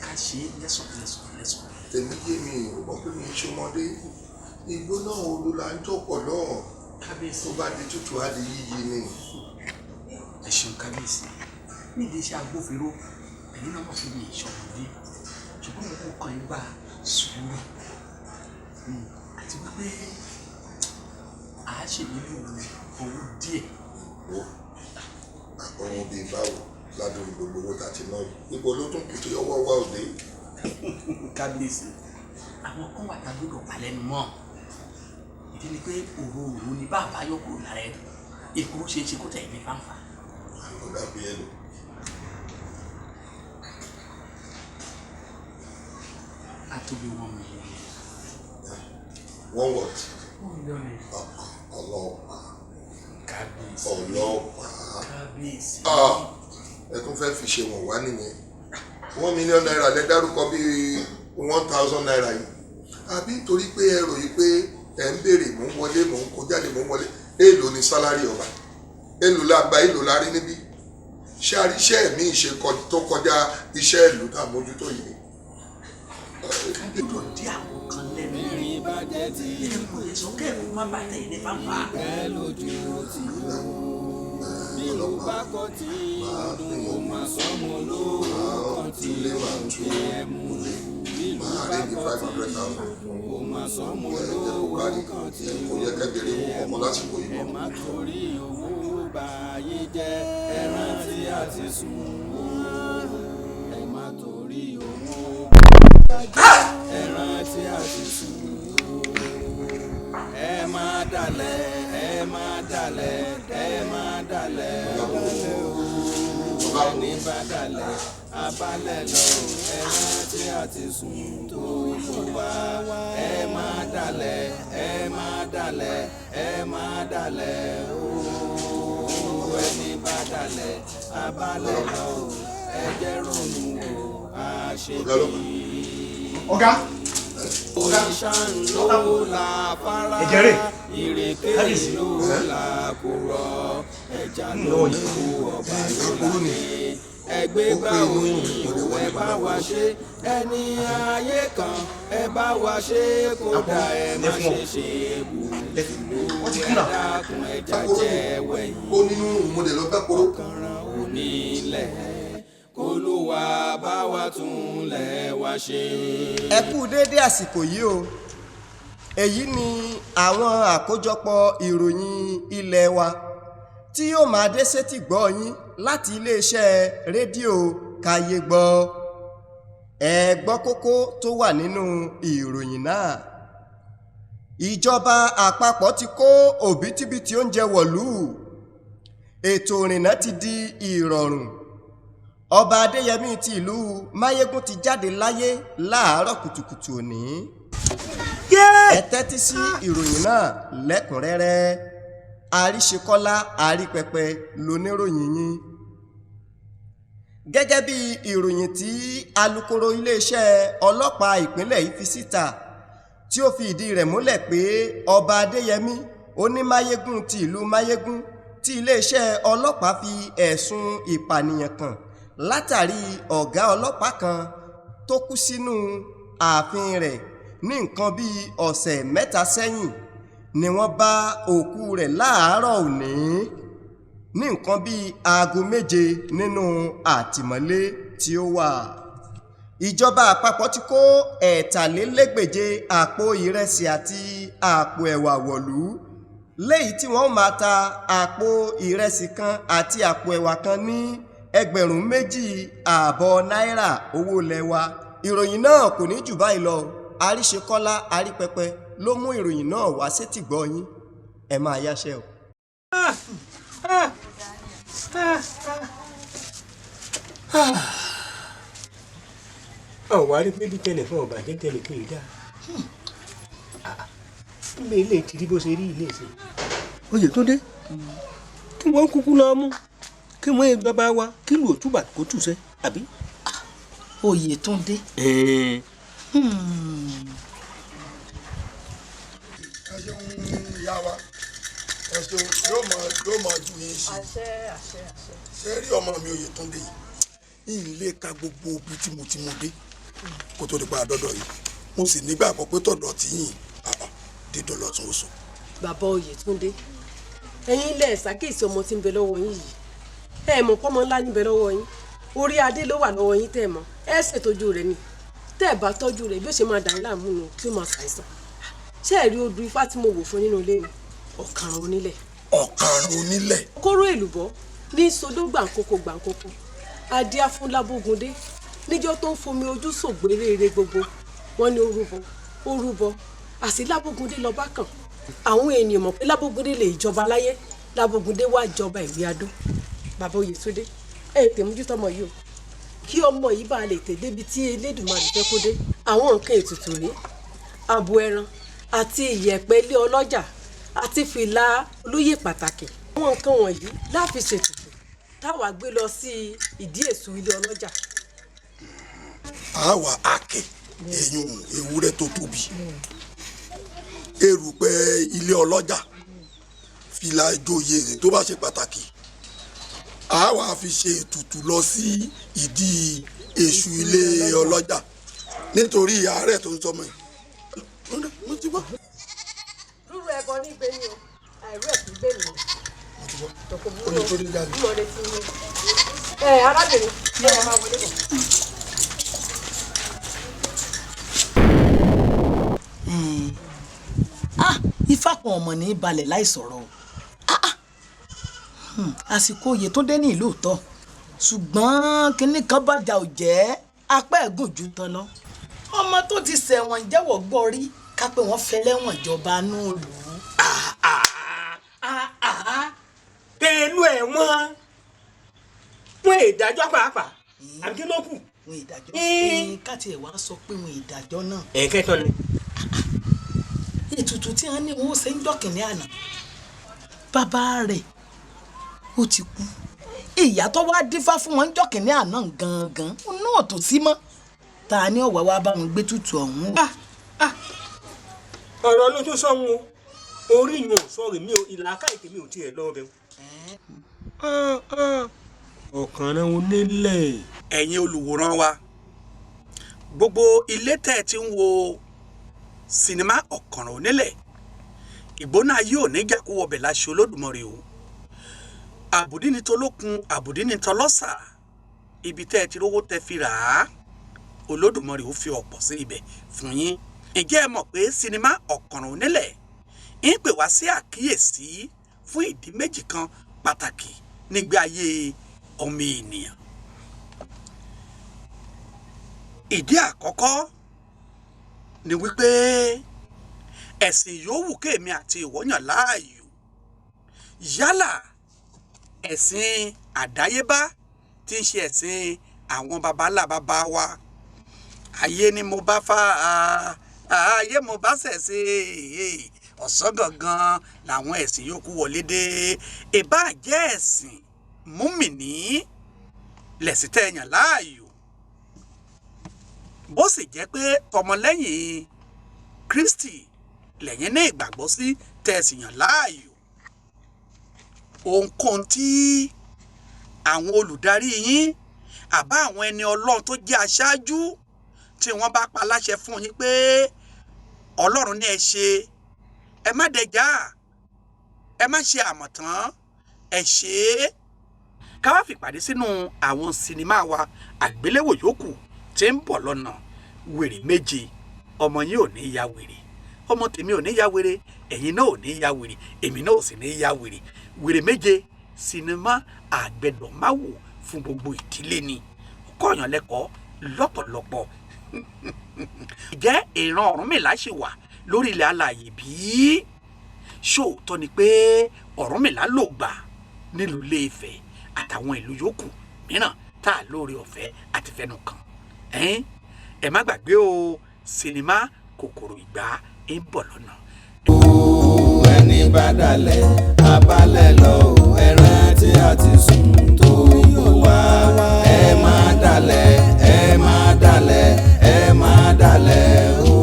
ká ṣe é lẹ́sọ̀. tèmi yé mi ò mọ̀ pé mi ń ṣọmọdé igbó náà olú la ń jọ̀pọ̀ náà tó bá di tútù á di yíyí ni. ẹ ṣeun kábíyèsí nídìí iṣẹ́ agbófinró ẹ̀yin náà mọ̀ fún mi ìṣọ̀mọdé ṣùgbọ́n mo kọ́ kan gbà sùúrù àti wípé a ṣe nílò owó díẹ̀. àwọn bíi báwo ládùn gbogbo owó tàti náà níbo ló tún kù tó yọwọ́ wá òde. kábíyèsí àwọn kan wà tá a gbọ́dọ̀ pa lẹ́nu mọ́ ìdí ni pé òru ni bàbá yọ kúrò lára ẹ̀ èkó ṣe é ṣe kó tẹ̀ ní fáńfà. ó dàbí ẹ lò. a tóbi wọn mi. one what. ọlọ́pàá. kábíyèsí. ọlọ́pàá. kábíyèsí. ẹ tún fẹ́ fi ṣe wọ̀n wá nìyẹn $1 million lẹ dárúkọ bíi 1,000 naira yìí àbí torí pé ẹ ròyìn pé ẹ ń béèrè mò ń wọlé mò ń kó jáde mò ń wọlé èèlò ni sálárì ọba èèlò la gba èèlò la rí níbí ṣé àríṣẹ́ mi ṣe tó kọjá iṣẹ́ ìlú tá a mójútó yìí. kábíyèsí dí àwọn kan lẹ́nu ilé kò lè sọ kẹ́ẹ̀kú má bàtà ilé fáfá. bí ló bá kọ tí ìdùn ó máa sọmọ lóòótọ́ tí ó ti ẹ̀ mú bí ló bá kọ tí ìdùn ó máa sọmọ lóòótọ́ tí ó ti ẹ̀ má torí owó báyé jẹ́ ẹ rántí àti sùn ó ẹ má torí owó ẹ rántí àti sùn ó ẹ má dalẹ̀ ẹ má dalẹ̀ ẹ má dalẹ̀ ẹni bá dalẹ̀ abalẹ̀ lọ ẹ rántí àti sùn tó kó wá ẹ má dalẹ̀ ẹ má dalẹ̀ ẹ má dalẹ̀ ẹni bá dalẹ̀ abalẹ̀ lọ ẹ jẹ́ ronú o àṣebí. ọ̀gá. òrìṣà ń lò láfárá ìrèké ló làkúrọ̀ ẹja ló kú ọba ló láyé ẹgbẹ́ bá òyìnbó ẹ bá wa ṣe ẹni ayé kan ẹ bá wa ṣe kódà ẹ má ṣe ṣe gbogbo ẹ dákun ẹ jàjẹ́ wẹ̀yìn ọkànràn onílẹ̀ k'Olúwa bá wa tún lẹ̀ wá ṣe. ẹ kú déédé àsìkò yìí o èyí ni àwọn àkójọpọ̀ ìròyìn ilé wa tí yóò máa dé sétí gbọ́ yín láti iléeṣẹ́ rédíò káyé gbọ́. ẹ gbọ́ kókó tó wà nínú ìròyìn náà. ìjọba àpapọ̀ ti kó òbítíbitì oúnjẹ wọ̀lú. ètò ìrìnnà ti di ìrọ̀rùn. ọba adéyẹmí ti ìlú máyégún ti jáde láyé láàárọ̀ kùtùkùtù òní. ẹ tẹ́tí sí ìròyìn náà lẹ́kùnrẹ́rẹ́. àríṣekọ́lá àrípẹpẹ lóníròyìn yín. gẹ́gẹ́ bí ìròyìn tí alukoro iléeṣẹ́ ọlọ́pàá ìpínlẹ̀ yìí fi síta tí ó fi ìdí rẹ̀ múlẹ̀ pé ọba adéyẹmí onímáyégún ti ìlú máyégún tí iléeṣẹ́ ọlọ́pàá fi ẹ̀sùn ìpànìyàn kàn látàrí ọ̀gá ọlọ́pàá kan tó kú sínú ààfin rẹ̀ ní nǹkan bíi ọ̀sẹ̀ mẹ́ta sẹ́yìn ni wọ́n bá òkú rẹ̀ láàárọ̀ òní ní nǹkan bíi aago 7 nínú àtìmọ́lé tí ó wà. ìjọba àpapọ̀ ti kó 6,400 àpò ìrẹsì àti àpò ẹ̀wà wọ̀lú léyìí tí wọ́n máa ta àpò ìrẹsì kan àti àpò ẹ̀wà kan ní 2,500 náírà owó ilẹ̀ wa. ìròyìn náà kò ní jù báyìí lọ. àríṣekọ́lá àrípẹpẹ ló mú ìròyìn náà wá sétí gbọ́ yín. ẹ máa yáṣẹ́ o. àwọn arípẹ́bí tẹ́lẹ̀ fún ọba jẹ́ tẹ́lẹ̀ kí n dá ilé ilé ti rí bó ṣe rí ilé ṣe. Oyètúndé kí wọ́n kúkú lọ mú kí wọ́n yẹ bàbá wa kí lù òtúbà kó túṣẹ́ àbí. Oyètúndé. ìyá wa ẹ̀sùn yóò máa ju yín sí. ṣé rí ọmọ mi Oyètúndé yìí ń lè ka gbogbo ibi tí mo dé kó tó di pa àdọ́dọ̀ yìí mo sì nígbàgbọ́ pé tọ̀dọ̀ tí yìí dídọ̀ lọ́tún oṣù. bàbá Oyètúndé ẹ̀yin lẹ ṣàkíyèsí ọmọ tí ń bẹ lọ́wọ́ yín yìí ẹ mọ̀ pọ́mọ ńlá níbẹ̀ lọ́wọ́ yín orí adé ló wà lọ́wọ́ yín tẹ́ ẹ mọ̀ ẹ ṣètọ́jú rẹ̀ ni tẹ́ ẹ bá tọ́jú rẹ̀ bí ó ṣe máa dà ní láàmú nù tí ó máa ṣàìsàn ṣé ẹ rí odù ifá tí mo wò fún nínú ilé mi ọ̀kàràn onílẹ̀. ọ̀kàràn onílẹ̀. kóró èlùbọ́ ní sodó gbàǹkókò adíá fún lábógundé níjọ́ tó ń fomi ojú sògbérére gbogbo wọn ní ó rúbọ àti lábógundé lọ bá kàn àwọn ènìyàn mọ̀ pé lábógundé lè jọba láyé lábógundé wá jọba ìwé adó. bàbá Oyètúndé ẹ tẹ̀ mójútó ọmọ yìí o kí ọmọ yìí bá lè tẹ̀ débi tí Elédùmarè fẹ́ kó dé. àwọn nǹkan ètùtù rèé abo ẹran àti ìyẹ̀pẹ̀ ilé ọlọ́jà àti fìlà olóyè pàtàkì. àwọn nǹkan wọ̀nyí láfi ṣètùtù táwa gbé lọ sí ìdí èṣù ilé ọlọ́jà. àwa àkè èèyàn ewúrẹ́ tó tóbi erùpẹ̀ ilé ọlọ́jà fìlà ìjòyè tó bá ṣe pàtàkì àwa fi ṣe ètùtù lọ sí ìdí èṣù ilé ọlọ́jà nítorí àárẹ̀ tó ń sọmọ yìí. mo ti gbọ́. rúru ẹbọ ní gbé ni o àìrú ẹ̀ kì í gbé mi o. Oyètúndé jáde. arábìnrin ẹ máa wọlé bọ̀. ifá kan ọmọ ní balẹ̀ láì sọ̀rọ̀ àsìkò Oyètúndé ní ìlú òótọ́ ṣùgbọ́n kinní kan bàjá ò jẹ́ apá ẹ̀gùn ju tán lọ. ọmọ tó ti ṣẹ̀wọ̀n jẹ́wọ́ gbọ́ rí ká pé wọ́n fẹ́ lẹ́wọ̀n ìjọba núùlù. pẹ̀lú ẹ̀wọ̀n wọn ìdájọ́ pàápàá àbí kí ló kù. wọn ìdájọ́ káti ẹ̀ wá sọ pé wọn ìdájọ́ náà. ẹ̀kẹ́tọ̀ ni. ètùtù tí wọ́n ní wọ́n ṣe ń jọ́kìnní àná bàbá rẹ̀ ó ti kú ìyá tó wá dífá fún wọn jọ́kìnní àná gangan náà tó sí mọ́ ta ni ọ̀wá wa bá wọn gbé tutù ọ̀hún. ọ̀rọ̀ ló tún sọ́hun o orí yìí ò sọ̀rọ̀ mi ò ìlàkà ètè mi ò tiẹ̀ lọ́ọ́ bẹ́ẹ̀. ọ̀kànràn onílẹ̀. ẹ̀yin olùwòran wa gbogbo ilé tẹ́ ti ń wo sinimá ọ̀kànràn onílẹ̀ ìgbóná yóò ní jẹ́kú wọbẹ̀ láṣẹ Olódùmarè o àbùdí ni tolókun àbùdí ni tọlọ́sà ibi tẹ́ ti rówó tẹ́ fi rà á Olódùmarè ó fi ọ̀pọ̀ sí ibẹ̀ fún yín. ǹjẹ́ ẹ mọ̀ pé sinimá ọ̀kànràn onílẹ̀ ń pè wá sí àkíyèsí fún ìdí méjì kan pàtàkì nígbé ayé ọmọ ènìyàn. ìdí àkọ́kọ́ ni wípé ẹ̀sìn yòówù kéèmí àti ìwọ yàn láàyò yálà ẹ̀sìn àdáyébá tí ń ṣe ẹ̀sìn àwọn babalá bàbá wa ayé ni mo bá fà ayé mo bá ṣẹ̀ṣẹ̀ ọ̀sán gangan làwọn ẹ̀sìn yòókù wọlé dé ìbá jẹ́ ẹ̀sìn múmìnì lẹ̀sìn tẹ́ yàn láàyò bó sì jẹ́ pé tọmọlẹ́yìn Kristi lẹ́yìn ní ìgbàgbọ́ sí tẹ̀sìn yàn láàyò ohunkóhun tí àwọn olùdarí yín àbá àwọn ẹni Ọlọ́run tó jẹ́ aṣáájú tí wọ́n bá pa láṣẹ fún yín pé Ọlọ́run ní ẹ ṣe ẹ má dẹjà ẹ má ṣe àmọ̀tán ẹ ṣe é. ká wá fìpàdé sínú àwọn sinimá wa àgbéléwò yòókù tí ń bọ̀ lọ́nà wèrè méje ọmọ yín ò ní ya wèrè ọmọ tèmi ò ní ya wèrè ẹ̀yin náà ò ní ya wèrè èmi náà ò sì ní ya wèrè wèrè méje sinimá àgbẹ̀dọ̀máwò fún gbogbo ìdílé ni kọ́ọ̀yàn lẹ́kọ̀ọ́ lọ́pọ̀lọpọ̀. ǹjẹ́ ìran Ọ̀rúnmìlà ṣì wà lórí ilẹ̀ alààyè bí? ṣóòótọ́ ni pé Ọ̀rúnmìlà ló gbà nílùú Ilé-Ifẹ̀ àtàwọn ìlú yòókù mìíràn tá a lóore ọ̀fẹ́ àti fẹnu kàn. ẹ má gbàgbé o sinimá kòkòrò ìgbà ń bọ̀ lọ́nà. ẹni bá dalẹ̀ abalẹ̀ lọ ẹran tí a ti sùn tó yóò wá ẹ má dalẹ̀ ẹ má dalẹ̀ ẹ má dalẹ̀ o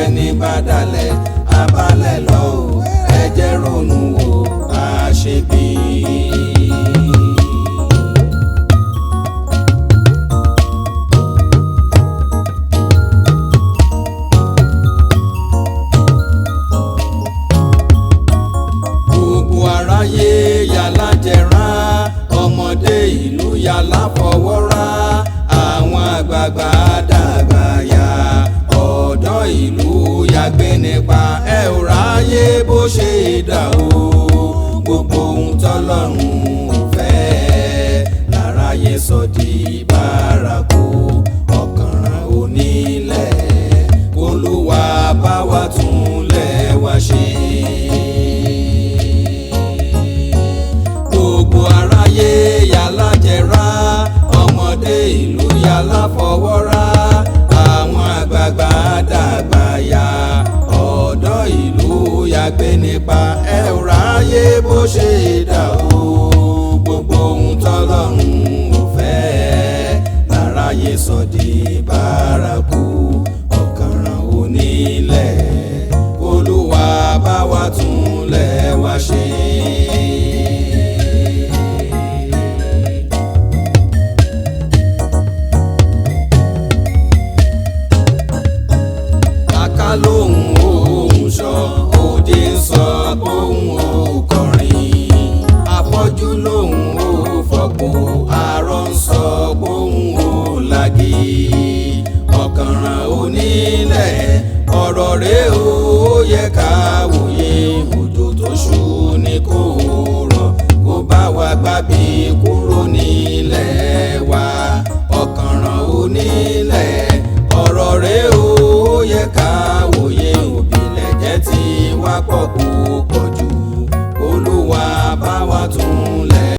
ẹni bá dalẹ̀ abalẹ̀ lọ ẹ jẹ́ ronú wo àṣebí. ọmọdé ìlú yàlá fọwọ́rá àwọn àgbààgbà dàgbà ya ọ̀dọ́ ìlú yàgbé nípa ẹ ò ráyé bó ṣe dà o gbogbo ohun tọ́lọ́run ò fẹ́ láráyé sọ di bárakú ọ̀kànràn onílẹ̀ Olúwa bá wa tún lẹ̀ wá ṣe. gbogbo aráyé yàlá jẹrà ọmọdé ìlú yàlá fọwọ́rá àwọn àgbààgbà dàgbà ya ọ̀dọ́ ìlú yàgbé nípa ẹ ò ráyé bó ṣe dà o gbogbo ohun tọ́lọ́run ò fẹ́ láráyé sọ di bárakú ọ̀kànràn onílẹ̀ Olúwa bá wa tún lẹ̀ wá ṣe. lóhùn òun sọ òde sọ bóhùn ò kọrin afọ́jú lóhùn ò fọ̀pọ̀ arọ ń sọ bóhùn ò lagi ọ̀kànràn onílẹ̀ ọ̀rọ̀ rẹ̀ ó yẹ ká wò.